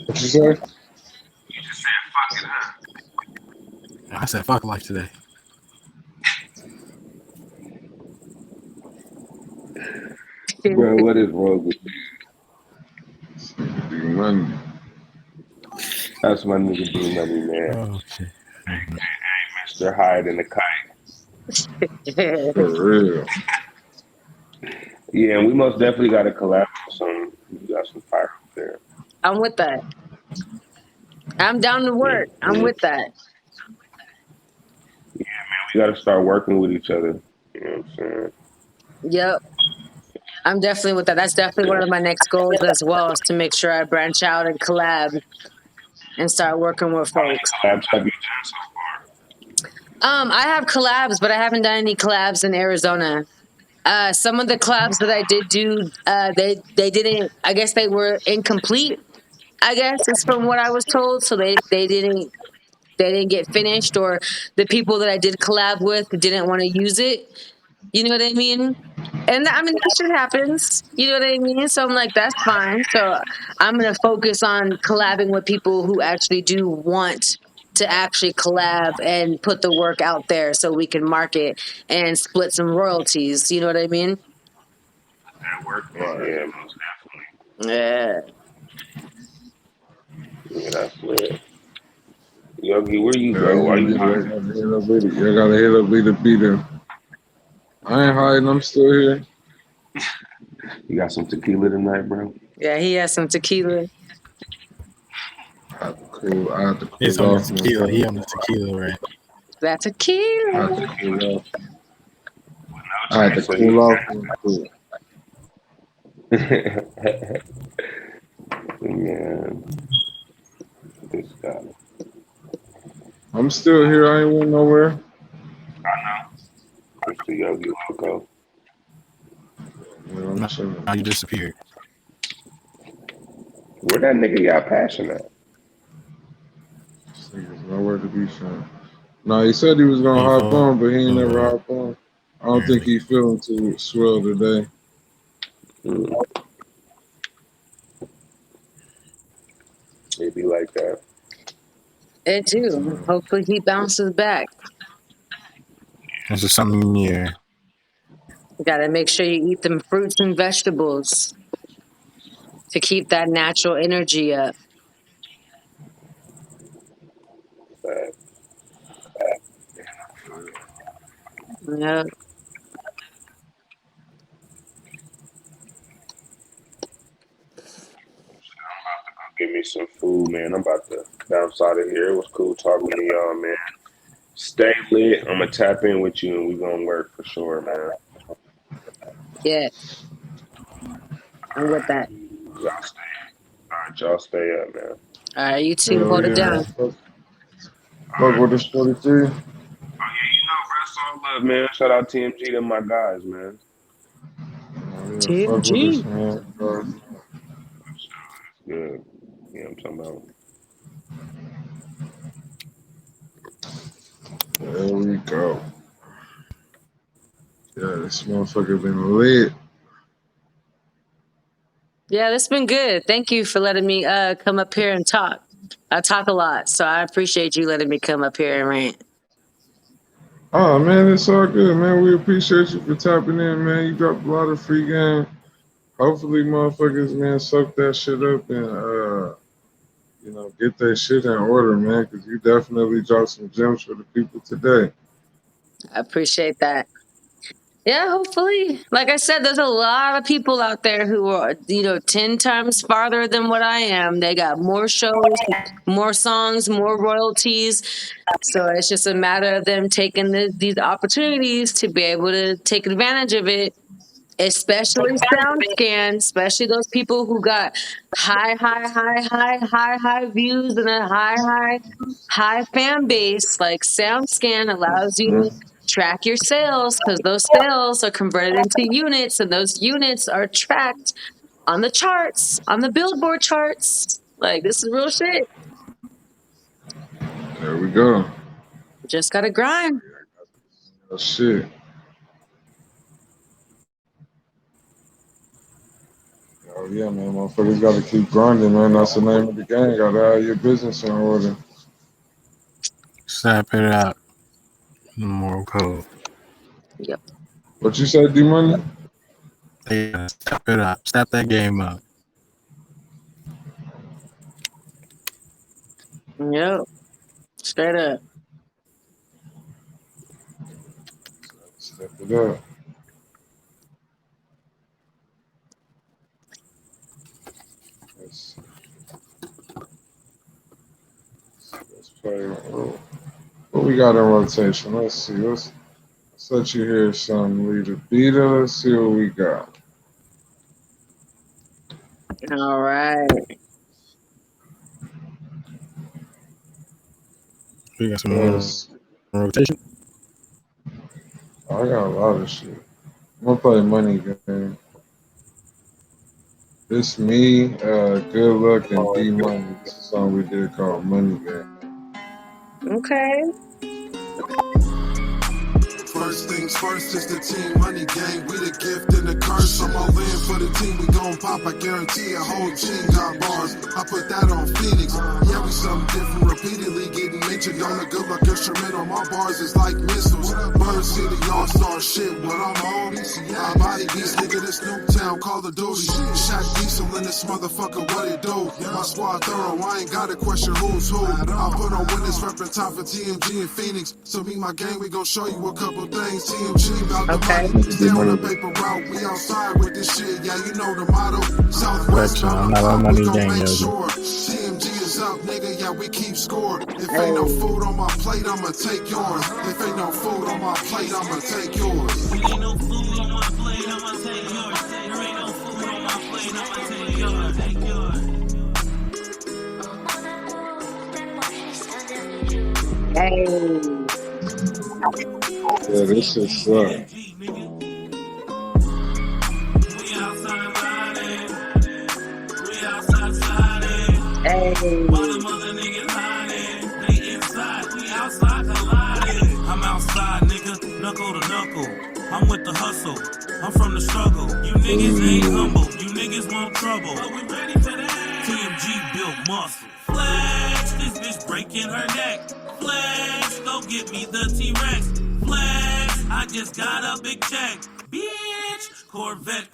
What you say? You just said fuck it, huh? I said fuck life today. Bro, what is wrong with you? Big money. That's my nigga D Money, man. Oh shit. Mr. Hyde in the kite. For real. Yeah, and we most definitely got to collab on some. We got some fire up there. I'm with that. I'm down to work. I'm Mm-hmm. with that. We got to start working with each other. You know what I'm saying? Yep. I'm definitely with that. That's definitely one of my next goals as well, is to make sure I branch out and collab and start working with folks. Collabs have you done so far? I have collabs, but I haven't done any collabs in Arizona. Some of the collabs that I did do, they didn't. I guess they were incomplete. I guess is from what I was told. So they didn't get finished, or the people that I did collab with didn't want to use it. You know what I mean? And I mean that shit happens. You know what I mean? So I'm like, that's fine. So I'm gonna focus on collabing with people who actually do want to actually collab and put the work out there so we can market and split some royalties. You know what I mean? Networking, Right. yeah, most Yeah. definitely. Yeah, that's lit. Yogi, where you Yeah, go? Why you you hiding? gotta hit up with it. You gotta hit up with the beater. I ain't hiding. I'm still here. You got some tequila tonight, bro? Yeah, he has some tequila. I had to cool. I had to It's cool on the off tequila. He myself. on the tequila, right? That I tequila. had to cool off. No I had to chaser, you cool off real quick. man. This guy. I'm still here. I ain't went nowhere. Mr. Yogi Loco. Yeah, I'm No, chilling. you disappeared. Where that nigga got passion at? This nigga's nowhere to be found. No, he said he was gonna Hey, hop folks. on, but he ain't never hop on. I don't think he feeling too swell today. Mm, it be like that. It do. Hopefully he bounces back. This is something in the air. You gotta make sure you eat them fruits and vegetables to keep that natural energy up. But Yeah. give me some food, man. I'm about to bounce out of here. It was cool talking to y'all, man. Stay lit. I'm gonna tap in with you, and we gonna work for sure, man. Yeah. I'm with that. Y'all stay. All right, y'all stay up, man. All right, you two Hell hold it yeah. down. Fuck with this 43. Oh yeah, you know, bro. It's all love, man. Shout out TMG to my guys, man. Oh yeah, fuck with this TMG. man. Good. Yeah, I'm talking about. There we go. Yeah, this motherfucker been lit. Yeah, that's been good. Thank you for letting me come up here and talk. I talk a lot, so I appreciate you letting me come up here and rant. Oh man, it's all good, man. We appreciate you for tapping in, man. You dropped a lot of free game. Hopefully, motherfuckers, man, soak that shit up and get that shit in order, man. Because you definitely dropped some gems for the people today. I appreciate that. Yeah, hopefully. Like I said, there's a lot of people out there who are, 10 times farther than what I am. They got more shows, more songs, more royalties. So it's just a matter of them taking these opportunities to be able to take advantage of it, especially SoundScan, especially those people who got high views and a high fan base. Like SoundScan allows you to track your sales because those sales are converted into units, and those units are tracked on the charts, on the Billboard charts. Like, this is real shit. There we go. Just gotta grind. Oh, shit. Oh yeah, man. Motherfuckers got to keep grinding, man. That's the name of the game. Got to have your business in order. Snap it out. More code. Yep. What you said, D Money? Yeah, step it up. Step that game up. Yep. Straight up. Step it up. Let's play. What we got in rotation? Let's see. Let's let you hear some Leeta Beeta. Let's see what we got. All right. We got some more rotation. I got a lot of shit. I'm gonna play Money Game. It's me, Good Luck, and D Money. It's a song we did called Money Game. Okay. First things first is the team money game. We the gift and the curse. I'm all in for the team. We gon' pop. I guarantee a whole team got bars. I put that on Phoenix. Yeah, we something different. Repeatedly getting mentioned on a Good Luck instrumental. My bars is like missiles. Bird City All-Star shit. What I'm on. I body beast, nigga. This New Town Call of Duty. Shaq Diesel in this motherfucker. What it do? My squad thorough. I ain't gotta question who's who. I put on winners reppin' time for TMG and Phoenix. So me, my gang, we gon' show you a couple things. TMG about the money. Stay on the paper route. We outside with this shit. Yeah, you know the motto. Southwest I'm not on Money we gon' Gang, make yo. sure. TMG is up, nigga. Yeah, we keep score. If ain't no food on my plate, I'ma take yours. If ain't no food on my plate, I'ma take yours. Ain't no food on my plate, I'ma take yours. There ain't no food on my plate, I'ma take yours. Take yours. Hey. Yeah, this shit sucks. I'm outside, nigga, knuckle to knuckle. I'm with the hustle, I'm from the struggle. You niggas ain't humble, you niggas want trouble. But we ready for that. TMG built muscle. Flex, this bitch breaking her neck. Flex, go get me the T-Rex. Flex, I just got a big check. Bitch, Corvette.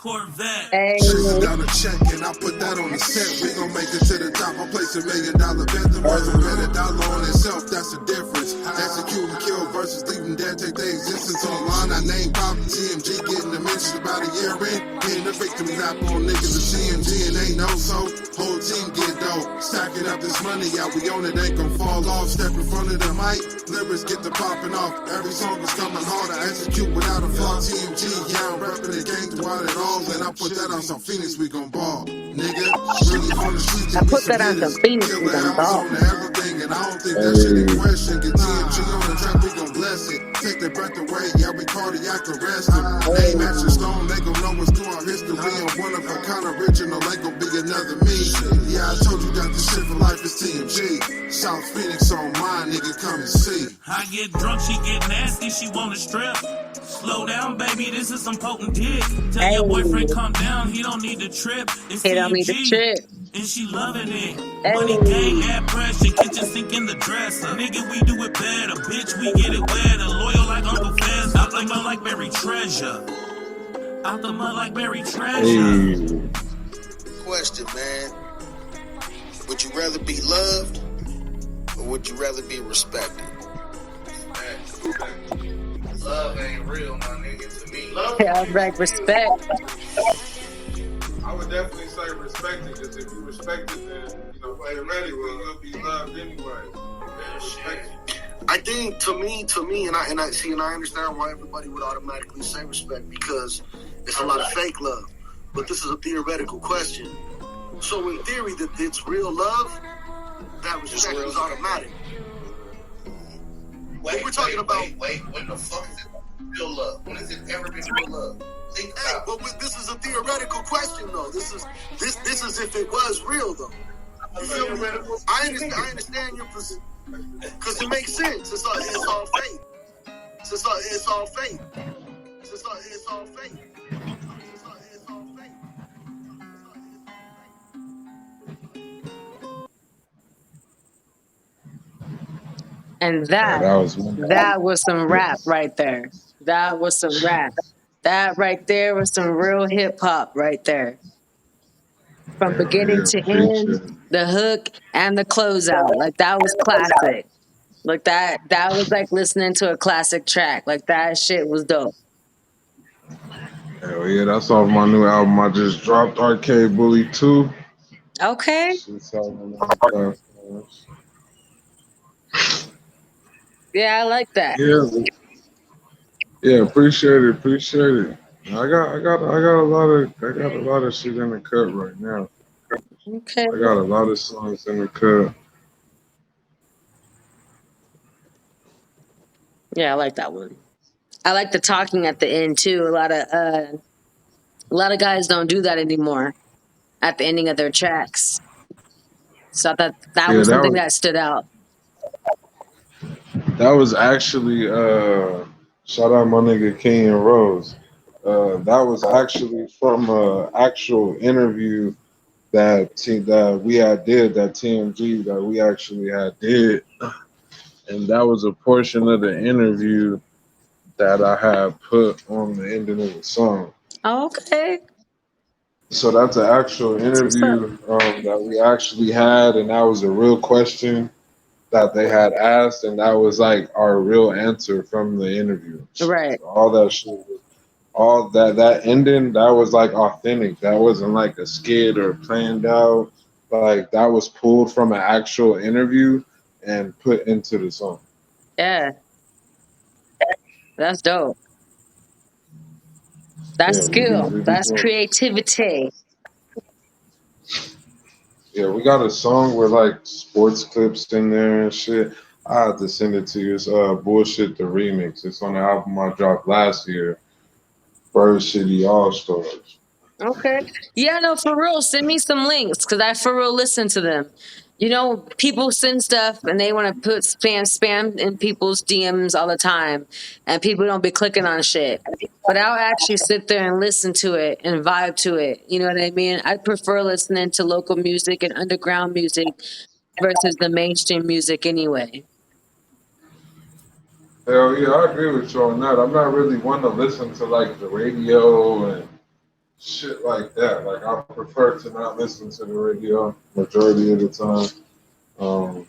Hey. Chasing down a check and I put that on the set. We gon' make it to the top. I'm placing $1 million bet. The words are better dollar on itself. That's the difference. Execute and kill versus leaving dead. Take their existence online. I name pop TMG getting the mentions about a year in. Hitting the victim rap on niggas of TMG and ain't no so. Whole team get dope. Stacking up this money. Yeah, we on it. Ain't gon' fall off. Step in front of the mic. Lyrics get the popping off. Every song is coming hard. I execute without a flaw. TMG. Yeah, I'm rapping the game throughout it all. And I put that on some Phoenix, we gon' ball. Nigga, really on the streets. I put that on some Phoenix, we gon' ball. Everything, and I don't think that shit in question. Get TMG on the track, we gon' bless it. Take their breath away, yeah, we cardiac arrest them. Name matching stone, they gon' know what's through our history. I'm one of a kind original, they gon' be another me. Yeah, I told you that this shit for life is TMG. South Phoenix on mine, nigga, come and see. I get drunk, she get nasty, she wanna strip. Slow down, baby, this is some potent dick. Tell your boyfriend calm down, he don't need to trip. It's He don't need to trip. And she loving it. Money gang, add pressure, kitchen sink in the dresser. Nigga, we do it better. Bitch, we get it wetter. Loyal like mud like buried treasure. Out the mud like buried treasure. Hey. Question, man. Would you rather be loved or would you rather be respected? Love ain't real, my nigga. To me, love Yeah, like respect. I would definitely say respect it, because if you respect it, then theoretically you'll be loved anyway. I think to me, and I see, and I understand why everybody would automatically say respect, because it's a lot of fake love. But this is a theoretical question. So in theory, that it's real love, that respect is automatic. Wait, we're talking about. Wait, when the fuck is it real love? When has it ever been real love? Think about it. But this is a theoretical question, though. This is if it was real, though. You feel me? I understand your position, because it makes sense. It's all fake. It's all fake. It's all fake. It's all fake. And Yeah, that was some rap right there. That was some rap. That right there was some real hip hop right there. From beginning to preach end, it. the hook and the closeout. Like that was classic. Like that was like listening to a classic track. Like that shit was dope. Hell yeah, that's off my new album I just dropped, Arcade Bully 2. Okay. Shit's out on all platforms. Yeah, I like that. Yeah, appreciate it. I got a lot of shit in the cut right now. Okay. I got a lot of songs in the cut. Yeah, I like that one. I like the talking at the end too. A lot of guys don't do that anymore at the ending of their tracks. So that Yeah, was something that stood out. that was actually shout out my nigga King and Rose. That was actually from a actual interview that we had did, that TMG that we actually had did, and that was a portion of the interview that I had put on the ending of the song. Okay. So that's an actual That's what's up. interview that we actually had, and that was a real question that they had asked, and that was like our real answer from the interview. Right. So all that shit, all that ending, that was like authentic. That wasn't like a skit or planned out. Like that was pulled from an actual interview and put into the song. Yeah. That's dope. That's Yeah, skill. we be That's doing. creativity. Yeah, we got a song with like sports clips in there and shit. I have to send it to you. It's Bullshit the Remix. It's on the album I dropped last year, Bird City All Stars. Okay. Yeah, no, for real. Send me some links because I for real listen to them. You know, people send stuff and they want to put spam in people's DMs all the time, and people don't be clicking on shit. But I'll actually sit there and listen to it and vibe to it. You know what I mean? I prefer listening to local music and underground music versus the mainstream music anyway. Hell yeah, I agree with you on that. I'm not really one to listen to like the radio and shit like that. Like I prefer to not listen to the radio majority of the time. Um,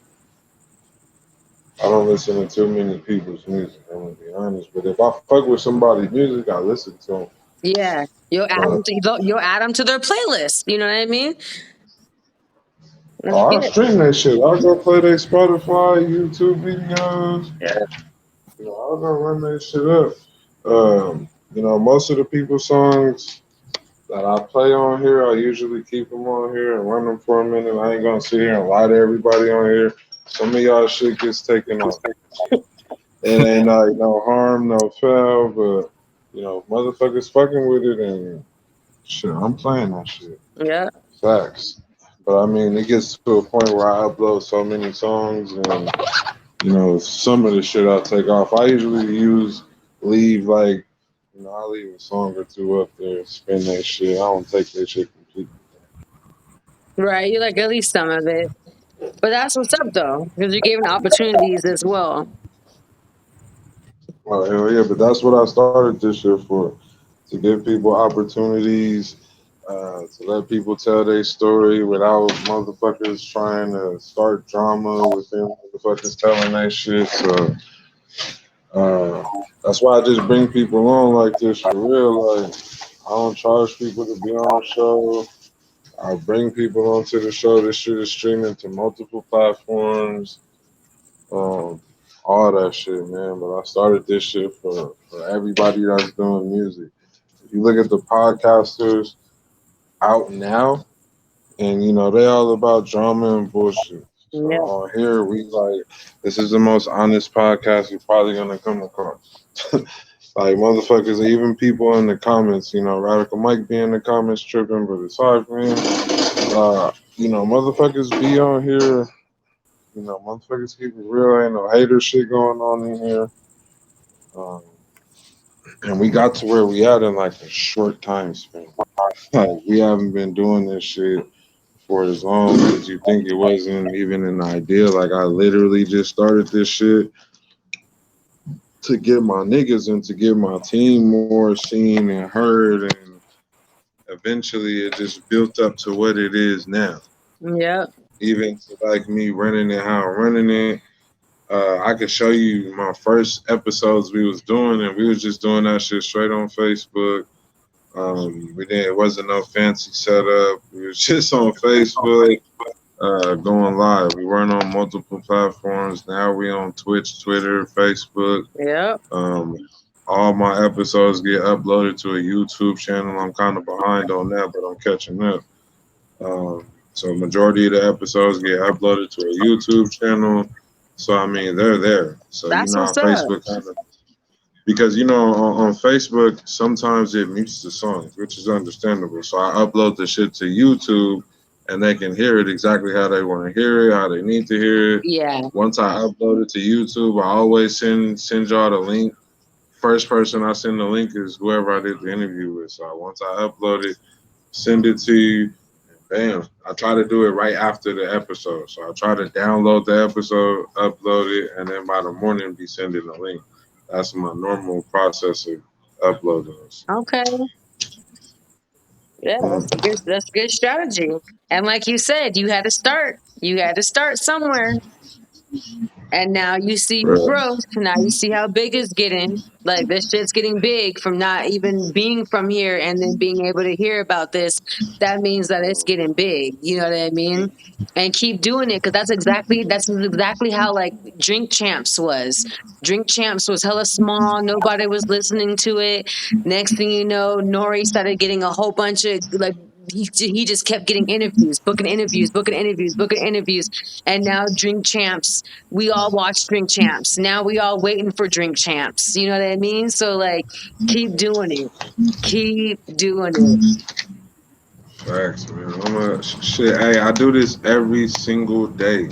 I don't listen to too many people's music. I'm gonna be honest, but if I fuck with somebody's music, I listen to them. Yeah, But you'll add them to their playlist. You know what I mean? Let's I get it. stream that shit. I go play their Spotify, YouTube videos. Yeah. I'll go run that shit up. Most of the people's songs that I play on here, I usually keep them on here and run them for a minute. I ain't gonna sit here and lie to everybody on here. Some of y'all shit gets taken off. It ain't like no harm, no foul, but motherfuckers fucking with it and shit. I'm playing that shit. Yeah. Facts. But I mean, it gets to a point where I upload so many songs and some of the shit I'll take off. I usually leave like, I'll leave a song or two up there, spin that shit. I don't take that shit completely. Right. You like at least some of it. But that's what's up though, because you're giving opportunities as well. Oh hell yeah, but that's what I started this shit for. To give people opportunities, to let people tell their story without motherfuckers trying to start drama within motherfuckers telling that shit. So uh, that's why I just bring people on like this for real. Like I don't charge people to be on the show. I bring people onto the show. This shit is streaming to multiple platforms. Um, all that shit, man. But I started this shit for everybody that's doing music. If you look at the podcasters out now, and they all about drama and bullshit. So Yeah. on here, we like this is the most honest podcast you're probably gonna come across. Like motherfuckers, even people in the comments, Radical Mike be in the comments tripping, but aside from him, motherfuckers be on here. Motherfuckers keep it real. Ain't no hater shit going on in here. Um, and we got to where we at in like a short time span. Like we haven't been doing this shit for as long as you think it wasn't even an idea. Like I literally just started this shit to get my niggas and to get my team more seen and heard, and eventually it just built up to what it is now. Yeah. Even to like me running it how I'm running it. I could show you my first episodes we was doing, and we was just doing that shit straight on Facebook. We didn't. It wasn't no fancy setup. We was just on Facebook, going live. We weren't on multiple platforms. Now we on Twitch, Twitter, Facebook. Yeah. Um, all my episodes get uploaded to a YouTube channel. I'm kind of behind on that, but I'm catching up. So majority of the episodes get uploaded to a YouTube channel. So I mean, they're there. So That's how what's up. Facebook kind of because on Facebook sometimes it mutes the songs, which is understandable. So I upload the shit to YouTube, and they can hear it exactly how they want to hear it, how they need to hear it. Yeah. Once I upload it to YouTube, I always send y'all the link. First person I send the link is whoever I did the interview with. So once I upload it, send it to you. Bam. I try to do it right after the episode. So I try to download the episode, upload it, and then by the morning be sending the link. That's my normal process of uploading this. Okay. Yeah, Mm. that's a good strategy. And like you said, you had to start. You had to start somewhere. And now you see your Right. growth. Now you see how big it's getting. Like this shit's getting big from not even being from here and then being able to hear about this. That means that it's getting big. You know what I mean? And keep doing it because that's exactly how like Drink Champs was. Drink Champs was hella small. Nobody was listening to it. Next thing you know, Nori started getting a whole bunch of like he just kept getting interviews, booking interviews, booking interviews, booking interviews. And now Drink Champs, we all watch Drink Champs. Now we all waiting for Drink Champs. You know what I mean? So like keep doing it. Keep doing it. Facts, man. Shit. Hey, I do this every single day,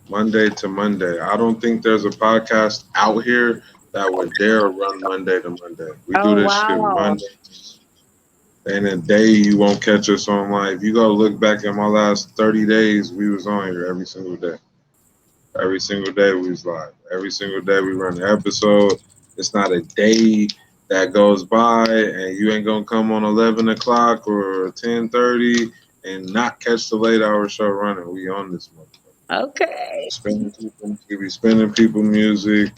Monday to Monday. I don't think there's a podcast out here that would dare run Monday to Monday. We do Oh this shit wow. Monday. And a day you won't catch us on live. If you go look back at my last 30 days, we was on here every single day. Every single day we was live. Every single day we run an episode. It's not a day that goes by and you ain't gonna come on 11 o'clock or 10:30 and not catch the late hour show running. We on this month. Okay. We be spinning people music.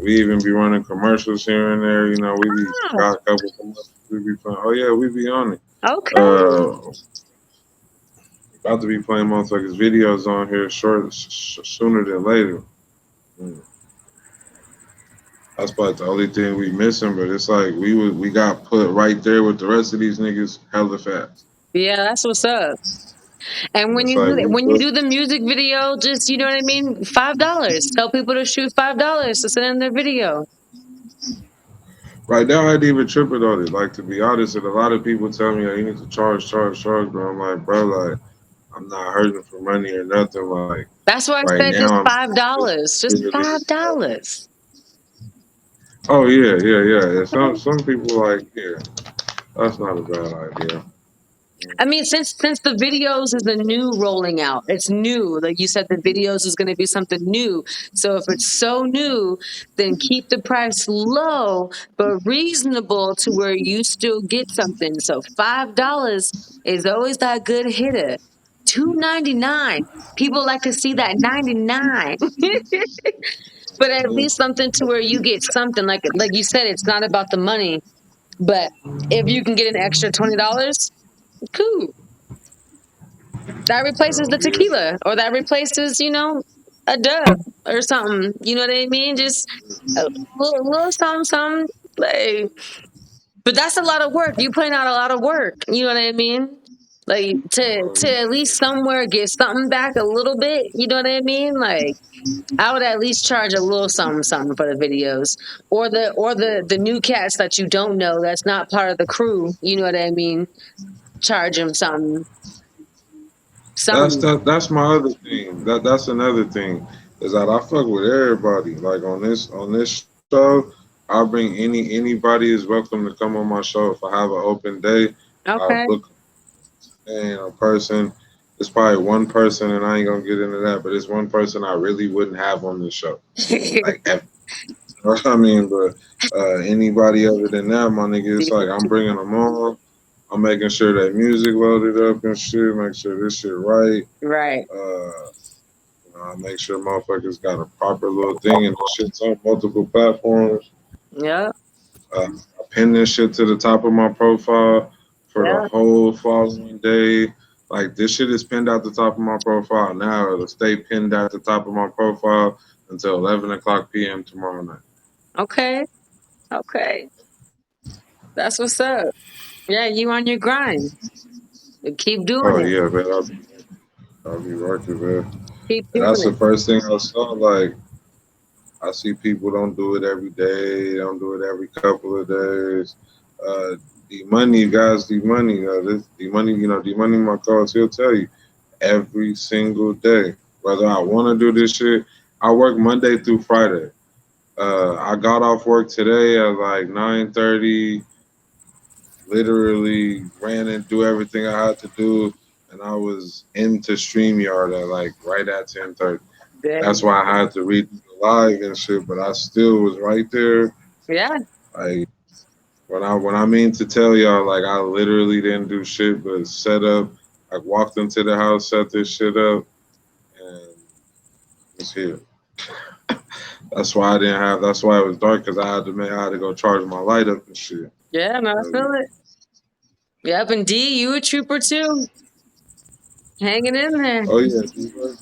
We even be running commercials here and there. We be Ah, got a couple commercials. We be playing. Oh yeah, we be on it. okay. Uh, About to be playing motherfuckers videos on here sooner than later. Mm. That's probably the only thing we missing, but it's like we got put right there with the rest of these niggas hella fast. Yeah, that's what's up. And And when it's you do like that, we when you put do the music video, just you know what I mean, $5. Tell people to shoot $5 to send in their video. right now. I ain't even tripping on it. Like to be honest, and a lot of people tell me, "Oh, you need to charge," but I'm like, bro, like I'm not hurting for money or nothing. Like That's why right I said just now, I'm $5. Just $5. oh yeah, yeah, yeah. Yeah. Some people like, yeah, that's not a bad idea. I mean, since the videos is a new rolling out, it's new. Like you said, the videos is going to be something new. So if it's so new, then keep the price low but reasonable to where you still get something. So $5 is always that good hitter. $2.99. People like to see that 99. But at least something to where you get something like you said, it's not about the money, but if you can get an extra $20, cool. That replaces the Yeah. tequila, or that replaces, a dub or something. You know what I mean? Just a little something, something. Like, but that's a lot of work. You putting out a lot of work. You know what I mean? Like Oh, to at least somewhere get something back a little bit. You know what I mean? Like I would at least charge a little something, something for the videos, or the new cats that you don't know that's not part of the crew. You know what I mean? Charge them something, something. that's my other thing. That's another thing is that I fuck with everybody. Like on this show, I bring anybody is welcome to come on my show. If I have an open day, I'll Okay. book and a person. It's probably one person, and I ain't gonna get into that, but it's one person I really wouldn't have on this show. Like ever. You know what I mean? But anybody other than that, my nigga, it's like I'm bringing them on. I'm making sure that music loaded up and shit. Make sure this shit right. Right. I make sure motherfuckers got a proper little thing and the shit's on multiple platforms. Yeah. I pin this shit to the top of my profile for the Yeah. whole following day. Like this shit is pinned at the top of my profile now. It'll stay pinned at the top of my profile until 11 o'clock p.m. tomorrow night. Okay. Okay. That's what's up. Yeah, you on your grind. Keep doing Oh it. yeah, man. I'll be working, man. Keep And doing that's the it. first thing I saw. Like I see people don't do it every day. Don't do it every couple of days. The money, guys, the money, the money, the money. My thoughts. He'll tell you every single day. Whether I want to do this shit, I work Monday through Friday. I got off work today at like 9:30. Literally ran and do everything I had to do, and I was into StreamYard at like right at 10:30. That's Good. why I had to read the live and shit, but I still was right there. Yeah. Like when I mean to tell y'all, like I literally didn't do shit but set up. I walked into the house, set this shit up, and it's here. That's why I didn't have. That's why it was dark because I had to go charge my light up and shit. Yeah, no, I feel it. Yep, and D, you a trooper too. Hanging in there. Oh yeah, D-Buddy.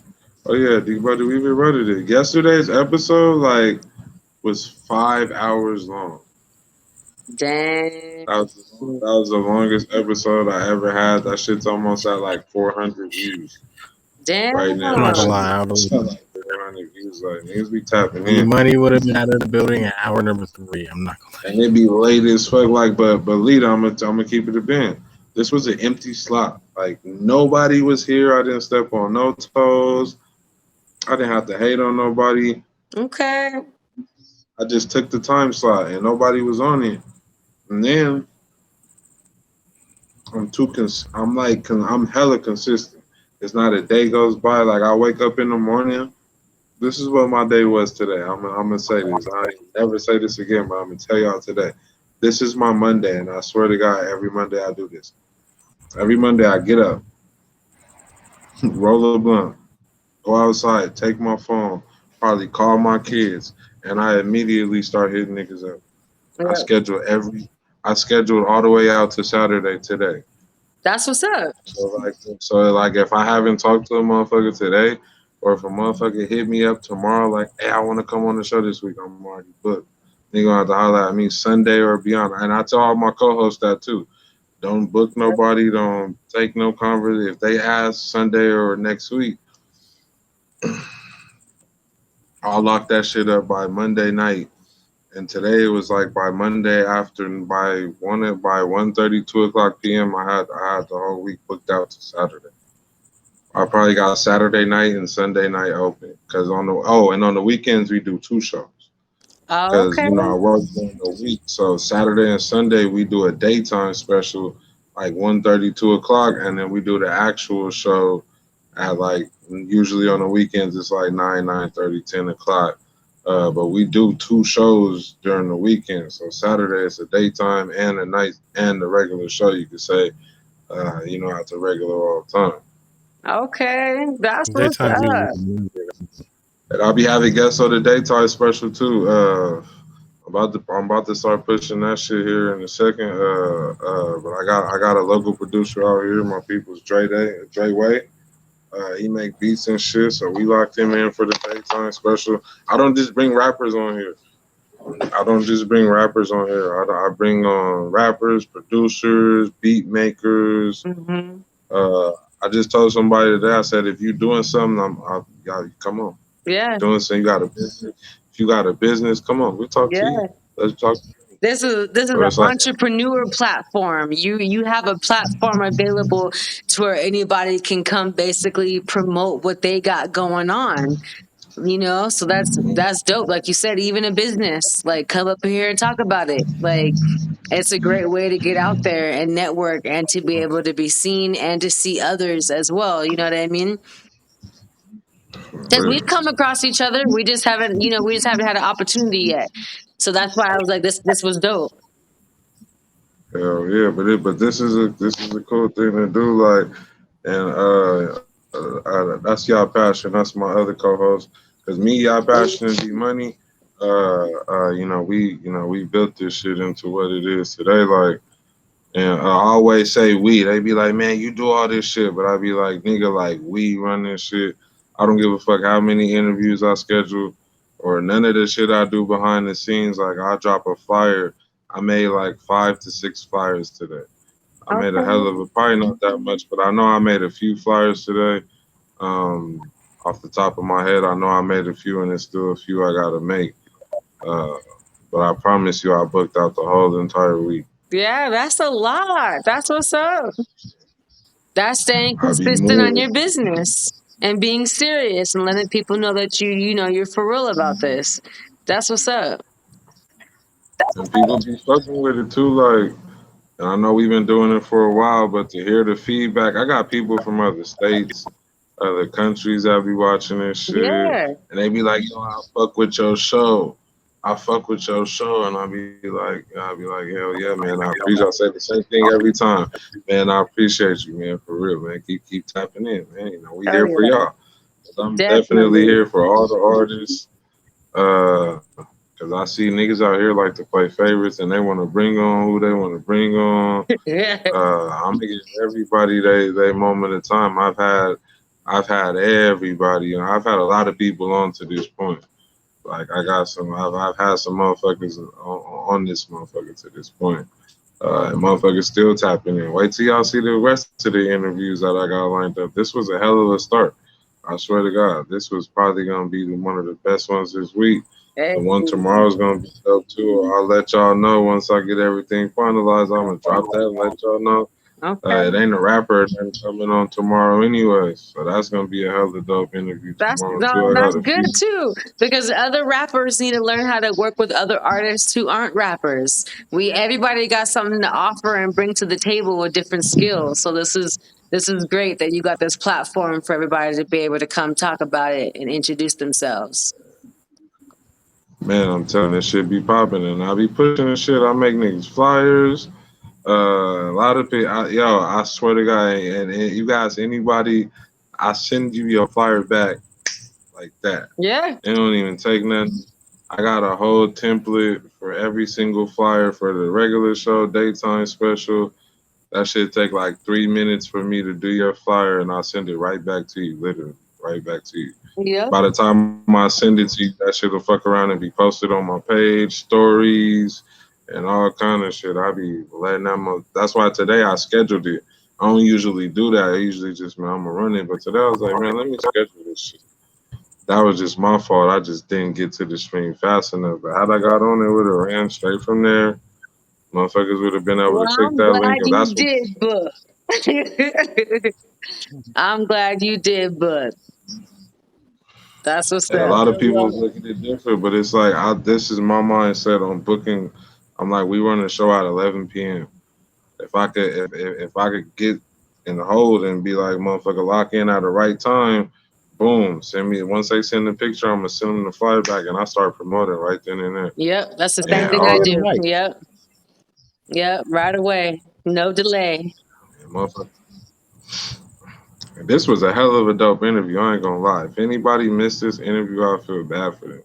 Oh yeah, D-Buddy, we been running it. Yesterday's episode like was 5 hours long. Dang. That was the longest episode I ever had. That shit's almost at like 400 views right I'm now. not That gonna Damn. shit lie. is like 400 views. Like niggas be tapping D in, Money would have been out of the building at hour number 3. I'm not gonna and it be late as fuck. Like, but Lita, I'm gonna keep it a bin. This was an empty slot. Like nobody was here. I didn't step on no toes. I didn't have to hate on nobody. Okay. I just took the time slot, and nobody was on it. And then I'm hella consistent. It's not a day goes by. Like I wake up in the morning. This is what my day was today. I'm gonna say this. I ain't never say this again, but I'm gonna tell y'all today. This is my Monday, and I swear to God, every Monday I do this. Every Monday I get up, roll a blunt, go outside, take my phone, probably call my kids, and I immediately start hitting niggas up. I Yeah. schedule every. I scheduled all the way out to Saturday today. That's what's up. So like if I haven't talked to a motherfucker today, or if a motherfucker hit me up tomorrow, like, hey, I want to come on the show this week, I'm already booked. They gonna have to holler at me Sunday or beyond. And I tell all my co-hosts that too. Don't book nobody. Don't take no convers. If they ask Sunday or next week, I'll lock that shit up by Monday night. And today it was like by Monday after by 1:30, 2 o'clock p.m. I had the whole week booked out to Saturday. I probably got Saturday night and Sunday night open because on the weekends we do two shows Oh, because okay. I work during the week. So Saturday and Sunday we do a daytime special, like 1:30, 2 o'clock, and then we do the actual show at like usually on the weekends it's like 9:30, 10 o'clock. But we do two shows during the weekend. So Saturday it's a daytime and a night and the regular show. You could say, at the regular all time. Okay, that's what's Daytime's usually up. And I'll be having guests on the daytime special too. I'm about to start pushing that shit here in a second. But I got a local producer out here. My people's Dre Way. He make beats and shit, so we locked him in for the daytime special. I don't just bring rappers on here. I don't just bring rappers on here. I bring on rappers, producers, beat makers. Hmm. I just told somebody today. I said, if you're doing something, y'all come on. Yeah, Doing something, you got a business. If you got a business, come on. We talk to you. yeah. Let's talk. This is But an it's like, entrepreneur platform. You have a platform available to where anybody can come basically promote what they got going on. So that's dope. Like you said, even a business, like come up here and talk about it. Like it's a great way to get out there and network and to be able to be seen and to see others as well. You know what I mean? Because we've come across each other. We just haven't had an opportunity yet. So that's why I was like, this was dope. hell yeah, but this is a cool thing to do. Like, and that's y'all passion. That's my other co-host. Cause me, y'all passion and be money. We built this shit into what it is today. Like, and I always say we. They be like, man, you do all this shit, but I be like, nigga, like we run this shit. I don't give a fuck how many interviews I schedule or none of the shit I do behind the scenes. Like I drop a flyer. I made like 5 to 6 flyers today. I made a hell Okay. of a, probably not that much, but I know I made a few flyers today. Um, Off the top of my head, I know I made a few, and there's still a few I gotta make. Uh, but I promise you, I booked out the whole entire week. Yeah, that's a lot. That's what's up. That's staying I be consistent on moved, your business and being serious and letting people know that you're for real about this. That's what's up. and people be fucking with it too. Like, and I know we've been doing it for a while, but to hear the feedback, I got people from other states, other countries that be watching this shit, Yeah. and they be like, "Yo, I fuck with your show. I fuck with your show," and I be like, "Hell yeah, man! I appreciate." I say the same thing every time, man. I appreciate you, man, for real, man. Keep tapping in, man. We Oh here for yeah. y'all. I'm definitely Definitely. here for all the artists. Uh, Cause I see niggas out here like to play favorites and they want to bring on who they want to bring on. Yeah. I'm gonna give everybody they moment of time. I've had everybody. I've had a lot of people on to this point. Like I got some. I've had some motherfuckers on this motherfucker to this point. And motherfuckers still tapping in. Wait till y'all see the rest of the interviews that I got lined up. This was a hell of a start. I swear to God, this was probably gonna be one of the best ones this week. Hey. The one tomorrow is gonna be dope too. I'll let y'all know once I get everything finalized. I'm gonna drop that and let y'all know. Okay. It ain't a rapper that's coming on tomorrow anyway, so that's gonna be a hell of a dope interview That's tomorrow no, too. I that's got a good few. too because other rappers need to learn how to work with other artists who aren't rappers. Everybody got something to offer and bring to the table with different skills. So this is great that you got this platform for everybody to be able to come talk about it and introduce themselves. Man, I'm telling this shit be popping, and I be pushing this shit. I make niggas flyers. A lot of people, I swear to God, and you guys, anybody, I send you your flyer back like that. Yeah. It don't even take nothing. I got a whole template for every single flyer for the regular show, daytime special. That should take like 3 minutes for me to do your flyer, and I'll send it right back to you, literally, right back to you. Yeah. By the time I send it to you, that shit will fuck around and be posted on my page, stories, and all kind of shit. I be letting them. That's why today I scheduled it. I don't usually do that. I usually just, man, I'm gonna run it. But today I was like, man, let me schedule this shit. That was just my fault. I just didn't get to the stream fast enough. But had I got on it, would have ran straight from there. Motherfuckers would have been able Well, to click I'm that glad link. And you that's what did, but I'm glad you did, but that's what's a up. lot of people look at it different. But it's like, this is my mindset on booking. I'm like, we run a show at 11 p.m. if I could get in the hold and be like, motherfucker, lock in at the right time, boom, send me. Once they send the picture, I'm gonna send them the flyer back, and I start promoting right then and there. Yep, that's the same And thing I all do. Yep, yep, right away, no delay. motherfucker. This was a hell of a dope interview. I ain't gonna lie. If anybody missed this interview, I feel bad for them.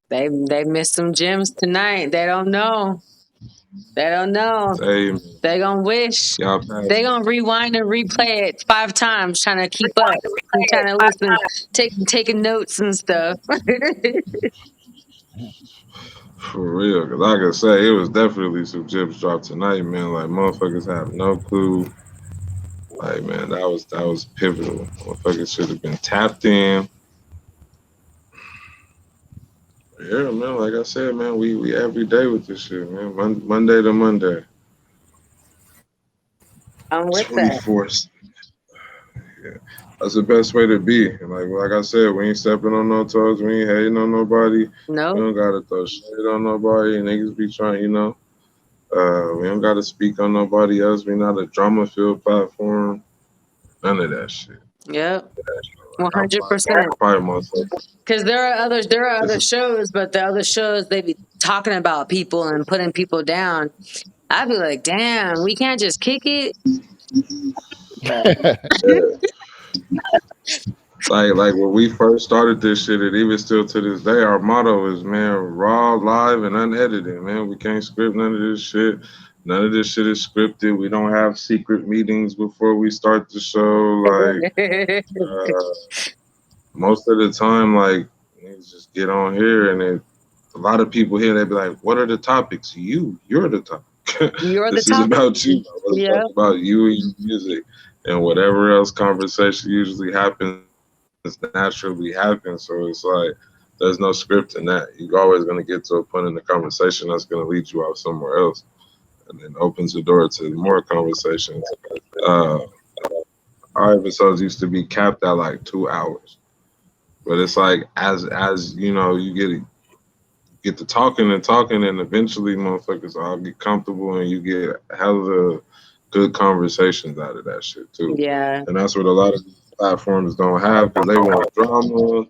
They missed some gems tonight. They don't know. They don't know. They They gonna wish. y'all They passed. gonna rewind and replay it 5 times, trying to keep up, and trying to listen, taking notes and stuff. For real, cause like I say, it was definitely some gems dropped tonight, man. Like motherfuckers have no clue. Like man, that was pivotal. Motherfuckers should have been tapped in. Yeah, man. Like I said, man, we every day with this shit, man. Monday to Monday, I'm with that. 24. Yeah, that's the best way to be. And like I said, we ain't stepping on no toes. We ain't hating on nobody. We No. don't gotta throw shade on nobody. Niggas be trying, you know. We don't gotta speak on nobody else. We not a drama filled platform. None of that shit. Yep. Like I 100%. probably motherfucker. Because there are others. There are This other is shows, but the other shows they be talking about people and putting people down. I'd be like, damn, we can't just kick it. But yeah. Like when we first started this shit, and even still to this day, our motto is man, raw, live, and unedited. Man, we can't script none of this shit. None of this shit is scripted. We don't have secret meetings before we start the show. Like most of the time, like niggas just get on here, and a lot of people here they be like, "What are the topics? You're the topic. you're the This is topic. about you. I want to Yeah. talk about you and your music, and whatever else conversation usually happens naturally happens. So it's like there's no script in that. You're always gonna get to a point in the conversation that's gonna lead you out somewhere else, and then opens the door to more conversations. Uh, our episodes used to be capped at like 2 hours. But it's like as you know, you get to talking and talking, and eventually, motherfuckers all get comfortable, and you get hella good conversations out of that shit too. Yeah. And that's what a lot of these platforms don't have because they want drama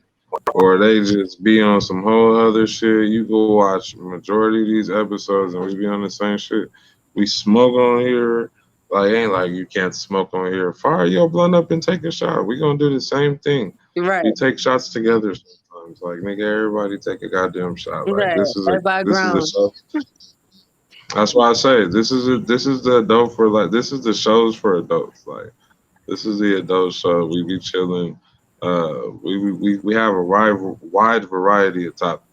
or they just be on some whole other shit. You go watch majority of these episodes, and we be on the same shit. We smoke on here. Like ain't like you can't smoke on here. Fire your blunt up and take a shot. We gonna do the same thing. Right. We take shots together sometimes. Like nigga, everybody take a goddamn shot. Like Right. Everybody this is a grown. show. That's why I say this is the adult for like this is the shows for adults. Like this is the adult show. We be chilling. We have a wide variety of topics.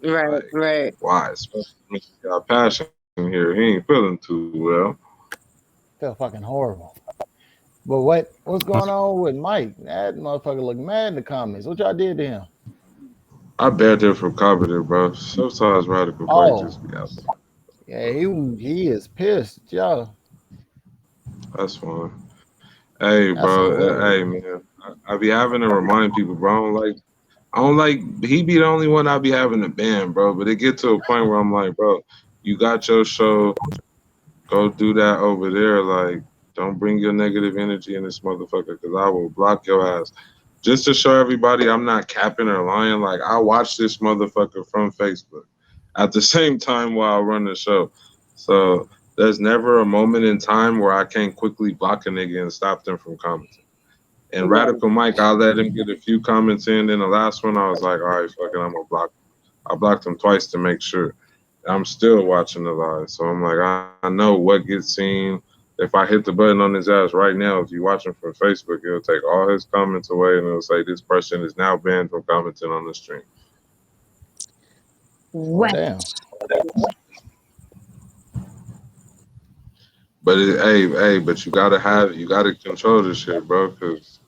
Right. Like Right. why? Especially when you got passion here. He ain't feeling too well. Feel fucking horrible. But what's going on with Mike? That motherfucker look mad in the comments. What y'all did to him? I banned him from commenting, bro. Sometimes Radical Mike Oh, just be out. yeah, he is pissed, y'all. That's fine. Hey, That's bro. Hey, hilarious. man. I be having to remind people, bro. I don't like. He be the only one I be having to ban, bro. But it get to a point where I'm like, bro, you got your show. Go do that over there. Like, don't bring your negative energy in this motherfucker, because I will block your ass. Just to show everybody I'm not capping or lying. Like, I watch this motherfucker from Facebook at the same time while I run the show. So there's never a moment in time where I can't quickly block a nigga and stop them from commenting. And Right. Radical Mike, I let him get a few comments in. Then the last one, I was like, all right, fuck it, I'm gonna block him. I blocked him twice to make sure. I'm still watching the live, so I'm like, I know what gets seen. If I hit the button on his ass right now, if you watch him from Facebook, it'll take all his comments away, and it'll say this person is now banned from commenting on the stream. Oh Well, damn. But but you gotta control this shit, bro, because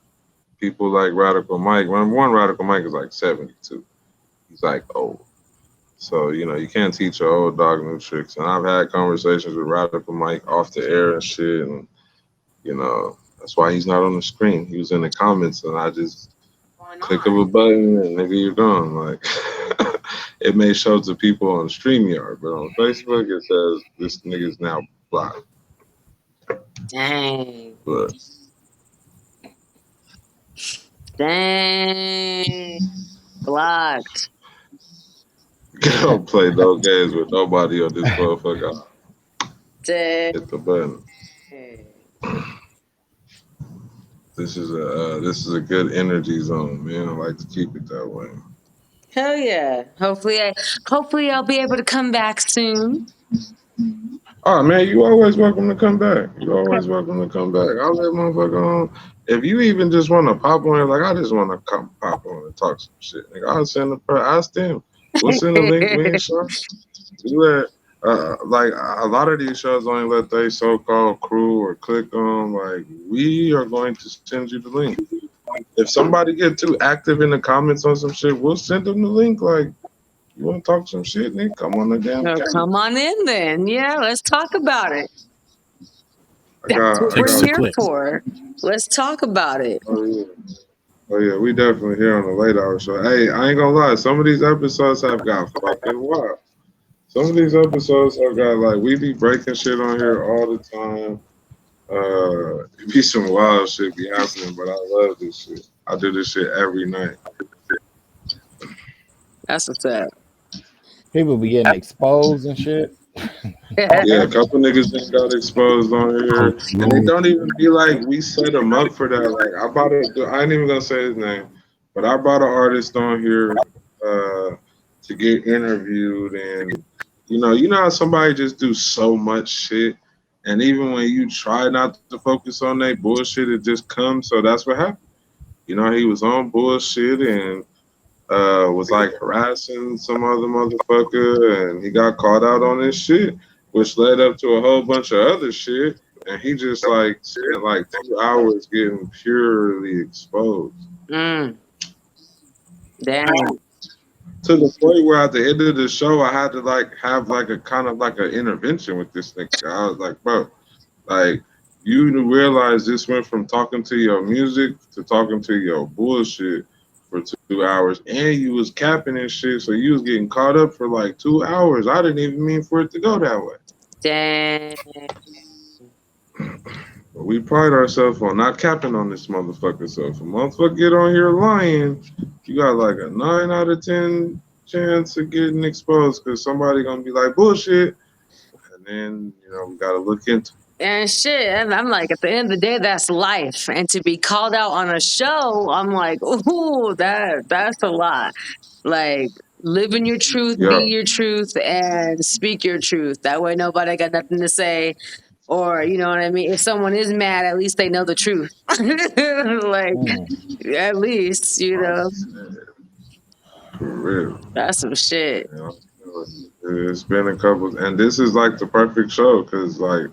people like Radical Mike. One Radical Mike is like 72. He's like old. So, you know, you can't teach an old dog new tricks. And I've had conversations with Radical Mike off the air and shit. And, you know, that's why he's not on the screen. He was in the comments, and I just click of a button and nigga, you're gone. Like, it may show to people on StreamYard, but on Facebook, it says this nigga's now blocked. Dang. But Dang. Blocked. don't play no games with nobody on this motherfucker. Dang. Hit the button. This is a good energy zone, man. I like to keep it that way. Hell yeah. Hopefully I'll be able to come back soon. Oh man, you always welcome to come back. You always welcome to come back. I'll let motherfucker on. If you even just want to pop on here, like I just want to come pop on and talk some shit. Nigga, I'll send ask them. We'll send a link. We ain't sure. We let like a lot of these shows only let they so-called crew or click on. Like we are going to send you the link. If somebody get too active in the comments on some shit, we'll send them the link. Like you want to talk some shit, nigga? Come on the damn No, camera. come on in then. Yeah, let's talk about it. I That's got what I we're Takes the got. here clicks. for. Let's talk about it. Oh yeah. Oh yeah, we definitely here on the late hour show. Hey, I ain't gonna lie, some of these episodes have got fucking wild. Some of these episodes have got like we be breaking shit on here all the time. It be some wild shit be happening, but I love this shit. I do this shit every night. That's what's up. People be getting exposed and shit. Yeah, a couple niggas just got exposed on here, and it don't even be like we set them up for that. Like I ain't even gonna say his name, but I brought an artist on here to get interviewed, and you know how somebody just do so much shit, and even when you try not to focus on that bullshit, it just comes. So that's what happened. You know, he was on bullshit and was like harassing some other motherfucker, and he got caught out on this shit, which led up to a whole bunch of other shit. And he just like spent like 2 hours getting purely exposed Mm, damn. to the point where at the end of the show, I had to like have like a kind of like an intervention with this nigga. I was like, bro, like you realize this went from talking to your music to talking to your bullshit for 2 hours, and you was capping and shit, so you was getting caught up for like 2 hours. I didn't even mean for it to go that way. Dang. But we pride ourselves on not capping on this motherfucker. So if a motherfucker get on here lying, you got like a 9 out of 10 chance of getting exposed because somebody gonna be like bullshit, and then we gotta look into. And shit. And I'm like, at the end of the day, that's life. And to be called out on a show, I'm like, ooh, that's a lot. Like, live in your truth, be Yo, your truth, and speak your truth. That way nobody got nothing to say. Or, you know what I mean? If someone is mad, at least they know the truth. Like, Mm. at least, for real. that's some shit. You know, it's been a couple, and this is like the perfect show because like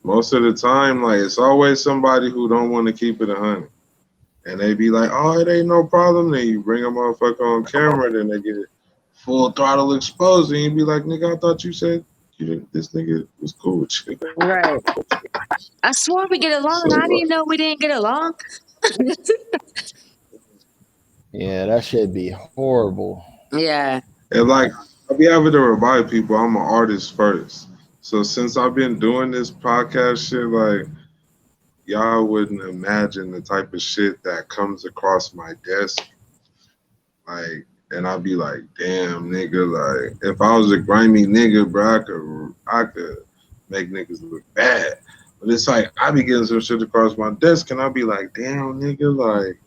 most of the time, like it's always somebody who don't want to keep it 100, and they be like, "Oh, it ain't no problem." Then you bring a motherfucker on camera, then they get full throttle exposed, and you be like, "Nigga, I thought you said this nigga was cool with you." Right. I swore we get along, So and I didn't know we didn't get along. Yeah, that should be horrible. Yeah. and like I be able to remind people I'm an artist first. So since I've been doing this podcast shit, like y'all wouldn't imagine the type of shit that comes across my desk. Like, and I'd be like, damn, nigga, like, if I was a grimy nigga, bro, I could make niggas look bad. But it's like, I be getting some shit across my desk, and I be like, damn, nigga, like,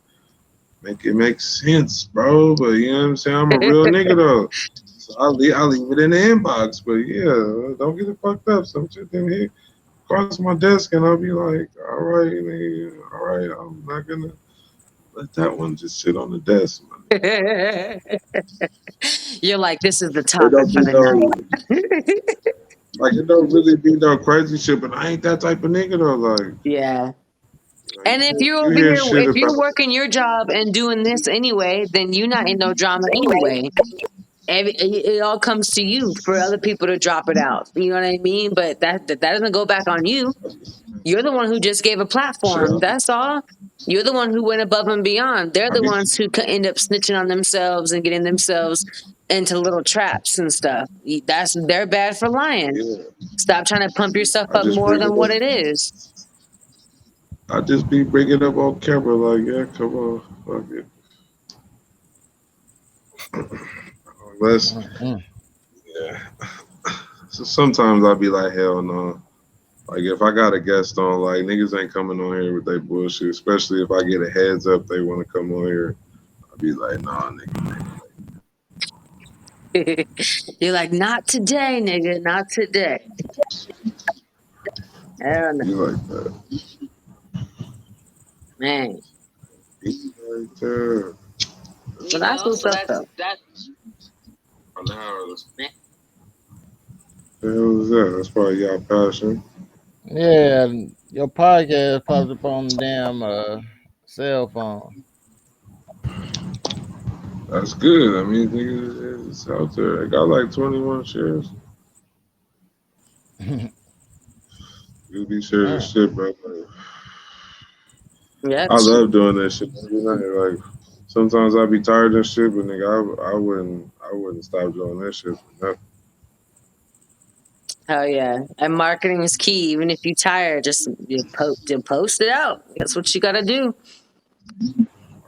make it make sense, bro. But you know what I'm saying? I'm a real nigga, though. So I leave it in the inbox. But yeah, don't get it fucked up. Some shit didn't hit across my desk, and I'll be like, all right, nigga, all right, I'm not gonna let that one just sit on the desk, man. You're like, this is the It topic don't for be the no night. like it don't really be no crazy shit, but I ain't that type of nigga though. Yeah. Like And if you're you over hear here, shit if you're about working your job and doing this anyway, then you're not in no drama anyway. It all comes to you for other people to drop it out. You know what I mean? But that doesn't go back on you. You're the one who just gave a shit. platform. That's all. You're the one who went above and beyond. They're I the be ones who end up snitching on themselves and getting themselves into little traps and stuff. They're bad for lying. yeah. Stop trying to pump yourself I up just more bring than it what up. it is. I just be bringing up on camera like, yeah, come on, fuck it. Unless, Mm-mm. yeah. So sometimes I'll be like, hell no. Like if I got a guest on, like niggas ain't coming on here with their bullshit. Especially if I get a heads up they want to come on here. I'll be like, nah, nigga. You're like, not today, nigga, not today. I don't know, You like that? man. You like that? But that's what's up, though. On the house. The hell is that? That's probably y'all passion. Yeah, your podcast popped up on the damn cell phone. That's good. I mean, niggas, it's out there. I got like 21 shares. You be sharing Damn. shit, bro. Like, Yeah, I love doing that shit every night. Like sometimes I be tired and shit, but nigga, I wouldn't stop doing that shit for nothing. hell yeah. And marketing is key. Even if you're tired, just you post it out. That's what you got to do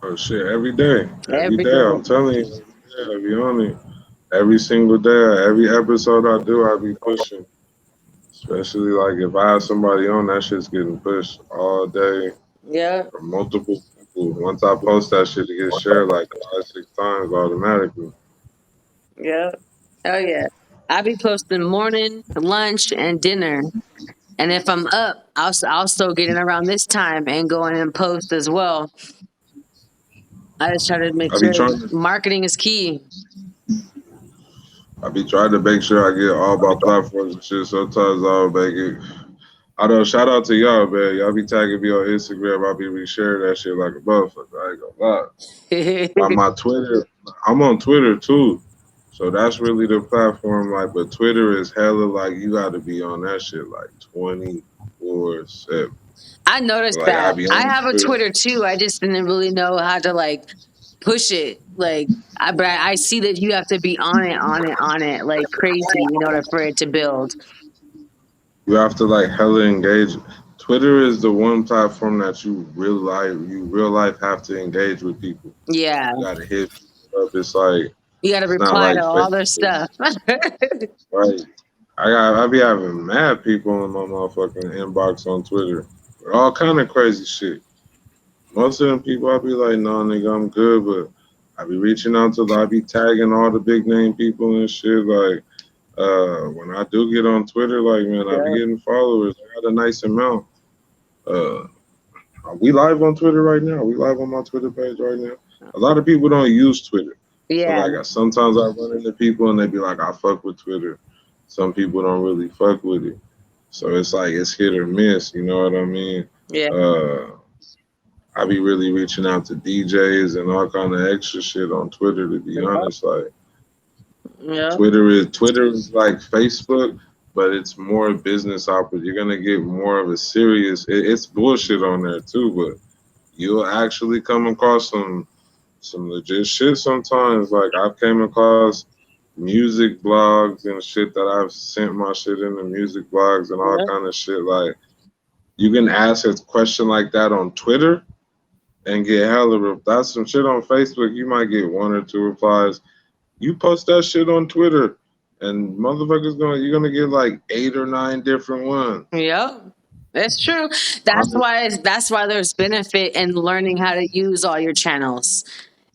Oh shit, every day, every every day. day. I'm telling you, every day, I be on it. Every single day, every episode I do, I be pushing. Especially like if I have somebody on, that shit's getting pushed all day Yeah, from multiple people. Once I post that shit, it gets shared like 5, 6 times automatically. yeah. Hell yeah. I be posting morning, lunch, and dinner. And if I'm up, I'll still get in around this time and go in and post as well. I just try to make I be sure trying to, marketing is key. I be trying to make sure I get all my platforms and shit. Sometimes I'll make it. I know. Shout out to y'all, man. Y'all be tagging me on Instagram. I'll be resharing that shit like a motherfucker. I ain't gonna lie. My Twitter, I'm on Twitter too. So that's really the platform. Like, but Twitter is hella like you got to be on that shit like 24/7. I noticed Like I that. be I on have a Twitter. Twitter too. I just didn't really know how to like push it. Like, but I see that you have to be on it, on it, on it, like crazy in order for it to build. You have to like hella engage. Twitter is the one platform that you real life have to engage with people. Yeah, You gotta hit people up. It's like you got to it's not reply to like all their Facebook. stuff. Right. I be having mad people in my motherfucking inbox on Twitter. All kind of crazy shit. Most of them people I be like, no nigga, I'm good, but I be reaching out to I be tagging all the big name people and shit. Like, when I do get on Twitter, like man, I be Yeah, getting followers. I got a nice amount. Uh we live on Twitter right now. We live on my Twitter page right now. A lot of people don't use Twitter. So yeah, like sometimes I run into people and they be like, I fuck with Twitter. Some people don't really fuck with it. So it's like it's hit or miss, you know what I mean? yeah, Uh I be really reaching out to DJs and all kind of extra shit on Twitter to be honest. Like yeah, Twitter is like Facebook, but it's more business opportunity. You're gonna get more of a serious it's bullshit on there too, but you'll actually come across some legit shit sometimes. Like I've came across music blogs and shit that I've sent my shit into music blogs and all yeah. kind of shit. Like you can ask a question like that on Twitter and get hella that's some shit on Facebook. You might get 1 or 2 replies. You post that shit on Twitter and motherfuckers you're gonna get like 8 or 9 different ones. Yep. That's true. That's why there's benefit in learning how to use all your channels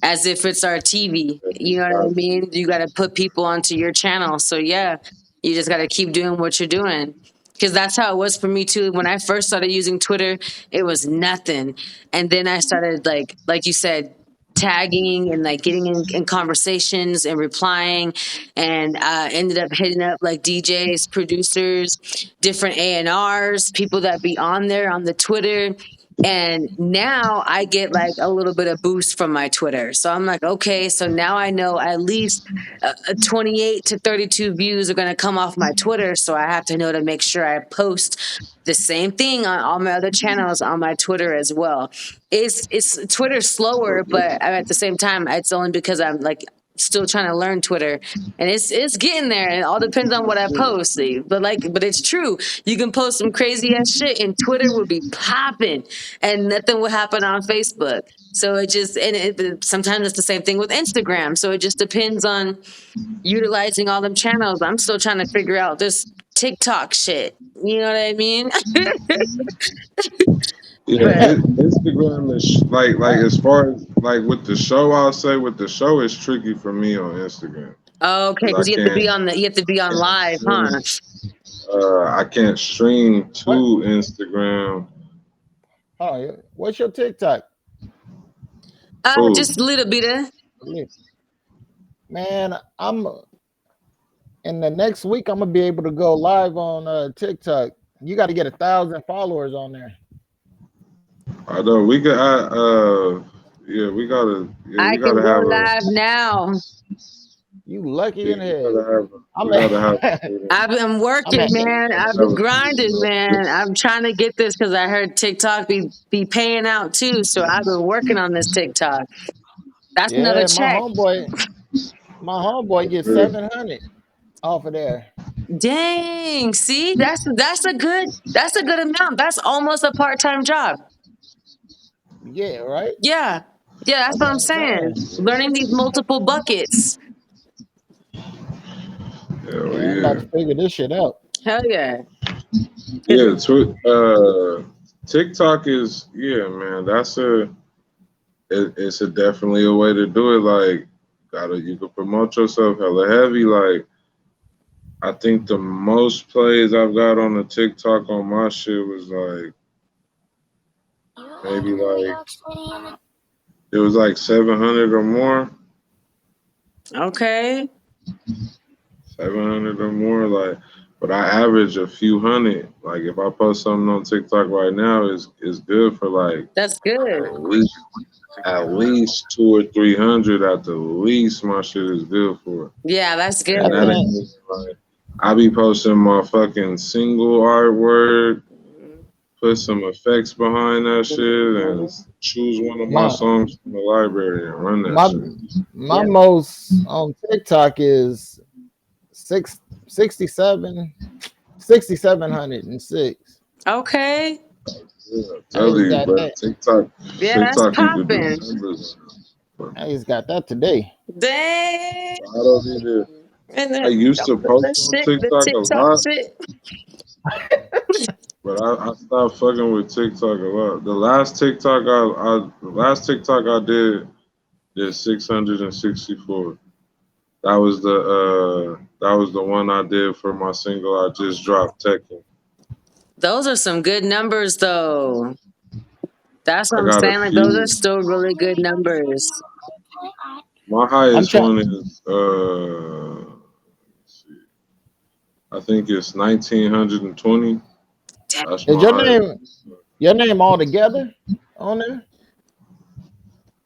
as if it's our TV. You know what I mean? You got to put people onto your channel. So yeah, you just got to keep doing what you're doing. Because that's how it was for me too. When I first started using Twitter, it was nothing, and then I started like you said, tagging and like getting in conversations and replying, and ended up hitting up like DJs, producers, different A&Rs, people that be on there on the Twitter. And now I get like a little bit of boost from my Twitter. So I'm like, okay, so now I know at least 28 to 32 views are going to come off my Twitter. So I have to know to make sure I post the same thing on all my other channels on my Twitter as well. It's Twitter's slower, but at the same time, it's only because I'm like still trying to learn Twitter, and it's getting there. It all depends on what I post. But it's true. You can post some crazy ass shit, and Twitter will be popping, and nothing will happen on Facebook. So it just sometimes it's the same thing with Instagram. So it just depends on utilizing all them channels. I'm still trying to figure out this TikTok shit. You know what I mean? Yeah, But Instagram is like as far as like with the show, I'll say with the show it's tricky for me on Instagram okay, because because you have to be on live, huh? I can't stream to What? Instagram. Oh, what's your TikTok? Who? Just a little bit of. Man, I'm in the next week. I'm gonna be able to go live on TikTok. You got to get 1,000 followers on there. I know we could. Yeah, we gotta. Yeah, I we can gotta go have a. live now. You lucky Yeah, in we gotta hell. have. I'm We gotta have. I've been I'm working, at, man. I've been grinding, man. I'm trying to get this because I heard TikTok be paying out too. So I've been working on this TikTok. That's another yeah, check. my homeboy gets Yeah, 700 off of there. Dang. See, that's a good amount. That's almost a part-time job. Yeah, right. Yeah. Yeah, that's That's what what I'm I'm saying. saying. Learning these multiple buckets. hell Yeah, I'm about yeah. to figure this shit out. Hell yeah. 'Cause Yeah, TikTok is man. It's a definitely a way to do it. Like, you can promote yourself hella heavy. Like, I think the most plays I've got on the TikTok on my shit was like maybe like it was like 700 or more. Okay. 700 or more. Like, but I average a few hundred. Like, if I post something on TikTok right now, is good for like That's good. at least at least 200 or 300 at the least. My shit is good for, Yeah, that's good. and I that think ain't like I be posting my fucking single artwork, put some effects behind that shit, and choose one of my my songs from the library and run that my shit. my most on TikTok is 67 6,706. Okay. Yeah, I I tell just you, got bro. that. Yeah, that's TikTok, you could do popping. numbers. I just got that today. Dang. I don't even. And I then used to the post on shit, the TikTok a TikTok lot, shit. but I stopped fucking with TikTok a lot. The last TikTok I did 664. That was the one I did for my single I just dropped, Tekken. Those are some good numbers, though. That's what I I'm got a saying. Like, those are few. still really good numbers. My I'm highest trying. one is I think it's 1920. That's Is my highest. your name all together on there?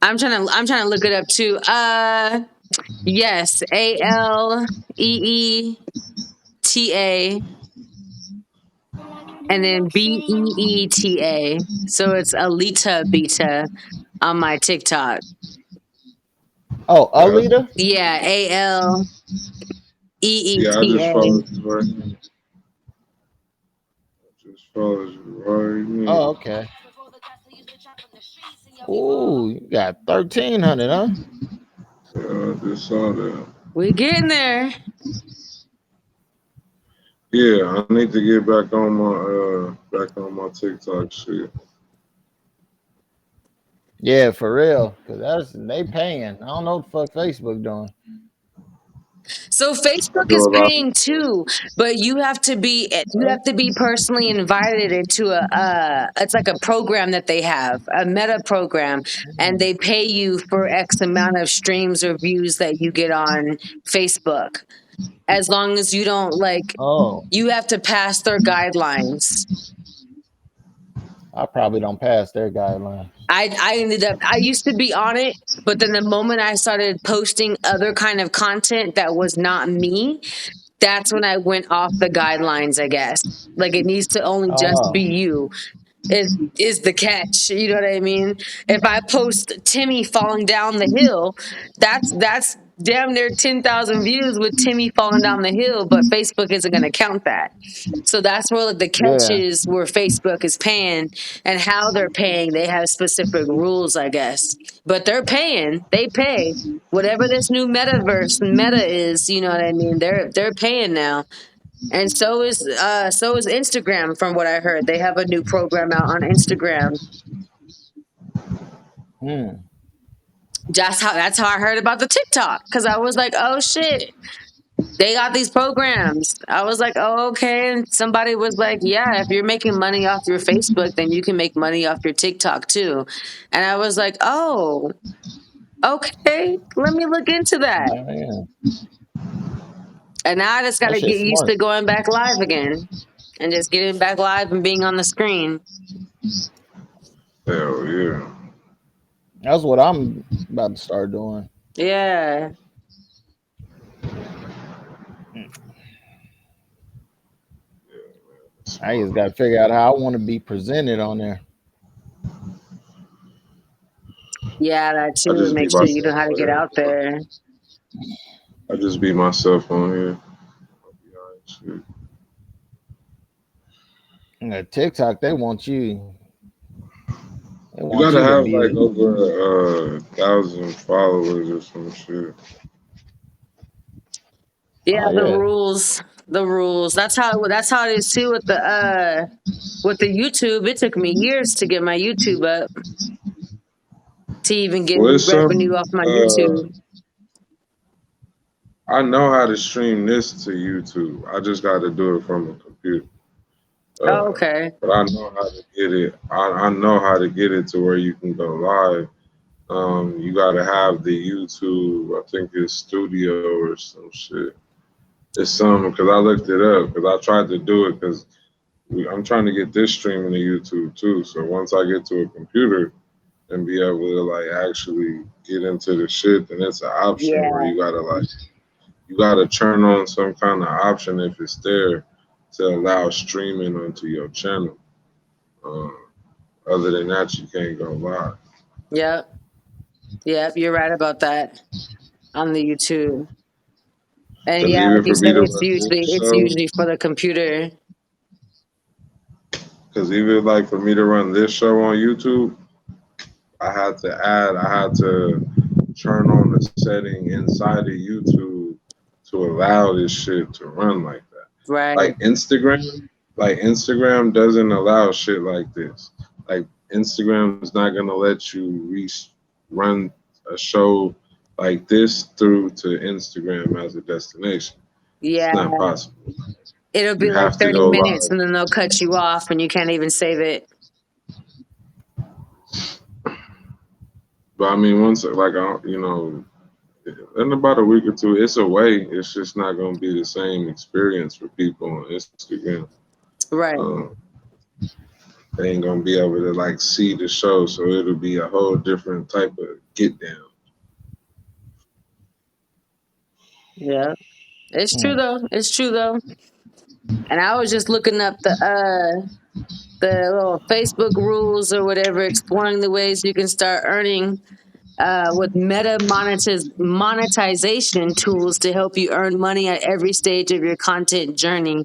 I'm trying to look it up too. Yes, Aleeta, and then Beeta. So it's Leeta Beeta on my TikTok. Oh, Yeah, Alita. Yeah, yeah. I just Aleeta. followed you right now. Just followed you right Oh, now. okay. Ooh, you got 1,300, huh? Yeah, I just saw that. We getting there. Yeah, I need to get back on my TikTok shit. Yeah, for real. Cause they paying. I don't know what the fuck Facebook doing. So I Facebook do is a lot paying too, but you have to be personally invited into it's like a program that they have, a meta program, and they pay you for X amount of streams or views that you get on Facebook. As long as you don't Oh, you have to pass their guidelines. I probably don't pass their guidelines. I used to be on it, but then the moment I started posting other kind of content that was not me, that's when I went off the guidelines, I guess. Like it needs to only just be Oh, you. Is the catch. You know what I mean? If I post Timmy falling down the hill, that's damn near 10,000 views with Timmy falling down the hill, but Facebook isn't going to count that. So that's where the catch Yeah. is, where Facebook is paying and how they're paying. They have specific rules, I guess, but they're paying. They pay whatever this new meta is. You know what I mean? They're paying now, and so is Instagram. From what I heard, they have a new program out on Instagram. Hmm. That's how I heard about the TikTok, because I was like, oh shit, they got these programs. I was like, oh, okay. And somebody was like, yeah, if you're making money off your Facebook, then you can make money off your TikTok too. And I was like, oh, okay, let me look into that. Oh, yeah. And now I just got That to shit's get used smart. to going back live again and just getting back live and being on the screen. Hell yeah. That's what I'm about to start doing. Yeah. I just got to figure out how I want to be presented on there. Yeah, that I too. just be Make sure you myself know how to on get here. out there. I just be myself on here. I'll be honest with you. And TikTok, they want you. They You want gotta you to have like be. over 1,000 followers or some shit. Yeah, Oh the yeah. rules. The rules. That's how it is too with the YouTube. It took me years to get my YouTube up, to even get Well, any it's revenue some. off my YouTube. I know how to stream this to YouTube. I just got to do it from a computer. Oh, okay. But I know how to get it. I know how to get it to where you can go live. You got to have the YouTube. I think it's Studio or some shit. It's some because I looked it up because I tried to do it because I'm trying to get this streaming to YouTube too. So once I get to a computer and be able to like actually get into the shit, then it's an option where Yeah. you gotta turn on some kind of option if it's there to allow streaming onto your channel. Um, other than that, you can't go live. Yep. Yep. You're right about that on the YouTube. And Because yeah, like even you for me said, to it's run usually this it's show, usually for the computer. because even like for me to run this show on YouTube, I had to turn on the setting inside of YouTube to allow this shit to run like that. Right. Like Instagram doesn't allow shit like this. Like Instagram's not gonna let you run a show like this through to Instagram as a destination. It's Yeah. not possible. It'll You be like have to 30 go minutes live. and then they'll cut you off and you can't even save it. But I mean, once like in about a week or two, it's a way. It's just not gonna be the same experience for people on Instagram. Right. Um, they ain't gonna be able to like see the show, so it'll be a whole different type of get down. Yeah. It's true Hmm. though. It's true though. And I was just looking up the little Facebook rules or whatever, exploring the ways you can start earning with monetization tools to help you earn money at every stage of your content journey.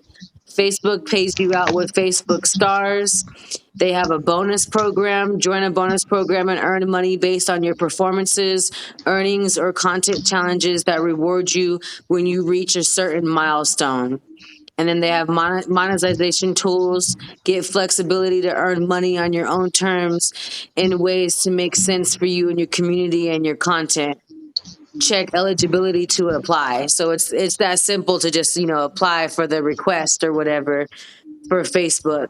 Facebook pays you out with Facebook stars. They have a bonus program. Join a bonus program and earn money based on your performances, earnings, or content challenges that reward you when you reach a certain milestone. And then they have monetization tools, get flexibility to earn money on your own terms in ways to make sense for you and your community and your content. Check eligibility to apply. So it's that simple to just, apply for the request or whatever for Facebook.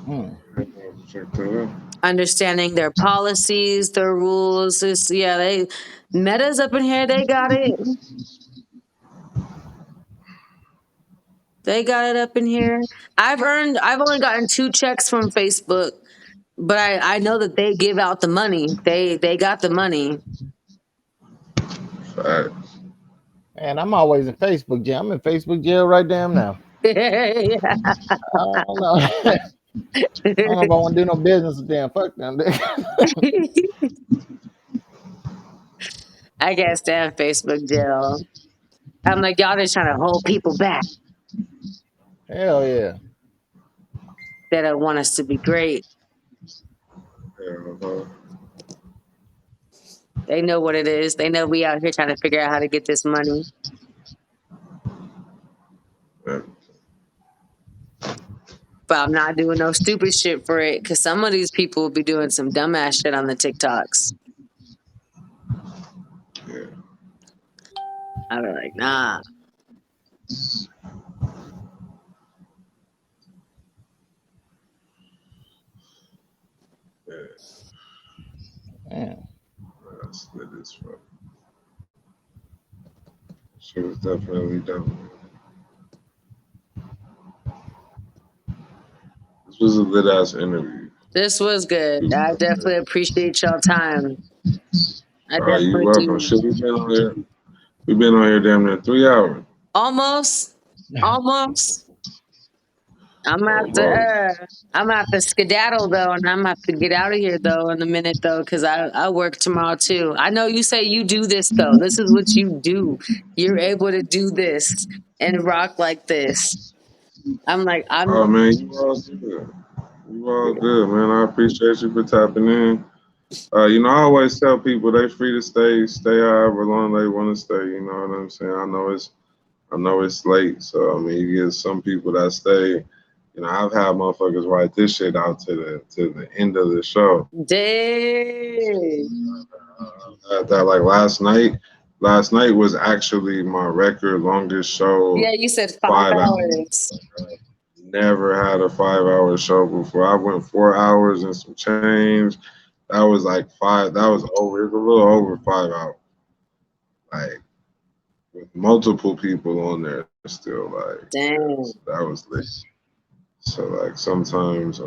Hmm. Check that out. Understanding their policies, their rules. Meta's up in here, they got it. They got it up in here. I've only gotten 2 checks from Facebook, but I know that they give out the money. They got the money. Fact. Man, I'm always in Facebook jail. I'm in Facebook jail right damn now. Yeah. I don't know. I don't know if I want to do no business with them. Fuck them. I can't stand Facebook jail. I'm like, y'all just trying to hold people back Hell yeah. that don't want us to be great. Yeah, They know what it is. They know we out here trying to figure out how to get this money. yeah. But I'm not doing no stupid shit for it because some of these people will be doing some dumbass shit on the TikToks. Yeah. I'll be like, nah. Man. That's lit as fuck. She was definitely done. This was a lit ass interview. This was good. I definitely appreciate y'all time. I All right, you definitely welcome. do. Shit, we've been on here damn near 3 hours. Almost. Almost. Almost. I'm gonna have to skedaddle though, and I'm gonna have to get out of here though in a minute though, because I work tomorrow too. I know you say you do this though. This is what you do. You're able to do this and rock like this. I'm like, Oh man, you all good. You all good, man. I appreciate you for tapping in. I always tell people they free to stay however long they want to stay. You know what I'm saying? I know it's late, so I mean, you get some people that stay. I've had motherfuckers write this shit out to the end of the show. dang. That like last night was actually my record longest show. Yeah, you said 5 hours. 5 hours. Never had a 5 hour show before. I went 4 hours and some change. That was like five. That was over. It was a little over 5 hours. Like with multiple people on there still. Like yeah, Dang. so that was lit. So like sometimes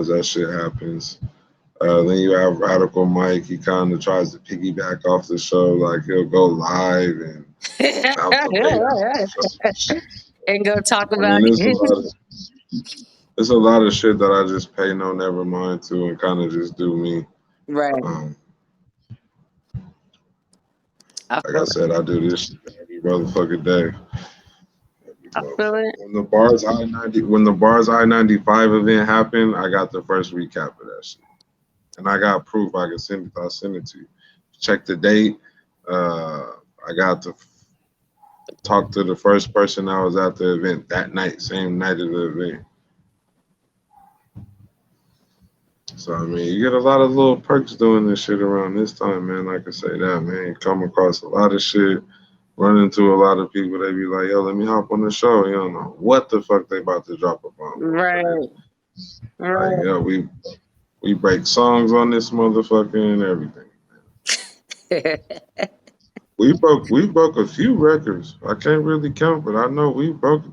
that shit happens. Then you have Radical Mike. He kind of tries to piggyback off the show. Like he'll go live and mouth the bait out the show. And go talk I about mean, it. there's a lot of shit that I just pay no never mind to and kind of just do me. Right. Um, I like feel I it. said, I do this shit every motherfucking day. I feel it. When the bars I-95 event happened, I got the first recap of that shit, and I got proof. I can send it. I'll send it to you. Check the date. I got to talk to the first person that was at the event that night, same night of the event. So I mean, you get a lot of little perks doing this shit around this time, man. I can say that, man. You come across a lot of shit, run into a lot of people. They be like, "Yo, let me hop on the show." You don't know what the fuck they about to drop a bomb. Right. Like, Right. yo, we break songs on this motherfucker and everything. We broke a few records. I can't really count, but I know we broke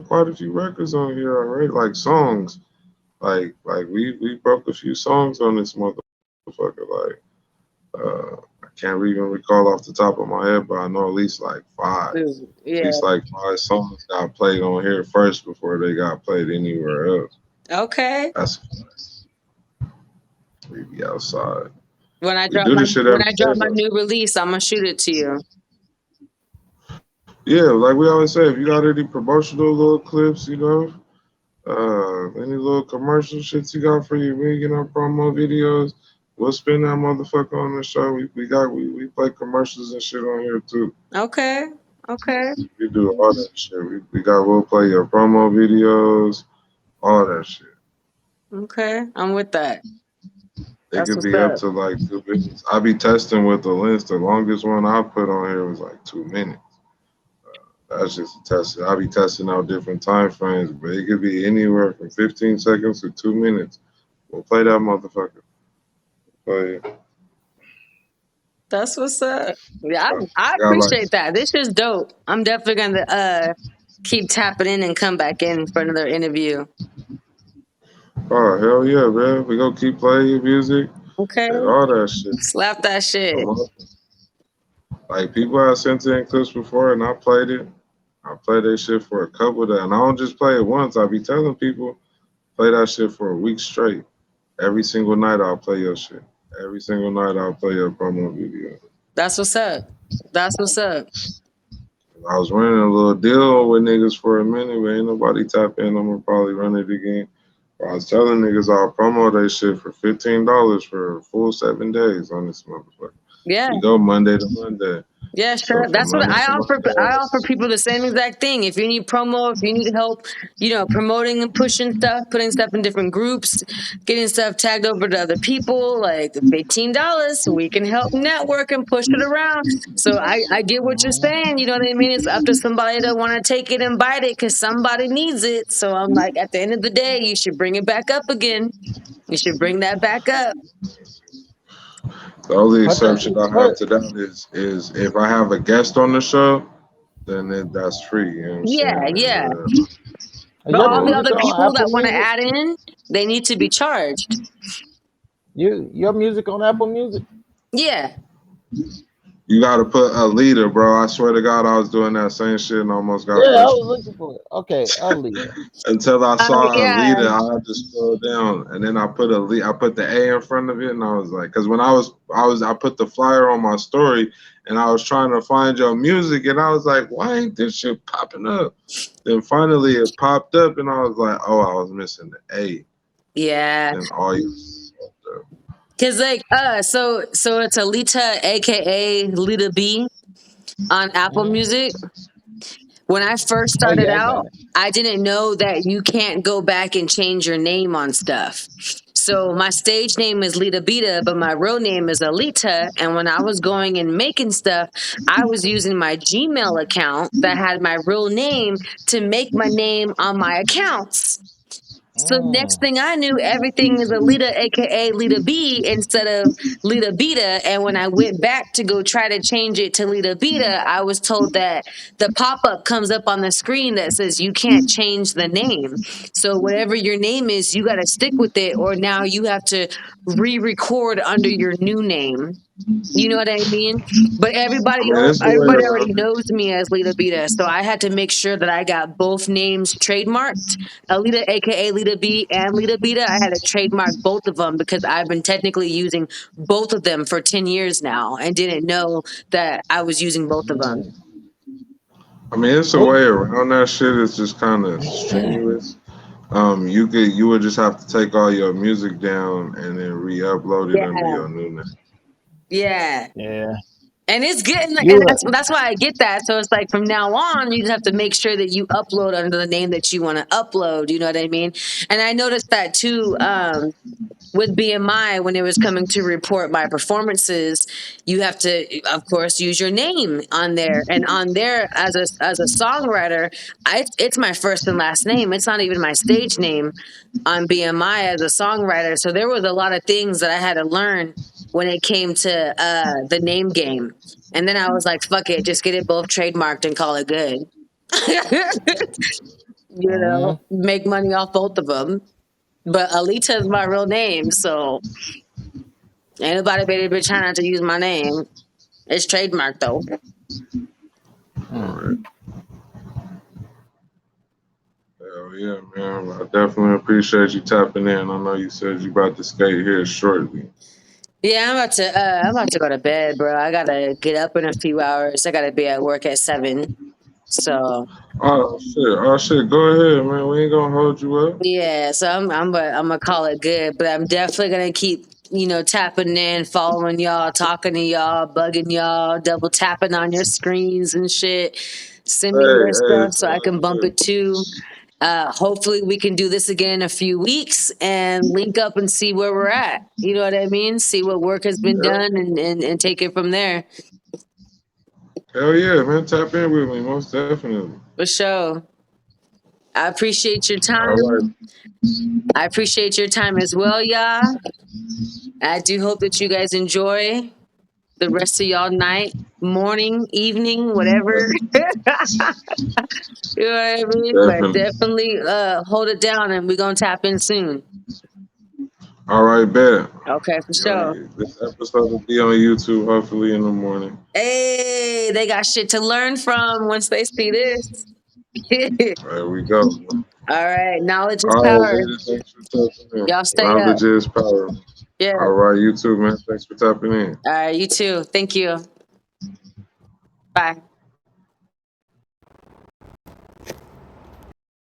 quite a few records on here already, like songs. Like we broke a few songs on this motherfucker. Like I can't even recall off the top of my head, but I know at least like five. At Yeah. least like five songs got played on here first before they got played anywhere else. Okay. That's we be outside. When I We drop do my this shit when every I day drop my though. new release, I'm gonna shoot it to you. Yeah, like we always say, if you got any promotional little clips, any little commercial shits you got for your wig and our promo videos, we'll spin that motherfucker on the show. We play commercials and shit on here too. Okay. Okay. We do all that shit. We'll play your promo videos, all that shit. Okay. I'm with that. It That's could what's be up up. to like 2 minutes. I be testing with the lengths. The longest one I put on here was like 2 minutes. That's just a test. I be testing out different time frames, but it could be anywhere from 15 seconds to 2 minutes. We'll play that motherfucker. Play it. That's what's up. Yeah, I I got like, appreciate that. This is dope. I'm definitely gonna keep tapping in and come back in for another interview. oh hell yeah, man. We gonna keep playing your music Okay. and all that shit. Slap that shit. Like people have sent in clips before, and I played it. I played that shit for a couple of days, and I don't just play it once. I be telling people play that shit for a week straight. Every single night I'll play your shit. Every single night I'll play a promo video. That's what's up. That's what's up. I was running a little deal with niggas for a minute, but ain't nobody tap in. I'm gonna probably run it again. But I was telling niggas I'll promo that shit for $15 for a full 7 days on this motherfucker. Yeah. We go Monday to Monday. Yeah, So sure. from That's what Monday I to offer. I Monday, offer people the same exact thing. If you need promo, if you need help, promoting and pushing stuff, putting stuff in different groups, getting stuff tagged over to other people, like $15, we can help network and push it around. So I get what you're saying. You know what I mean? It's up to somebody to want to take it and bite it because somebody needs it. So I'm like, at the end of the day, you should bring it back up again. You should bring that back up. the only But exception I have to that is if I have a guest on the show, then that's free. You know what I'm Yeah, yeah. saying? But your all the music other on people Apple that want to Music? add in, they need to be charged. Your music on Apple Music? Yeah. You got to put a leader, bro. I swear to God, I was doing that same shit and almost got Yeah, I frustrated. was looking for it. Okay, Alita. Until I saw a Yeah. leader, I had to scroll down, and then I put I put the A in front of it, and I was like, because when I put the flyer on my story, and I was trying to find your music, and I was like, why ain't this shit popping up? Then finally it popped up, and I was like, oh, I was missing the A. Yeah. Then all you. Cause so it's Leeta, aka Leeta B on Apple Music. When I first Oh started yeah, I out, got it. I didn't know that you can't go back and change your name on stuff. So my stage name is Leeta Beeta, but my real name is Alita. And when I was going and making stuff, I was using my Gmail account that had my real name to make my name on my accounts. So next thing I knew, everything is Alita, aka Lita B, instead of Lita Beta. And when I went back to go try to change it to Lita Beta, I was told that the pop up comes up on the screen that says you can't change the name. So whatever your name is, you got to stick with it, or now you have to re-record under your new name. You know what I mean? But I mean, it's a way everybody already around it. knows me as Lita Beta, so I had to make sure that I got both names trademarked. Alita, aka Lita B, and Lita Beta. I had to trademark both of them because I've been technically using both of them for 10 years now and didn't know that I was using both of them. I mean, it's a What? way around that shit. It's just kind of strenuous. You would just have to take all your music down and then re-upload it under Yeah, your new name. yeah. Yeah. And it's getting, and You that's why I get that. So it's like from now on, you just have to make sure that you upload under the name that you want to upload. You know what I mean? And I noticed that too. With BMI, when it was coming to report my performances, you have to, of course, use your name on there. And on there, as a songwriter, it's my first and last name. It's not even my stage name on BMI as a songwriter. So there was a lot of things that I had to learn when it came to the name game. And then I was like, fuck it, just get it both trademarked and call it good. Make money off both of them. But Alita is my real name, so ain't nobody better be trying not to use my name. It's trademarked though. All right. Hell yeah, man. I definitely appreciate you tapping in. I know you said you about to skate here shortly. Yeah, I'm about to go to bed, bro. I gotta get up in a few hours. I gotta be at work at 7. So Oh shit. Oh shit. Go ahead, man. We ain't gonna hold you up. yeah, so I'm gonna call it good, but I'm definitely gonna keep tapping in, following y'all, talking to y'all, bugging y'all, double tapping on your screens and shit. Send me Hey, your hey, stuff so I sounds can bump it good. too. Hopefully we can do this again in a few weeks and link up and see where we're at. You know what I mean? See what work has been Yeah. done and take it from there. Hell yeah, man. Tap in with me, most definitely. For sure. I appreciate your All right. time. I appreciate your time as well, y'all. I do hope that you guys enjoy the rest of y'all night, morning, evening, whatever. You know what I mean? But Definitely. definitely hold it down and we're gonna tap in soon. All right, bet. Okay, for sure. This episode will be on YouTube hopefully in the morning. Hey, they got shit to learn from once they see this. There we go. All right. Knowledge is All right, power. ladies, thanks for tapping in. Y'all stay Knowledge up. is power. Yeah. All right, you too, man. Thanks for tapping in. All right. You too. Thank you. Bye.